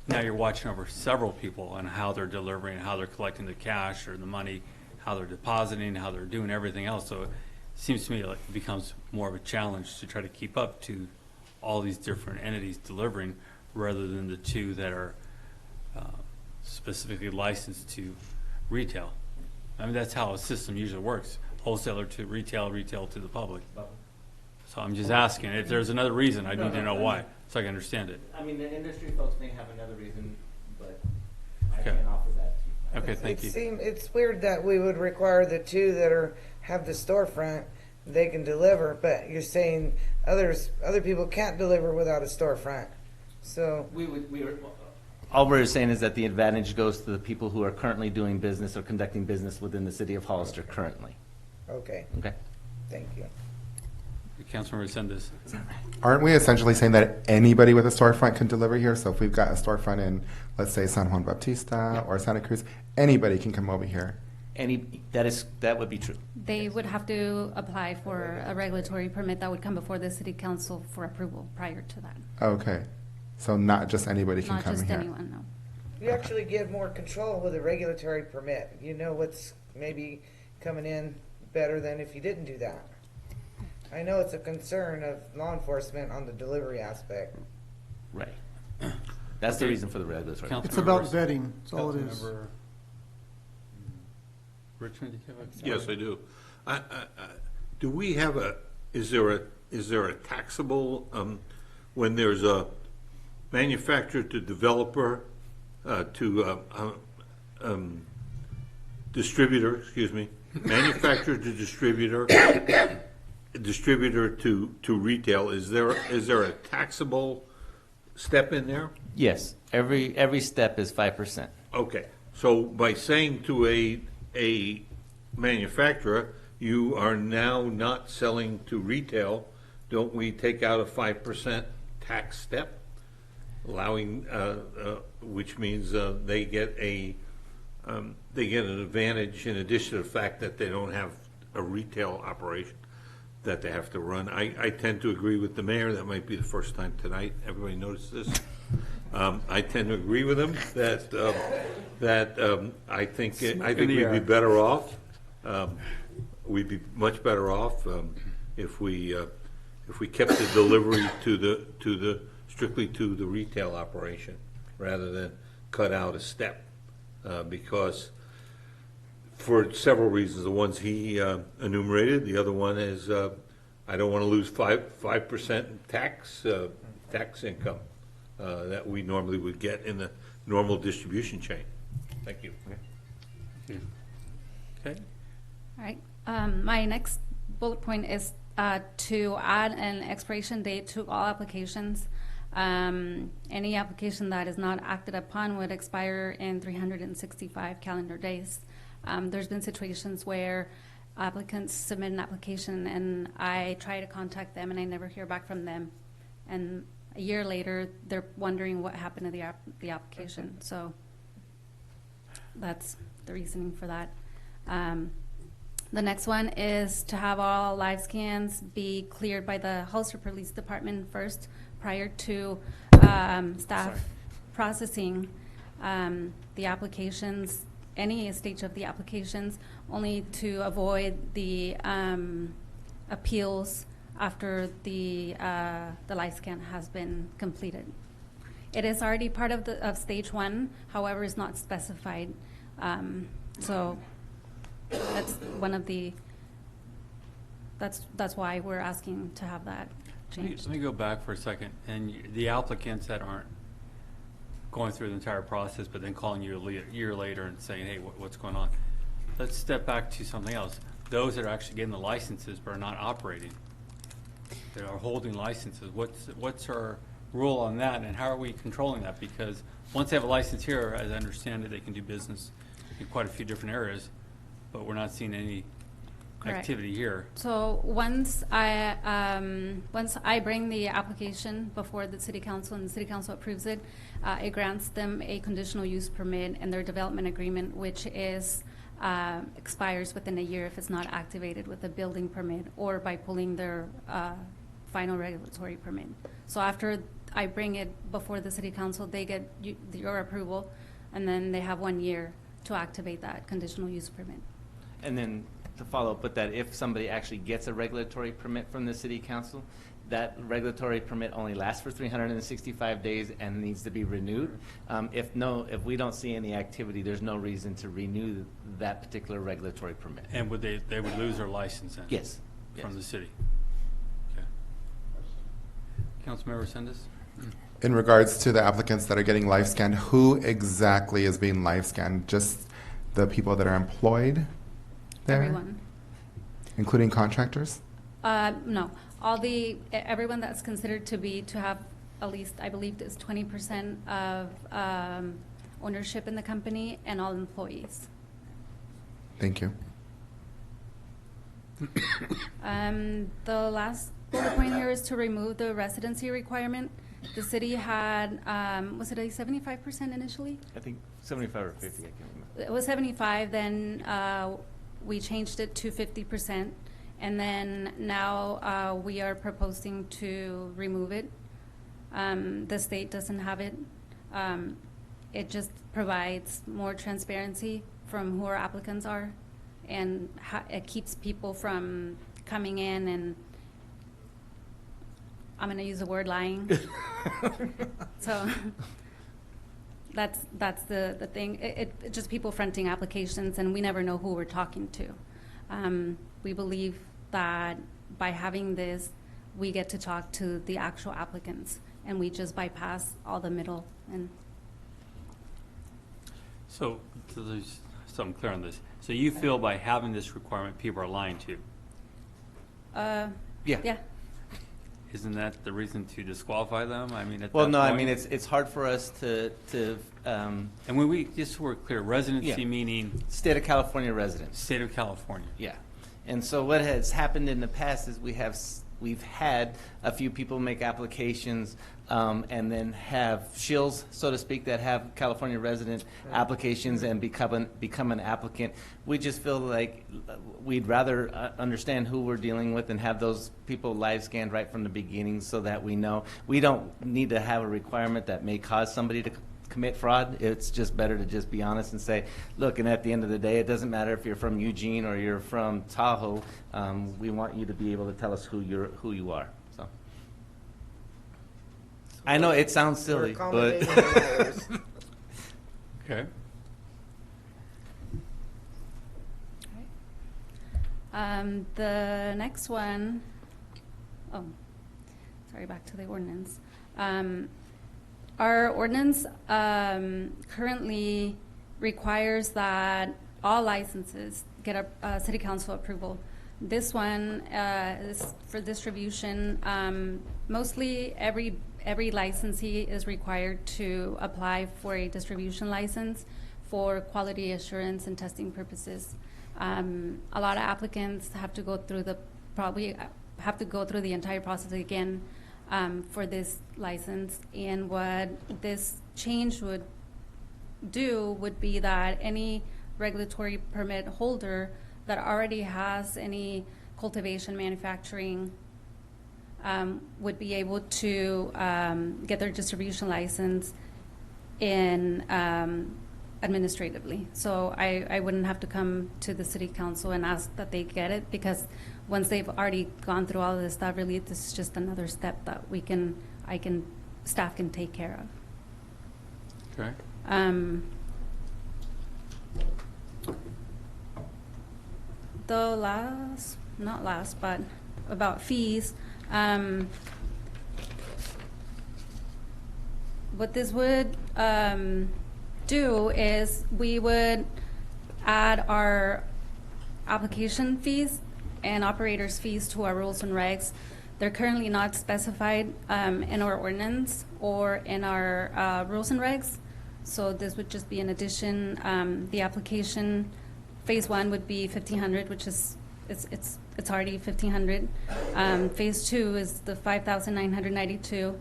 now you're watching over several people on how they're delivering, how they're collecting the cash or the money, how they're depositing, how they're doing everything else. So it seems to me like it becomes more of a challenge to try to keep up to all these different entities delivering, rather than the 2 that are specifically licensed to retail. I mean, that's how a system usually works, wholesaler to retail, retail to the public. So I'm just asking, if there's another reason, I need to know why, so I can understand it. I mean, the industry folks may have another reason, but I Okay. can't offer that to you. Okay, thank you. It's weird that we would require the two that have the storefront, they can deliver, but you're saying other people can't deliver without a storefront. So All we're saying is that the advantage goes to the people who are currently doing business or conducting business within the city of Hollister currently. okay, Okay? thank you. Councilmember Resendez. Aren't we essentially saying that anybody with a storefront can deliver here? So if we've got a storefront in, let's say, San Juan Bautista or Santa Cruz, anybody can come over here. That would be true. They would have to apply for a regulatory permit that would come before the city council for approval prior to that. Okay. So not just anybody can Not come just here. anyone, no. You actually get more control with a regulatory permit. You know what's maybe coming in better than if you didn't do that. I know it's a concern of law enforcement on the delivery aspect. Right. That's the reason for the regulatory. It's about vetting, that's all it is. Councilmember Richmond, do you have a? Yes, I do. Do we have is there a taxable, when there's a manufacturer to developer, to distributor, excuse me, manufacturer to distributor, distributor to retail, is there a taxable step in there? Yes, every step is 5%. Okay, so by saying to a manufacturer, you are now not selling to retail, don't we take out a 5% tax step? Allowing, which means they get an advantage in addition to the fact that they don't have a retail operation that they have to run. I tend to agree with the mayor. That might be the first time tonight. Everybody noticed this. I tend to agree with him that I think we'd be better off. We'd be much better off if we kept the delivery strictly to the retail operation rather than cut out a step, because for several reasons. The ones he enumerated. The other one is I don't want to lose 5% tax income that we normally would get in the normal distribution chain. Thank you. Okay. All right. My next bullet point is to add an expiration date to all applications. Any application that is not acted upon would expire in 365 calendar days. There's been situations where applicants submit an application and I try to contact them and I never hear back from them. And a year later, they're wondering what happened to the application. So that's the reasoning for that. The next one is to have all live scans be cleared by the Hollister Police Department first prior to staff processing the applications, any stage of the applications, only to avoid the appeals after the live scan has been completed. It is already part of stage one, however, is not specified. So that's one of the, that's why we're asking to have that changed. Let me go back for a second. And the applicants that aren't going through the entire process, but then calling you a year later and saying, hey, what's going on? Let's step back to something else. Those that are actually getting the licenses but are not operating, that are holding licenses, what's our rule on that, and how are we controlling that? Because once they have a license here, as I understand it, they can do business in quite a few different areas, but we're not seeing any activity here. So once I bring the application before the city council and the city council approves it, it grants them a conditional use permit and their development agreement, which is expires within a year if it's not activated with a building permit or by pulling their final regulatory permit. So after I bring it before the city council, they get your approval, and then they have 1 year to activate that conditional use permit. And then to follow up with that, if somebody actually gets a regulatory permit from the city council, that regulatory permit only lasts for 365 days and needs to be renewed. If we don't see any activity, there's no reason to renew that particular regulatory permit. And would they would lose their license then? Yes. From Yes. the city? Okay. Councilmember Sendes? In regards to the applicants that are getting live scanned, who exactly is being live scanned? Just the people that are employed there? Everyone. Including contractors? No, everyone that's considered to have at least, I believe, is 20% of ownership in the company, and all employees. Thank you. The last bullet point here is to remove the residency requirement. The city had, was it a 75% initially? I think 75 or 50, I can't remember. It was 75, then we changed it to 50%, and then now we are proposing to remove it. The state doesn't have it. It just provides more transparency from who our applicants are, and it keeps people from coming in and, I'm going to use the word lying. So that's the thing. It just people fronting applications, and we never know who we're talking to. We believe that by having this, we get to talk to the actual applicants, and we just bypass all the middle. And So there's something clear on this. So you feel by having this requirement, people are lying to you? Yeah. Isn't that the reason to disqualify them? I mean, Well, no, I mean, it's hard for us to and when we, just so we're clear, residency Yeah. meaning? State of California residents. State of California. Yeah. And so what has happened in the past is we've had a few people make applications and then have shills, so to speak, that have California resident applications and become an applicant. We just feel like we'd rather understand who we're dealing with and have those people live scanned right from the beginning so that we know. We don't need to have a requirement that may cause somebody to commit fraud. It's just better to just be honest and say, look, and at the end of the day, it doesn't matter if you're from Eugene or you're from Tahoe. We want you to be able to tell us who you are. So I know it sounds silly, but Okay. the next one, sorry, back to the ordinance. Our ordinance currently requires that all licenses get a city council approval. This one is for distribution. Mostly every licensee is required to apply for a distribution license for quality assurance and testing purposes. A lot of applicants have to go through the entire process again for this license. And what this change would do would be that any regulatory permit holder that already has any cultivation, manufacturing, would be able to get their distribution license in administratively. So I wouldn't have to come to the city council and ask that they get it, because once they've already gone through all of this stuff, really this is just another step that staff can take care of. Okay. The not last, but about fees. What this would do is we would add our application fees and operators' fees to our rules and regs. They're currently not specified in our ordinance or in our rules and regs, so this would just be an addition. The application phase 1 would be $1,500, which is it's already $1,500. Phase 2 is the $5,992.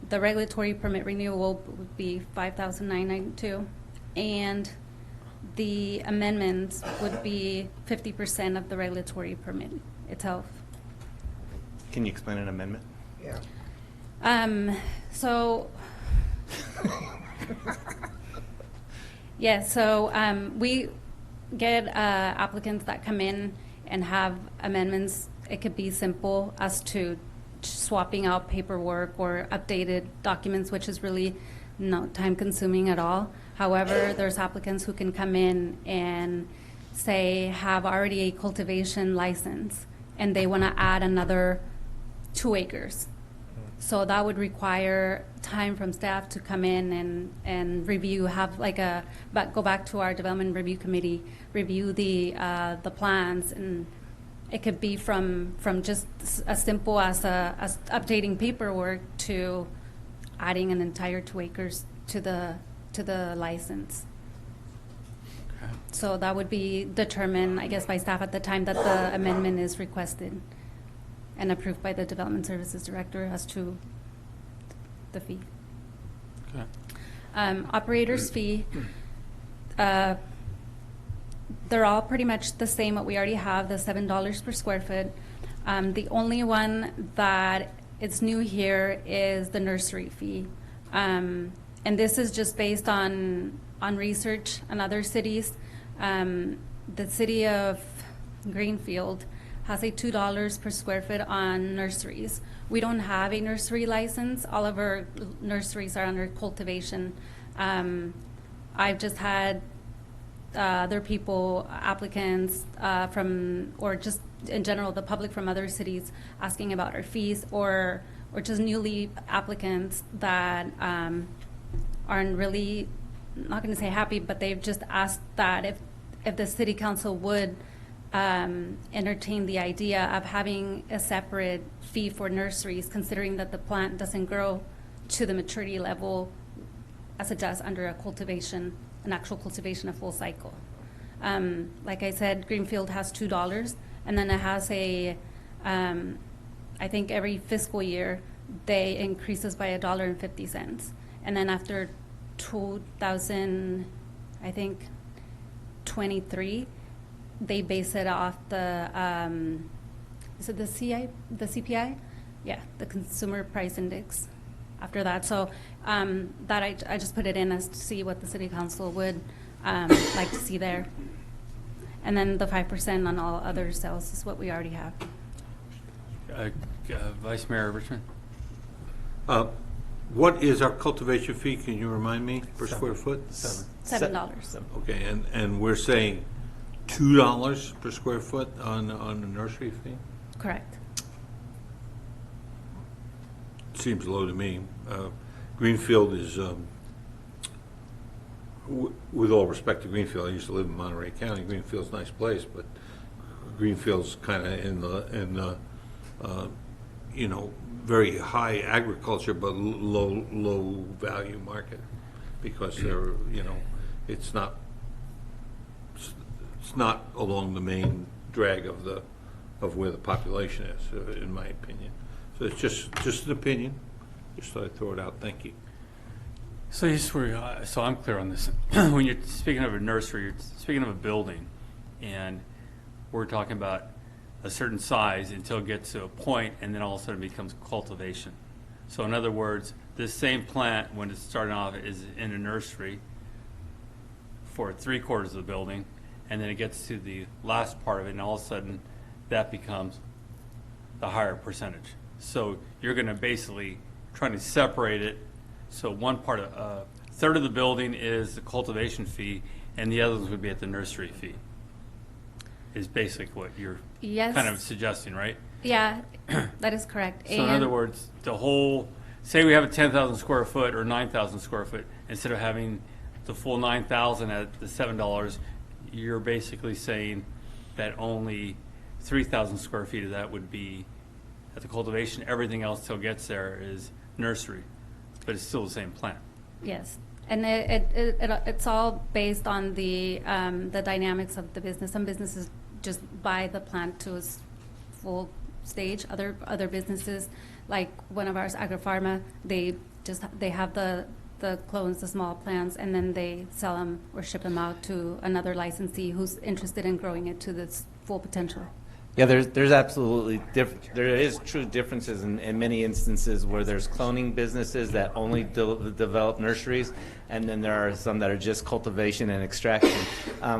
The regulatory permit renewal would be $5,992, and the amendments would be 50% of the regulatory permit itself. Can you explain an amendment? Yeah. So, yeah, so we get applicants that come in and have amendments. It could be simple as to swapping out paperwork or updated documents, which is really not time consuming at all. However, there's applicants who can come in and say have already a cultivation license and they want to add another 2 acres. So that would require time from staff to come in and review, have like go back to our development review committee, review the plans, and it could be from just as simple as updating paperwork to adding an entire 2 acres to the license. Okay. So that would be determined, I guess, by staff at the time that the amendment is requested and approved by the Development Services Director as to the fee. Okay. Operator's fee, they're all pretty much the same, what we already have, the $7 per square foot. The only one that is new here is the nursery fee. And this is just based on research in other cities. The city of Greenfield has a $2 per square foot on nurseries. We don't have a nursery license. All of our nurseries are under cultivation. I've just had other people, applicants or just in general, the public from other cities asking about our fees, or just newly applicants that aren't really, not going to say happy, but they've just asked that if the city council would entertain the idea of having a separate fee for nurseries, considering that the plant doesn't grow to the maturity level as it does under an actual cultivation, a full cycle. Like I said, Greenfield has $2, and then it has I think every fiscal year they increases by $1.50, and then after 2000, I think 23, they base it off the is it the CPI? Yeah, the Consumer Price Index. After that, so that I just put it in as to see what the city council would like to see there, and then the 5% on all other sales is what we already have. Vice Mayor Richmond. What is our cultivation fee? Can you remind me per square foot? $7. Okay, and we're saying $2 per square foot on the nursery fee? Correct. Seems low to me. Greenfield is, with all respect to Greenfield, I used to live in Monterey County. Greenfield's a nice place, but Greenfield's kind of in the very high agriculture but low value market, because they're it's not along the main drag of where the population is, in my opinion. So it's just an opinion. Just thought I'd throw it out. Thank you. So so I'm clear on this. When you're speaking of a nursery, you're speaking of a building, and we're talking about a certain size until it gets to a point, and then all of a sudden it becomes cultivation. So in other words, this same plant, when it's starting off, is in a nursery for 3/4 of the building, and then it gets to the last part of it, and all of a sudden that becomes the higher percentage. So you're going to basically trying to separate it. So one part, a third of the building is the cultivation fee, and the others would be at the nursery fee. Is basically what you're kind of suggesting, right? Yeah, that is correct. So in other words, the whole, say we have a 10,000 square foot or 9,000 square foot, instead of having the full 9,000 at the $7, you're basically saying that only 3,000 square feet of that would be at the cultivation. Everything else till it gets there is nursery, but it's still the same plant. Yes, and it's all based on the dynamics of the business. Some businesses just buy the plant to its full stage. Other businesses, like one of ours, Agropharma, they have the clones, the small plants, and then they sell them or ship them out to another licensee who's interested in growing it to its full potential. Yeah, there's absolutely there is true differences in many instances where there's cloning businesses that only develop nurseries, and then there are some that are just cultivation and extraction.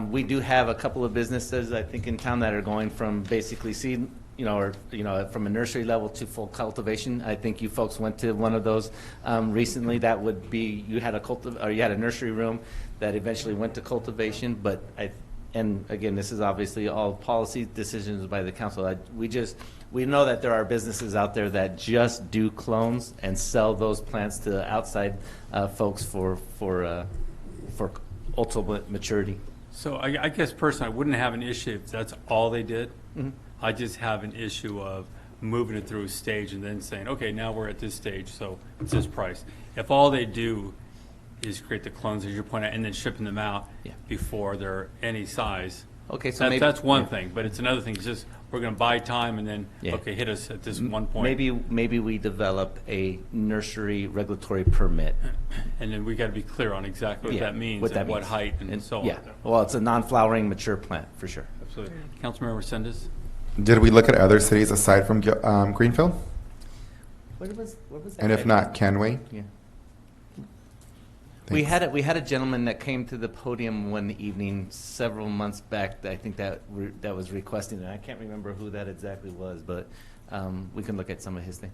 We do have a couple of businesses, I think, in town that are going from basically seed, from a nursery level to full cultivation. I think you folks went to one of those recently. That would be you had a nursery room that eventually went to cultivation, but and again, this is obviously all policy decisions by the council. We know that there are businesses out there that just do clones and sell those plants to outside folks for ultimate maturity. So I guess personally, I wouldn't have an issue if that's all they did. Mm-hmm. I just have an issue of moving it through a stage and then saying, okay, now we're at this stage, so it's this price. If all they do is create the clones, as you're pointing out, and then shipping them out before they're any size. Okay, so that's one thing, but it's another thing. It's just we're going to buy time and then okay, hit us at this one point. Maybe we develop a nursery regulatory permit, and then we got to be clear on exactly what that means, and what height and so on. Yeah, well, it's a non-flowering mature plant for sure. Absolutely. Councilmember Resendez? Did we look at other cities aside from Greenfield? What was that? And if not, can we? Yeah. We had a gentleman that came to the podium one evening several months back. I think that was requesting, and I can't remember who that exactly was, but we can look at some of his things.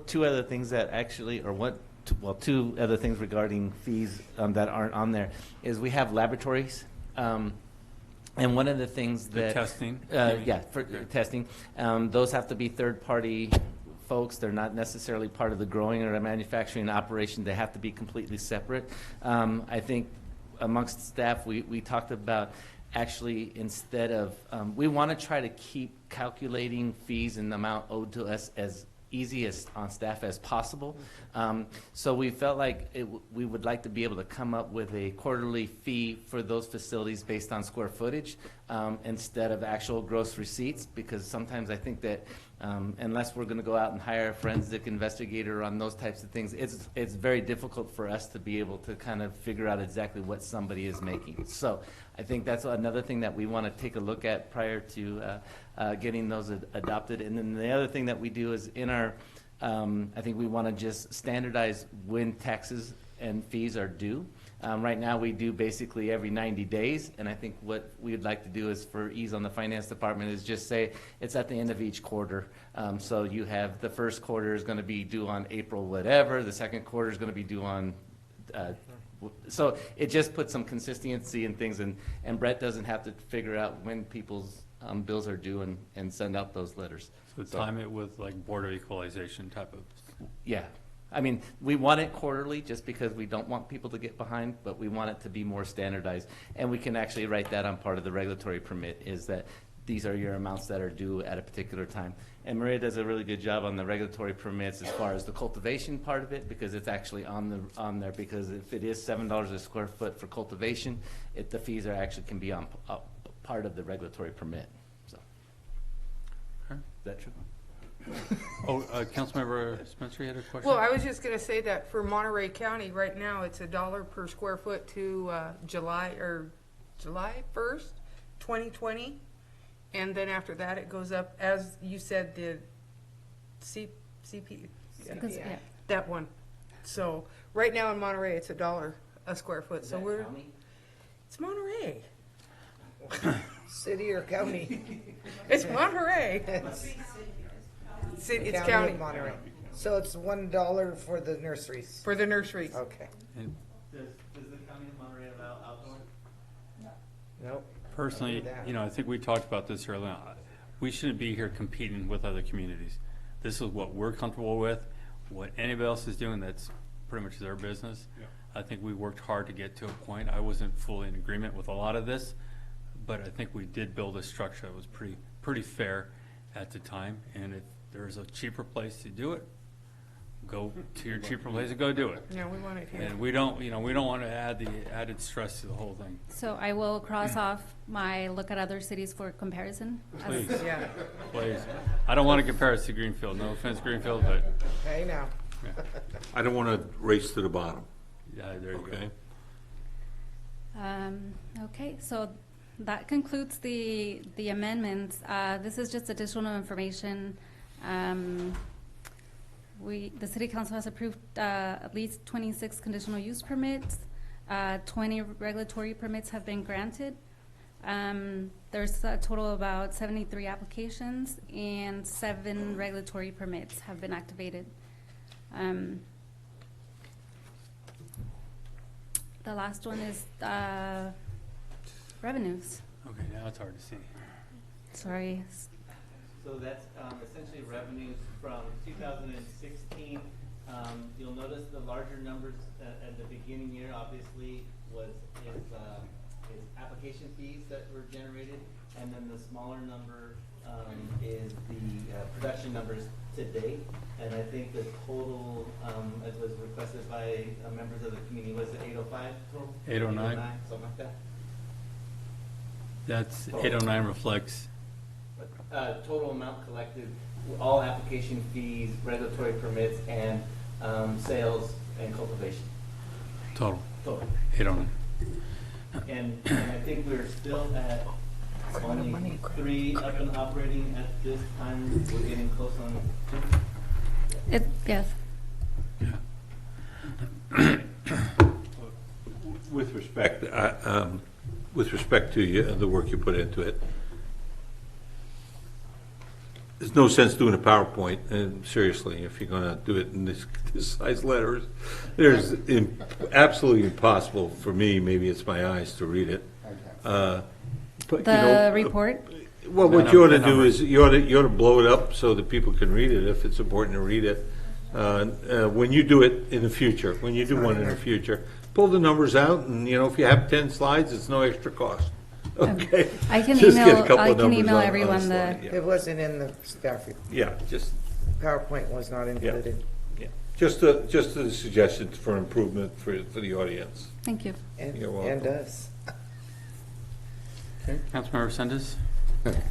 Two other things regarding fees that aren't on there is we have laboratories. And one of the things that testing, for testing, those have to be third-party folks. They're not necessarily part of the growing or the manufacturing operation. They have to be completely separate. I think amongst staff, we talked about actually instead of we want to try to keep calculating fees and the amount owed to us as easy on staff as possible. So we felt like we would like to be able to come up with a quarterly fee for those facilities based on square footage instead of actual gross receipts, because sometimes I think that unless we're going to go out and hire a forensic investigator on those types of things, it's very difficult for us to be able to kind of figure out exactly what somebody is making. So I think that's another thing that we want to take a look at prior to getting those adopted. And then the other thing that we do is in our, I think we want to just standardize when taxes and fees are due. Right now we do basically every 90 days, and I think what we would like to do is for ease on the finance department is just say it's at the end of each quarter. So you have the first quarter is going to be due on April whatever, the second quarter is going to be due on so it just puts some consistency in things, and Brett doesn't have to figure out when people's bills are due and send out those letters. So time it with like Board of Equalization type of. Yeah. I mean, we want it quarterly just because we don't want people to get behind, but we want it to be more standardized. And we can actually write that on part of the regulatory permit, is that these are your amounts that are due at a particular time. And Maria does a really good job on the regulatory permits as far as the cultivation part of it, because it's actually on there, because if it is $7 a square foot for cultivation, the fees are actually can be on part of the regulatory permit. So, is that true? Councilmember Spencer, you had a question? Well, I was just going to say that for Monterey County right now, it's $1 per square foot to July 1st, 2020, and then after that it goes up, as you said, the CP that one. So right now in Monterey, it's $1 a square foot. So it's Monterey. City or county? It's Monterey. It's county. Of Monterey. So it's $1 for the nurseries. For the nurseries. Okay. Does the county of Monterey allow outdoor? Nope. Personally, I think we talked about this earlier. We shouldn't be here competing with other communities. This is what we're comfortable with. What anybody else is doing, that's pretty much their business. Yeah. I think we worked hard to get to a point. I wasn't fully in agreement with a lot of this, but I think we did build a structure that was pretty fair at the time. And if there's a cheaper place to do it, go to your cheaper place and go do it. Yeah, we want it here. And we don't want to add the added stress to the whole thing. So I will cross off my look at other cities for comparison. Please, yeah. Please. I don't want to compare us to Greenfield. No offense, Greenfield, but. Hey, now. Yeah. I don't want to race to the bottom. Yeah, there you go. Okay, so That concludes the amendments. This is just additional information. The City Council has approved at least 26 conditional use permits. 20 regulatory permits have been granted. There's a total of about 73 applications, and 7 regulatory permits have been activated. The last one is revenues. Okay, now it's hard to see. Sorry. So that's essentially revenues from 2016. You'll notice the larger numbers at the beginning year, obviously, is application fees that were generated, and then the smaller number is the production numbers to date. And I think the total, as was requested by members of the community, was it 805 total? 809. Something like that. That's 809 reflects. Total amount collected, all application fees, regulatory permits, and sales and cultivation. Total. Total. 809. And I think we're still at only 3 up and operating at this time. We're getting close on 2. Yes. With respect to the work you put into it, there's no sense doing a PowerPoint, and seriously, if you're going to do it in this size letters, there's absolutely impossible for me, maybe it's my eyes, to read it. But, Report? Well, what you ought to do is you ought to blow it up so that people can read it if it's important to read it. When you do it in the future, when you do one in the future, pull the numbers out, and if you have 10 slides, it's no extra cost. Okay. I can Just get a email. couple I of can numbers email on everyone the the. slide, It wasn't in the staff report. Yeah, just PowerPoint was not included. just a suggestion for improvement for the audience. Thank you. And, You're welcome. and us. Okay, Councilmember Sendes.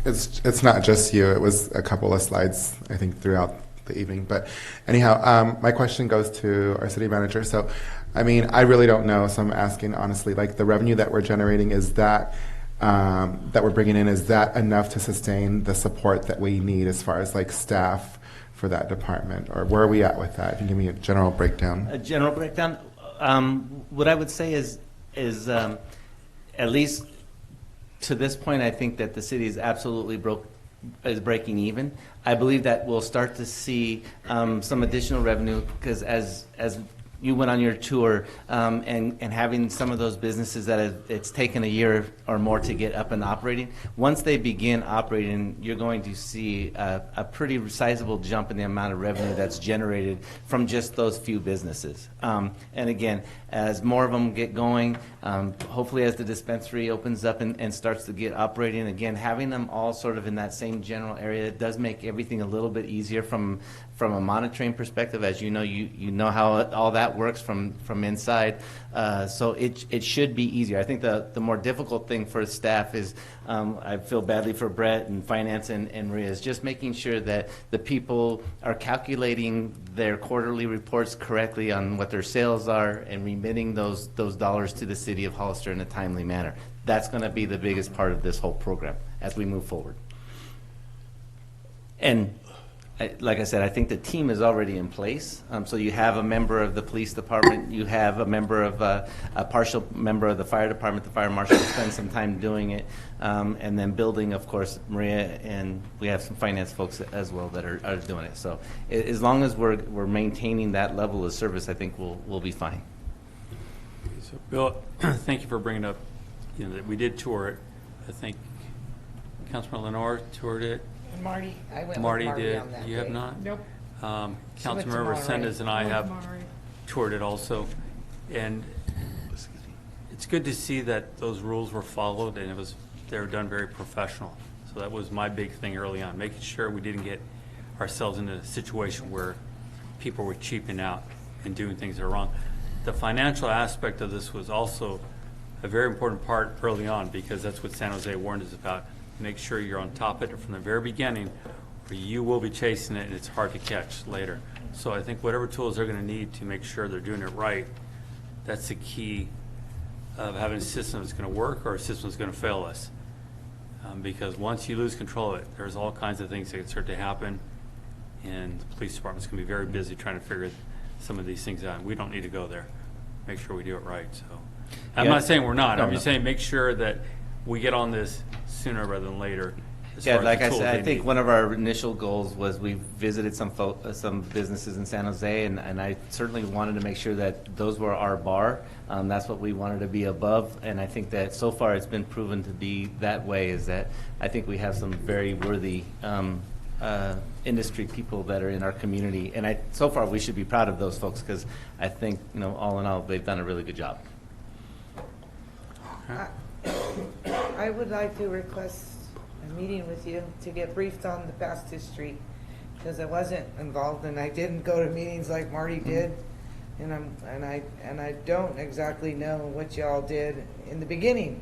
It's not just you. It was a couple of slides, I think, throughout the evening. But anyhow, my question goes to our city manager. So, I mean, I really don't know. So I'm asking honestly, like the revenue that we're generating, is that we're bringing in, is that enough to sustain the support that we need as far as like staff for that department, or where are we at with that? If you can give me a general breakdown. A general breakdown. What I would say is at least to this point, I think that the city is absolutely breaking even. I believe that we'll start to see some additional revenue because as you went on your tour and having some of those businesses that it's taken a year or more to get up and operating, once they begin operating, you're going to see a pretty sizable jump in the amount of revenue that's generated from just those few businesses. And again, as more of them get going, hopefully as the dispensary opens up and starts to get operating again, having them all sort of in that same general area, it does make everything a little bit easier from a monitoring perspective. As you know how all that works from inside. So it should be easier. I think the more difficult thing for staff is, I feel badly for Brett and finance and Maria, is just making sure that the people are calculating their quarterly reports correctly on what their sales are and remitting those dollars to the city of Hollister in a timely manner. That's going to be the biggest part of this whole program as we move forward. And like I said, I think the team is already in place. So you have a member of the police department, you have a member of a partial member of the fire department. The fire marshal will spend some time doing it, and then building, of course, Maria, and we have some finance folks as well that are doing it. So as long as we're maintaining that level of service, I think we'll be fine. So, Bill, thank you for bringing up. That we did tour it. I think Councilman Lenore toured it. And Marty, I went with Marty Marty did. on that You day. have not? Nope. Councilmember Sendes and I have toured it also, and it's good to see that those rules were followed and they were done very professional. So that was my big thing early on, making sure we didn't get ourselves in a situation where people were cheaping out and doing things that are wrong. The financial aspect of this was also a very important part early on, because that's what San Jose warned us about. Make sure you're on top of it from the very beginning, or you will be chasing it and it's hard to catch later. So I think whatever tools they're going to need to make sure they're doing it right, that's the key of having a system that's going to work or a system that's going to fail us. Because once you lose control of it, there's all kinds of things that can start to happen, and the police department's going to be very busy trying to figure some of these things out. And we don't need to go there. Make sure we do it right. So, I'm not saying we're not. I'm just saying make sure that we get on this sooner rather than later. Yeah, like I said, I think one of our initial goals was we visited some businesses in San Jose, and I certainly wanted to make sure that those were our bar. That's what we wanted to be above, and I think that so far it's been proven to be that way, is that I think we have some very worthy industry people that are in our community, and so far we should be proud of those folks, because I think, all in all, they've done a really good job. I would like to request a meeting with you to get briefed on the past history, because I wasn't involved and I didn't go to meetings like Marty did, and I don't exactly know what y'all did in the beginning.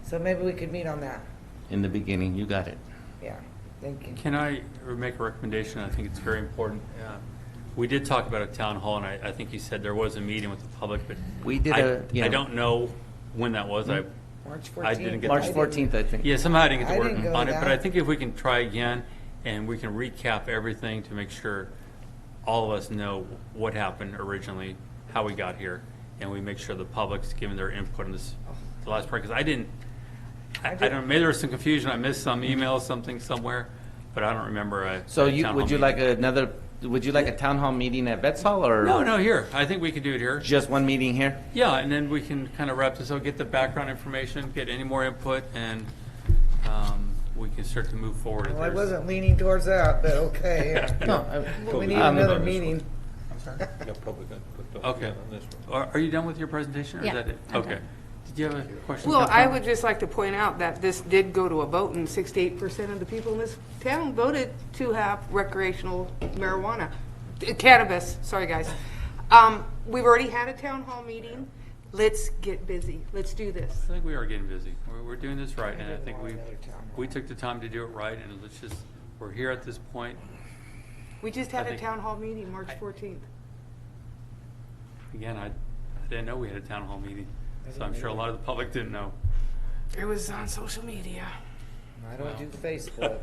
So maybe we could meet on that. In the beginning, you got it. Yeah, thank you. Can I make a recommendation? I think it's very important. We did talk about a town hall, and I think you said there was a meeting with the public, but we did I don't know when that was. March 14th. I didn't get March 14th, I think. Yeah, somehow I didn't get to work go on to it, but that. I think if we can try again and we can recap everything to make sure all of us know what happened originally, how we got here, and we make sure the public's giving their input on this, the last part, because I don't know, maybe there was some confusion. I missed some email, something somewhere, but I don't remember a So a town hall would you meeting. like a town hall meeting at Betts Hall, or? No, here. I think we can do it here. Just one meeting here? Yeah, and then we can kind of wrap this up, get the background information, get any more input, and we can start to move forward. if Well, I there's- wasn't leaning towards that, but okay. We need another meeting. Okay. Are you done with your presentation, or is Yeah, that it? I'm Okay. done. Did you have a question? Well, I Councilmember? would just like to point out that this did go to a vote, and 68% of the people in this town voted to have recreational marijuana, cannabis, sorry guys. We've already had a town hall meeting. Let's get busy. Let's do this. I think we are getting busy. We're doing this right, and I think we took the time to do it right, and we're here at this point. We just I had a think- town hall meeting, March 14th. Again, I didn't know we had a town hall meeting, so I'm sure a lot of the public didn't know. It was on social media. I don't do Facebook.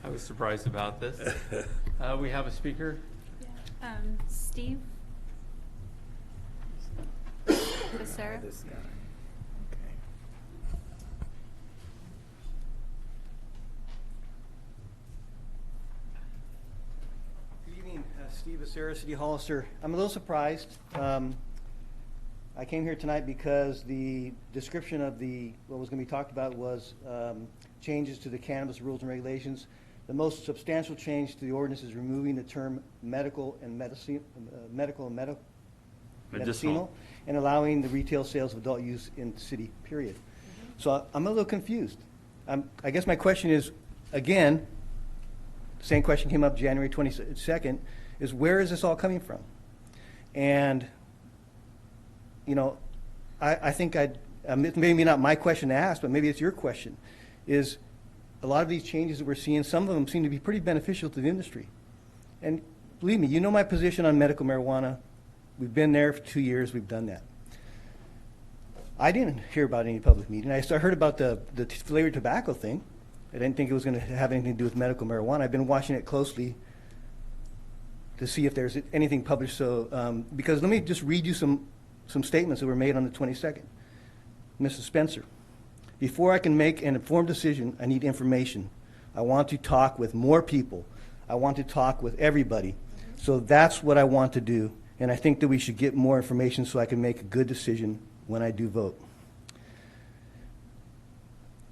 I was surprised about this. We have a speaker. Steve? Sarah? This guy. Good evening, Steve Becerra, City Hollister. I'm a little surprised. I came here tonight because the description of what was going to be talked about was changes to the cannabis rules and regulations. The most substantial change to the ordinance is removing the term medical and medicinal, and allowing the retail sales of adult use in the city, period. So I'm a little confused. I guess my question is, again, same question came up January 22nd, is where is this all coming from? And, I think maybe not my question to ask, but maybe it's your question, is a lot of these changes that we're seeing, some of them seem to be pretty beneficial to the industry. And believe me, you know my position on medical marijuana. We've been there for 2 years, we've done that. I didn't hear about any public meeting. I heard about the flavored tobacco thing. I didn't think it was going to have anything to do with medical marijuana. I've been watching it closely to see if there's anything published. So, because let me just read you some statements that were made on the 22nd. Mrs. Spencer, before I can make an informed decision, I need information. I want to talk with more people. I want to talk with everybody. So that's what I want to do. And I think that we should get more information so I can make a good decision when I do vote.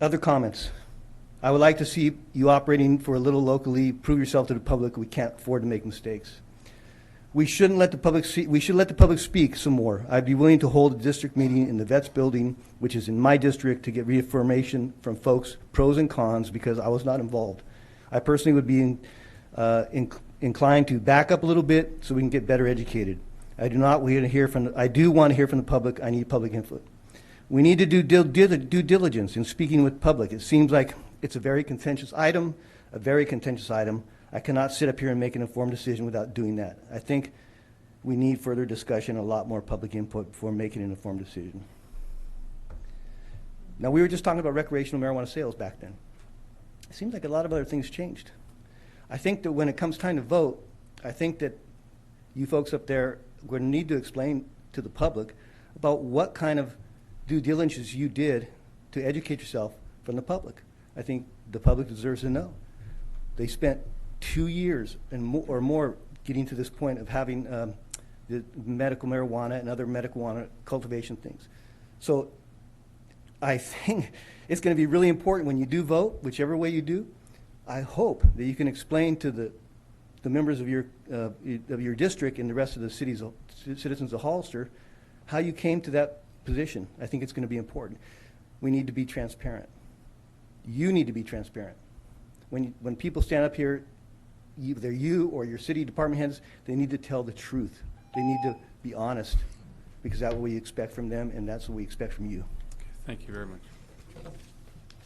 Other comments? I would like to see you operating for a little locally. Prove yourself to the public. We can't afford to make mistakes. We shouldn't let the public see, we should let the public speak some more. I'd be willing to hold a district meeting in the Vets building, which is in my district, to get reaffirmation from folks, pros and cons, because I was not involved. I personally would be inclined to back up a little bit so we can get better educated. I do want to hear from the public. I need public input. We need to do due diligence in speaking with public. It seems like it's a very contentious item. I cannot sit up here and make an informed decision without doing that. I think we need further discussion, a lot more public input before making an informed decision. Now, we were just talking about recreational marijuana sales back then. It seems like a lot of other things changed. I think that when it comes time to vote, I think that you folks up there are going to need to explain to the public about what kind of due diligence you did to educate yourself from the public. I think the public deserves to know. They spent 2 years or more getting to this point of having the medical marijuana and other medical marijuana cultivation things. So I think it's going to be really important when you do vote, whichever way you do. I hope that you can explain to the members of your district and the rest of the citizens of Hollister how you came to that position. I think it's going to be important. We need to be transparent. You need to be transparent. When people stand up here, either you or your city department heads, they need to tell the truth. They need to be honest, because that's what we expect from them, and that's what we expect from you. Thank you very much.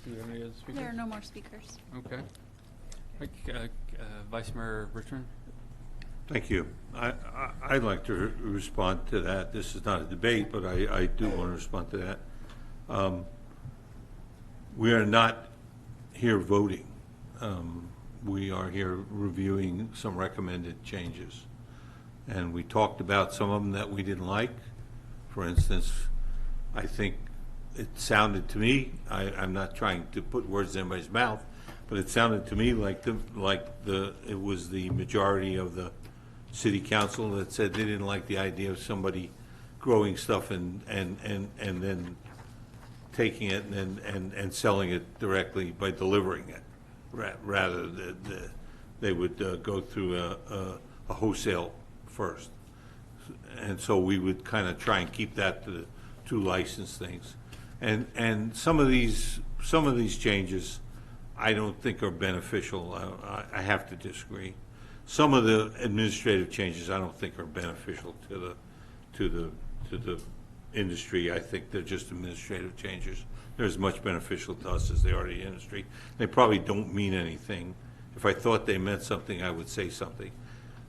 Do you have any other speakers? There are no more speakers. Okay. Vice Mayor Richmond? Thank you. I'd like to respond to that. This is not a debate, but I do want to respond to that. We are not here voting. We are here reviewing some recommended changes. And we talked about some of them that we didn't like. For instance, I think it sounded to me, I'm not trying to put words in anybody's mouth, but it sounded to me like it was the majority of the city council that said they didn't like the idea of somebody growing stuff and then taking it and selling it directly by delivering it, rather than they would go through a wholesale first. And so we would kind of try and keep that to the two license things. And some of these changes I don't think are beneficial. I have to disagree. Some of the administrative changes I don't think are beneficial to the industry. I think they're just administrative changes. They're as much beneficial to us as they are to the industry. They probably don't mean anything. If I thought they meant something, I would say something.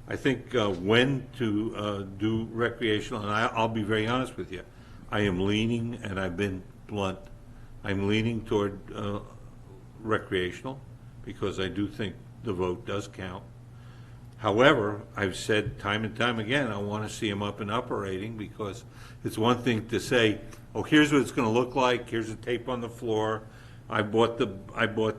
I think when to do recreational, and I'll be very honest with you, I am leaning, and I've been blunt, I'm leaning toward recreational, because I do think the vote does count. However, I've said time and time again, I want to see them up and operating, because it's one thing to say, oh, here's what it's going to look like, here's the tape on the floor, I bought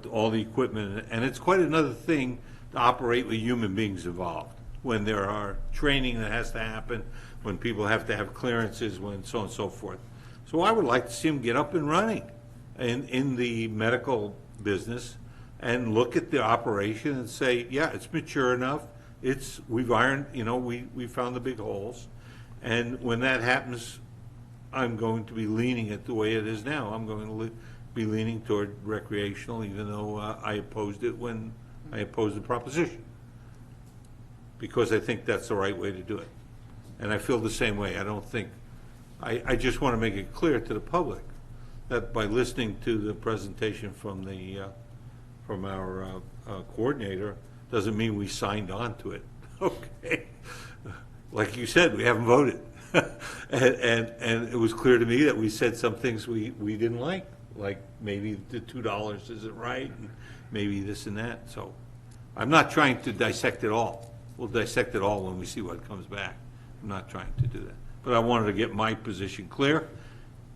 all the equipment, and it's quite another thing to operate with human beings involved, when there are training that has to happen, when people have to have clearances, when so on and so forth. So I would like to see them get up and running in the medical business and look at the operation and say, yeah, it's mature enough. We've ironed, we found the big holes. And when that happens, I'm going to be leaning it the way it is now. I'm going to be leaning toward recreational, even though I opposed it when I opposed the proposition, because I think that's the right way to do it. And I feel the same way. I don't think, I just want to make it clear to the public that by listening to the presentation from our coordinator doesn't mean we signed on to it. Okay. Like you said, we haven't voted. and it was clear to me that we said some things we didn't like maybe the $2 isn't right, and maybe this and that. So I'm not trying to dissect it all. We'll dissect it all when we see what comes back. I'm not trying to do that. But I wanted to get my position clear,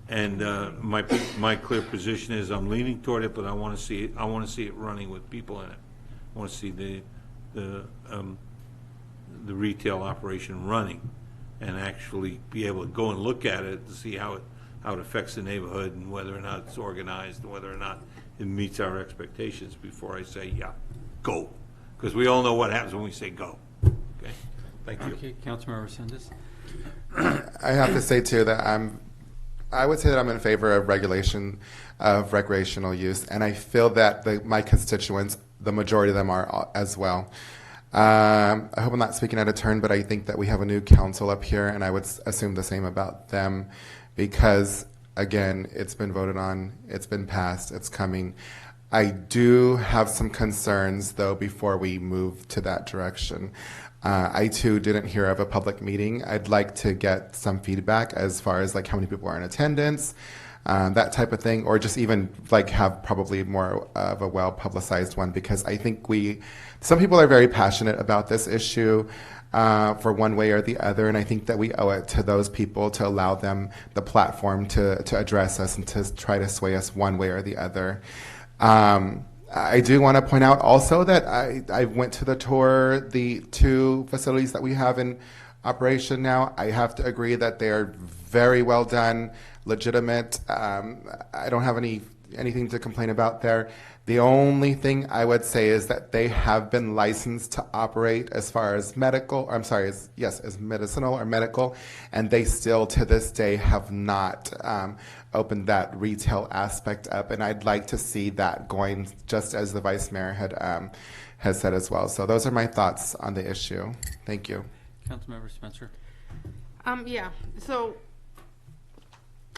and my clear position is I'm leaning toward it, but I want to see it running with people in it. I want to see the retail operation running, and actually be able to go and look at it to see how it affects the neighborhood, and whether or not it's organized, and whether or not it meets our expectations before I say, yeah, go. Because we all know what happens when we say go. Okay, thank you. Okay, Councilmember Resendez. I have to say too that I would say that I'm in favor of regulation of recreational use, and I feel that my constituents, the majority of them are as well. I hope I'm not speaking out of turn, but I think that we have a new council up here, and I would assume the same about them, because again, it's been voted on, it's been passed, it's coming. I do have some concerns, though, before we move to that direction. I, too, didn't hear of a public meeting. I'd like to get some feedback as far as like how many people are in attendance, that type of thing, or just even like have probably more of a well-publicized one, because I think some people are very passionate about this issue for one way or the other, and I think that we owe it to those people to allow them the platform to address us and to try to sway us one way or the other. I do want to point out also that I went to the tour, the 2 facilities that we have in operation now. I have to agree that they're very well done, legitimate. I don't have anything to complain about there. The only thing I would say is that they have been licensed to operate as far as medical, as medicinal or medical, and they still to this day have not opened that retail aspect up, and I'd like to see that going, just as the Vice Mayor has said as well. So those are my thoughts on the issue. Thank you. Councilmember Spencer. Yeah, so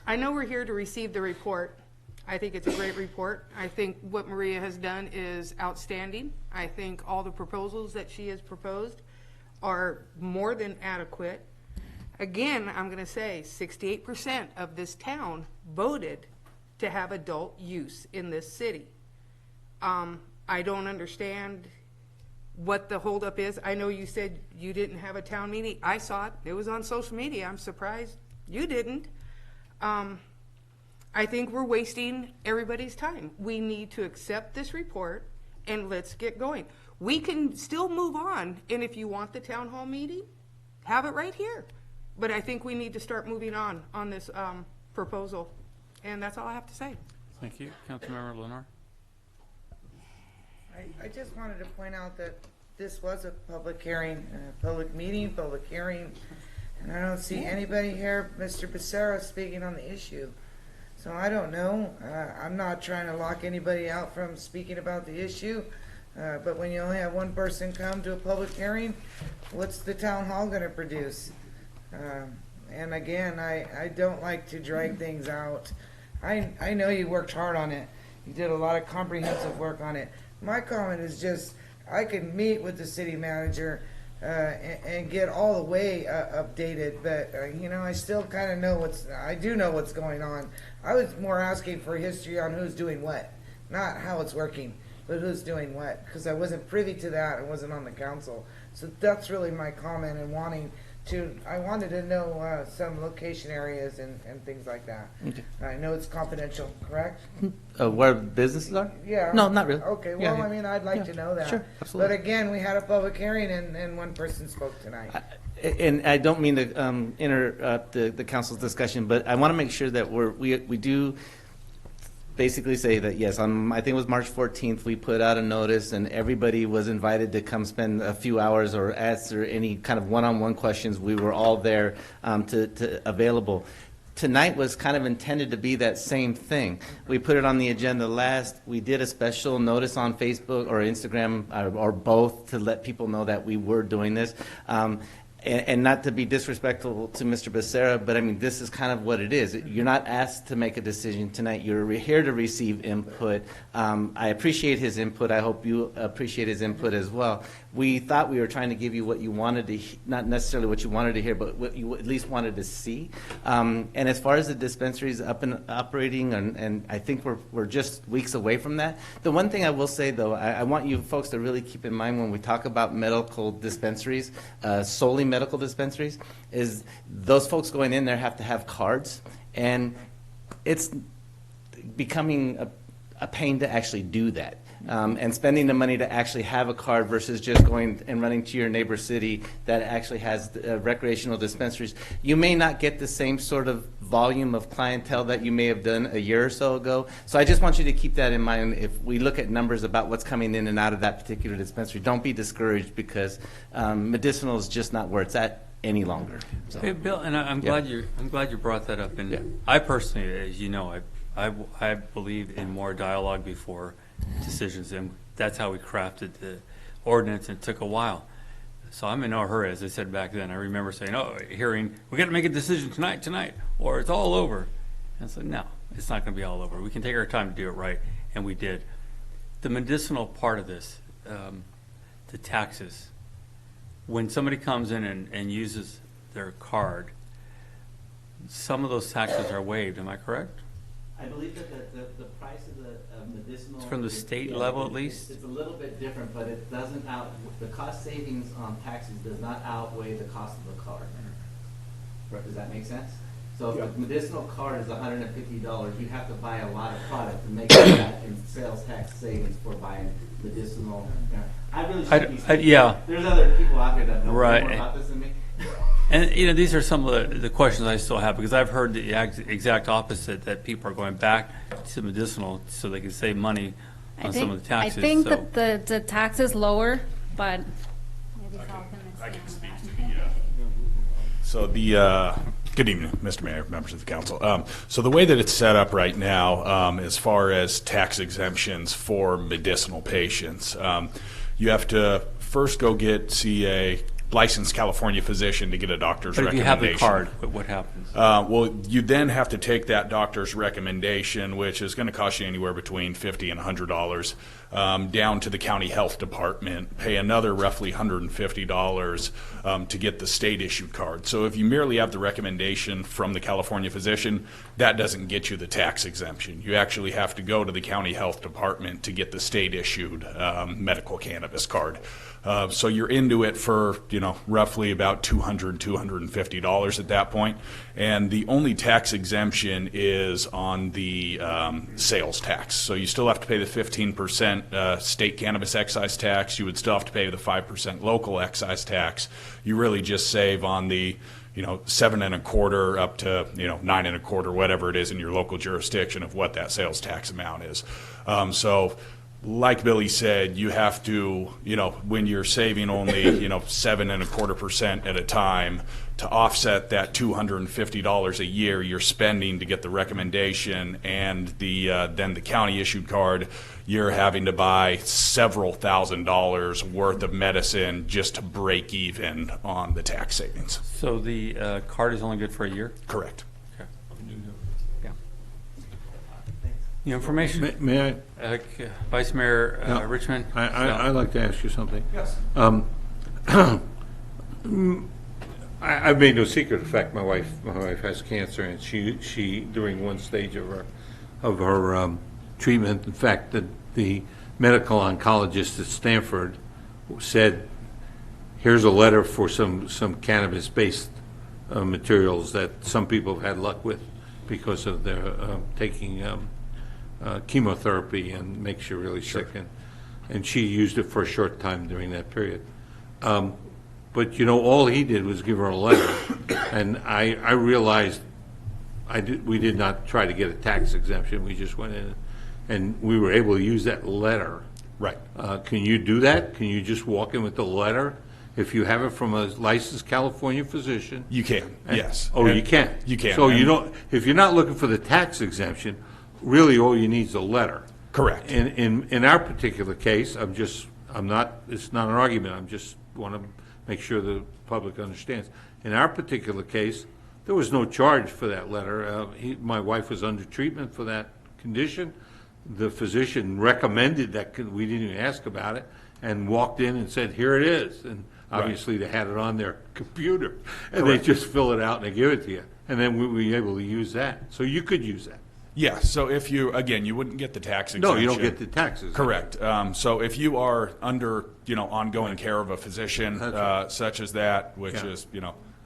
I know we're here to receive the report. I think it's a great report. I think what Maria has done is outstanding. I think all the proposals that she has proposed are more than adequate. Again, I'm going to say 68% of this town voted to have adult use in this city. I don't understand what the holdup is. I know you said you didn't have a town meeting. I saw it. It was on social media. I'm surprised you didn't. I think we're wasting everybody's time. We need to accept this report and let's get going. We can still move on, and if you want the town hall meeting, have it right here. But I think we need to start moving on this proposal, and that's all I have to say. Thank you. Councilmember Lenore. I just wanted to point out that this was a public hearing, public meeting, public hearing, and I don't see anybody here, Mr. Becerra, speaking on the issue. So I don't know. I'm not trying to lock anybody out from speaking about the issue, but when you only have one person come to a public hearing, what's the town hall going to produce? And again, I don't like to drag things out. I know you worked hard on it. You did a lot of comprehensive work on it. My comment is just, I can meet with the city manager and get all the way updated, but I still kind of know I do know what's going on. I was more asking for history on who's doing what, not how it's working, but who's doing what, because I wasn't privy to that. I wasn't on the council. So that's really my comment and I wanted to know some location areas and things like that. Okay. I know it's confidential, correct? Where businesses are? Yeah. No, not really. Okay, well, Yeah, yeah. I mean, I'd like Yeah, to know that. sure, absolutely. But again, we had a public hearing and one person spoke tonight. And I don't mean to interrupt the council's discussion, but I want to make sure that we do basically say that, yes, on, I think it was March 14th, we put out a notice and everybody was invited to come spend a few hours or answer any kind of one-on-one questions. We were all there to available. Tonight was kind of intended to be that same thing. We put it on the agenda last. We did a special notice on Facebook or Instagram or both to let people know that we were doing this. And not to be disrespectful to Mr. Becerra, but I mean, this is kind of what it is. You're not asked to make a decision tonight. You're here to receive input. I appreciate his input. I hope you appreciate his input as well. We thought we were trying to give you what you wanted to, not necessarily what you wanted to hear, but what you at least wanted to see. And as far as the dispensaries up and operating, and I think we're just weeks away from that. The one thing I will say, though, I want you folks to really keep in mind when we talk about medical dispensaries, solely medical dispensaries, is those folks going in there have to have cards, and it's becoming a pain to actually do that. And spending the money to actually have a card versus just going and running to your neighbor city that actually has recreational dispensaries. You may not get the same sort of volume of clientele that you may have done a year or so ago. So I just want you to keep that in mind if we look at numbers about what's coming in and out of that particular dispensary. Don't be discouraged because medicinal is just not where it's at any longer. So. Hey, Bill, and I'm glad you brought that up. And I personally, as you know, I believe in more dialogue before decisions, and that's how we crafted the ordinance, and it took a while. So I'm in no hurry, as I said back then. I remember saying, we got to make a decision tonight, or it's all over. And I said, no, it's not going to be all over. We can take our time to do it right, and we did. The medicinal part of this, the taxes, when somebody comes in and uses their card, some of those taxes are waived, am I correct? I believe that the price of the medicinal. It's from the state level at least? It's a little bit different, but it doesn't the cost savings on taxes does not outweigh the cost of the card. Does that make sense? So if the medicinal card is $150, you have to buy a lot of product to make that in sales tax savings for buying medicinal. I really should be yeah. There's other people out there that know more Right. about this than me. And, these are some of the questions I still have, because I've heard the exact opposite, that people are going back to medicinal so they can save money on some of the taxes. I think so. that the tax is lower, but maybe I can speak to good evening, Mr. Mayor, members of the council. So the way that it's set up right now, as far as tax exemptions for medicinal patients, you have to first go see a licensed California physician to get a doctor's But if you recommendation. have the card, what happens? Well, you then have to take that doctor's recommendation, which is going to cost you anywhere between $50 and $100, down to the county health department, pay another roughly $150 to get the state-issued card. So if you merely have the recommendation from the California physician, that doesn't get you the tax exemption. You actually have to go to the county health department to get the state-issued medical cannabis card. So you're into it for, roughly about $200, $250 at that point. And the only tax exemption is on the sales tax. So you still have to pay the 15% state cannabis excise tax. You would still have to pay the 5% local excise tax. You really just save on the 7 1/4 up to 9 1/4, whatever it is in your local jurisdiction of what that sales tax amount is. So like Billy said, you have to, when you're saving only, 7 1/4% at a time, to offset that $250 a year you're spending to get the recommendation and then the county issued card, you're having to buy several $1,000s worth of medicine just to break even on the tax savings. So the card is only good for a year? Correct. Okay. Yeah. New information? May I? Vice Mayor Richmond? I'd like to ask you something. Yes. I've made no secret of the fact my wife has cancer, and she during one stage of her treatment, in fact, the medical oncologist at Stanford said, "Here's a letter for some cannabis-based materials that some people have had luck with because of their taking chemotherapy and makes you really sick." And she used it for a short time during that period. But all he did was give her a letter, and I realized we did not try to get a tax exemption. We just went in, and we were able to use that letter. Right. Can you do that? Can you just walk in with the letter if you have it from a licensed California physician? You can. Yes. Oh, you can. You can. So you don't. If you're not looking for the tax exemption, really all you need is a letter. Correct. In our particular case, I'm not. It's not an argument. I'm just want to make sure the public understands. In our particular case, there was no charge for that letter. My wife was under treatment for that condition. The physician recommended that we didn't even ask about it, and walked in and said, "Here it is." And obviously they had it on their computer, and Correct. they just fill it out and they give it to you. And then we were able to use that. So you could use that. Yeah, so if you wouldn't get the tax exemption. No, you don't get the taxes. Correct. So if you are under, ongoing care of a physician, such as that, which is,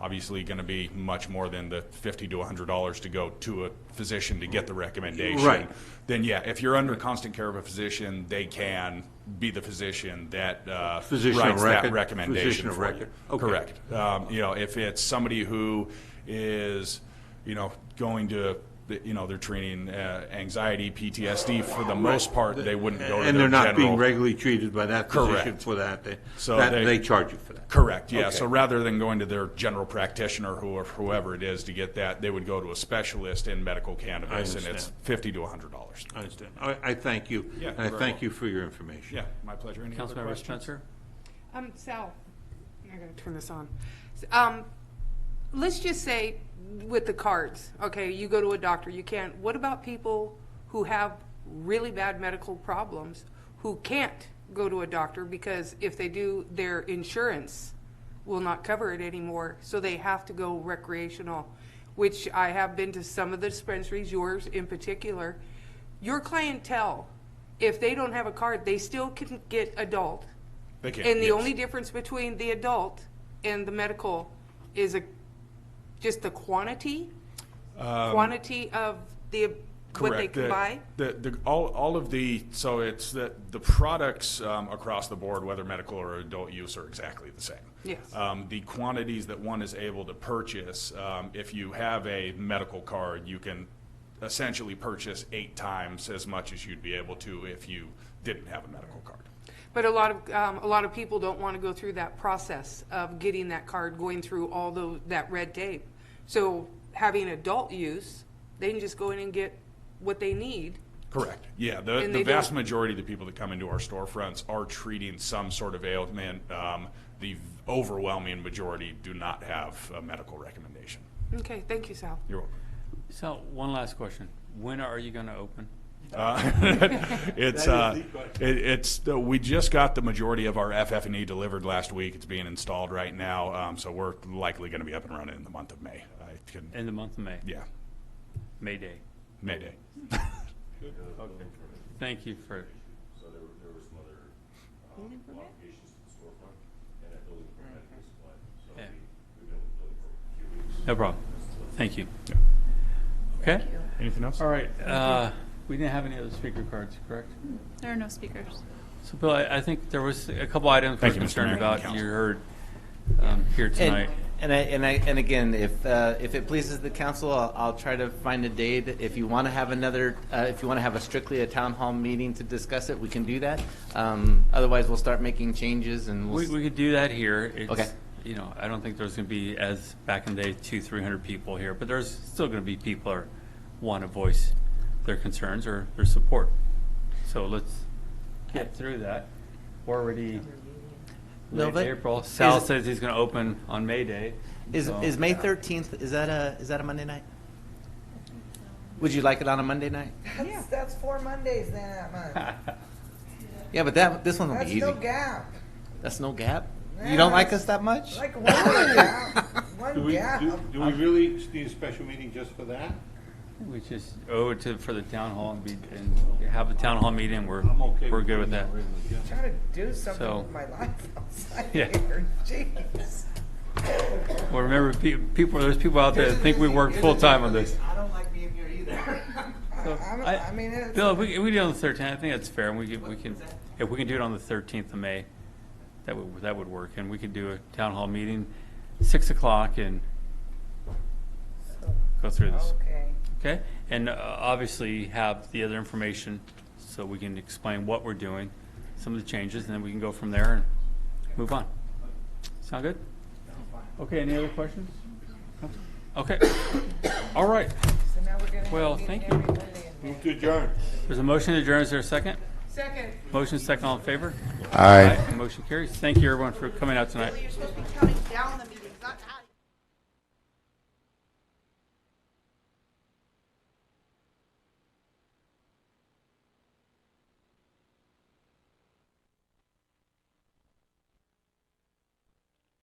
obviously going to be much more than the $50 to $100 to go to a physician to get the recommendation. Right. Then if you're under constant care of a physician, they can be the physician that Physician writes of record? that recommendation. Physician of for record. you. Okay. Correct. If it's somebody who is, going to they're treating anxiety, PTSD. For the most part, they wouldn't go to And their they're not general. being regularly treated by that physician Correct. for that. So they charge you for that. Correct, yeah. Okay. So rather than going to their general practitioner or whoever it is to get that, they would go to a specialist in medical cannabis, and it's $50 to $100. I understand. I thank you. Yeah, And I very thank welcome. you for your information. Yeah, my pleasure. Any other Councilmember questions? Spencer? Sal, I gotta turn this on. Let's just say with the cards, okay, you go to a doctor, you can't. What about people who have really bad medical problems who can't go to a doctor because if they do, their insurance will not cover it anymore, so they have to go recreational, which I have been to some of the dispensaries, yours in particular. Your clientele, if they don't have a card, they still can get adult. They can, And the yes. only difference between the adult and the medical is just the quantity of what they Correct. can buy. All of the, so it's the products across the board, whether medical or adult use, are exactly the same. Yes. The quantities that one is able to purchase, if you have a medical card, you can essentially purchase 8 times as much as you'd be able to if you didn't have a medical card. But a lot of people don't want to go through that process of getting that card, going through all that red tape. So having adult use, they can just go in and get what they need. Correct. Yeah, And the they vast don't- majority of the people that come into our storefronts are treating some sort of ailment. The overwhelming majority do not have a medical recommendation. Okay, thank you, Sal. You're welcome. So, one last question. When are you going to open? We just got the majority of our FF&E delivered last week. It's being installed right now, so we're likely going to be up and running in the month of May. In the month of May? Yeah. May Day. May Day. Okay. Thank you for. So there were some other modifications to the storefront, and that building permit was applied. So Yeah. we've been with the building for a few weeks. No problem. Thank you. Yeah. Okay. Anything else? All right. We didn't have any other speaker cards, correct? There are no speakers. So, Bill, I think there was a couple items we're Thank you, Mr. concerned Mayor. about. Council. You heard here tonight. And again, if it pleases the council, I'll try to find a date. If you want to have if you want to have strictly a town hall meeting to discuss it, we can do that. Otherwise, we'll start making changes and We could do that here. It's, Okay. You know, I don't think there's going to be, as back in the day, 200-300 people here, but there's still going to be people who want to voice their concerns or their support. So let's get through that. We're already late April. Sal says he's going to open on May Day. Is May 13th? Is that a Monday night? Would you like it on a Monday night? That's 4 Mondays then that month. Yeah, but this one will That's be easy. no gap. That's no gap. Yeah, You don't like that's us that much? Like one gap. One gap. Do we really need a special meeting just for that? We just owe it for the town hall and have a town hall meeting. We're okay we're with good with that. I'm trying to do something So- with my life outside Yeah. here. Jeez. Well, remember, there's people out there that think we work full time on this. I don't like being here either. So, I mean, it's, Bill, if we do it on the 13th, I think that's fair, and we can if we can do it on the 13th of May, that would work, and we could do a town hall meeting, 6 o'clock, and go through this. okay. Okay, and obviously have the other information so we can explain what we're doing, some of the changes, and then we can go from there and move on. Sound good? Okay, any other questions? Okay. All right. So now we're gonna have Well, a meeting thank every you. Monday in May. Move to adjourn. There's a motion to adjourn. Is there a second? Second. Motion second, all in favor? Aye. Motion carries. Thank you, everyone, for coming out tonight. You're supposed to be counting down the meetings, not adding.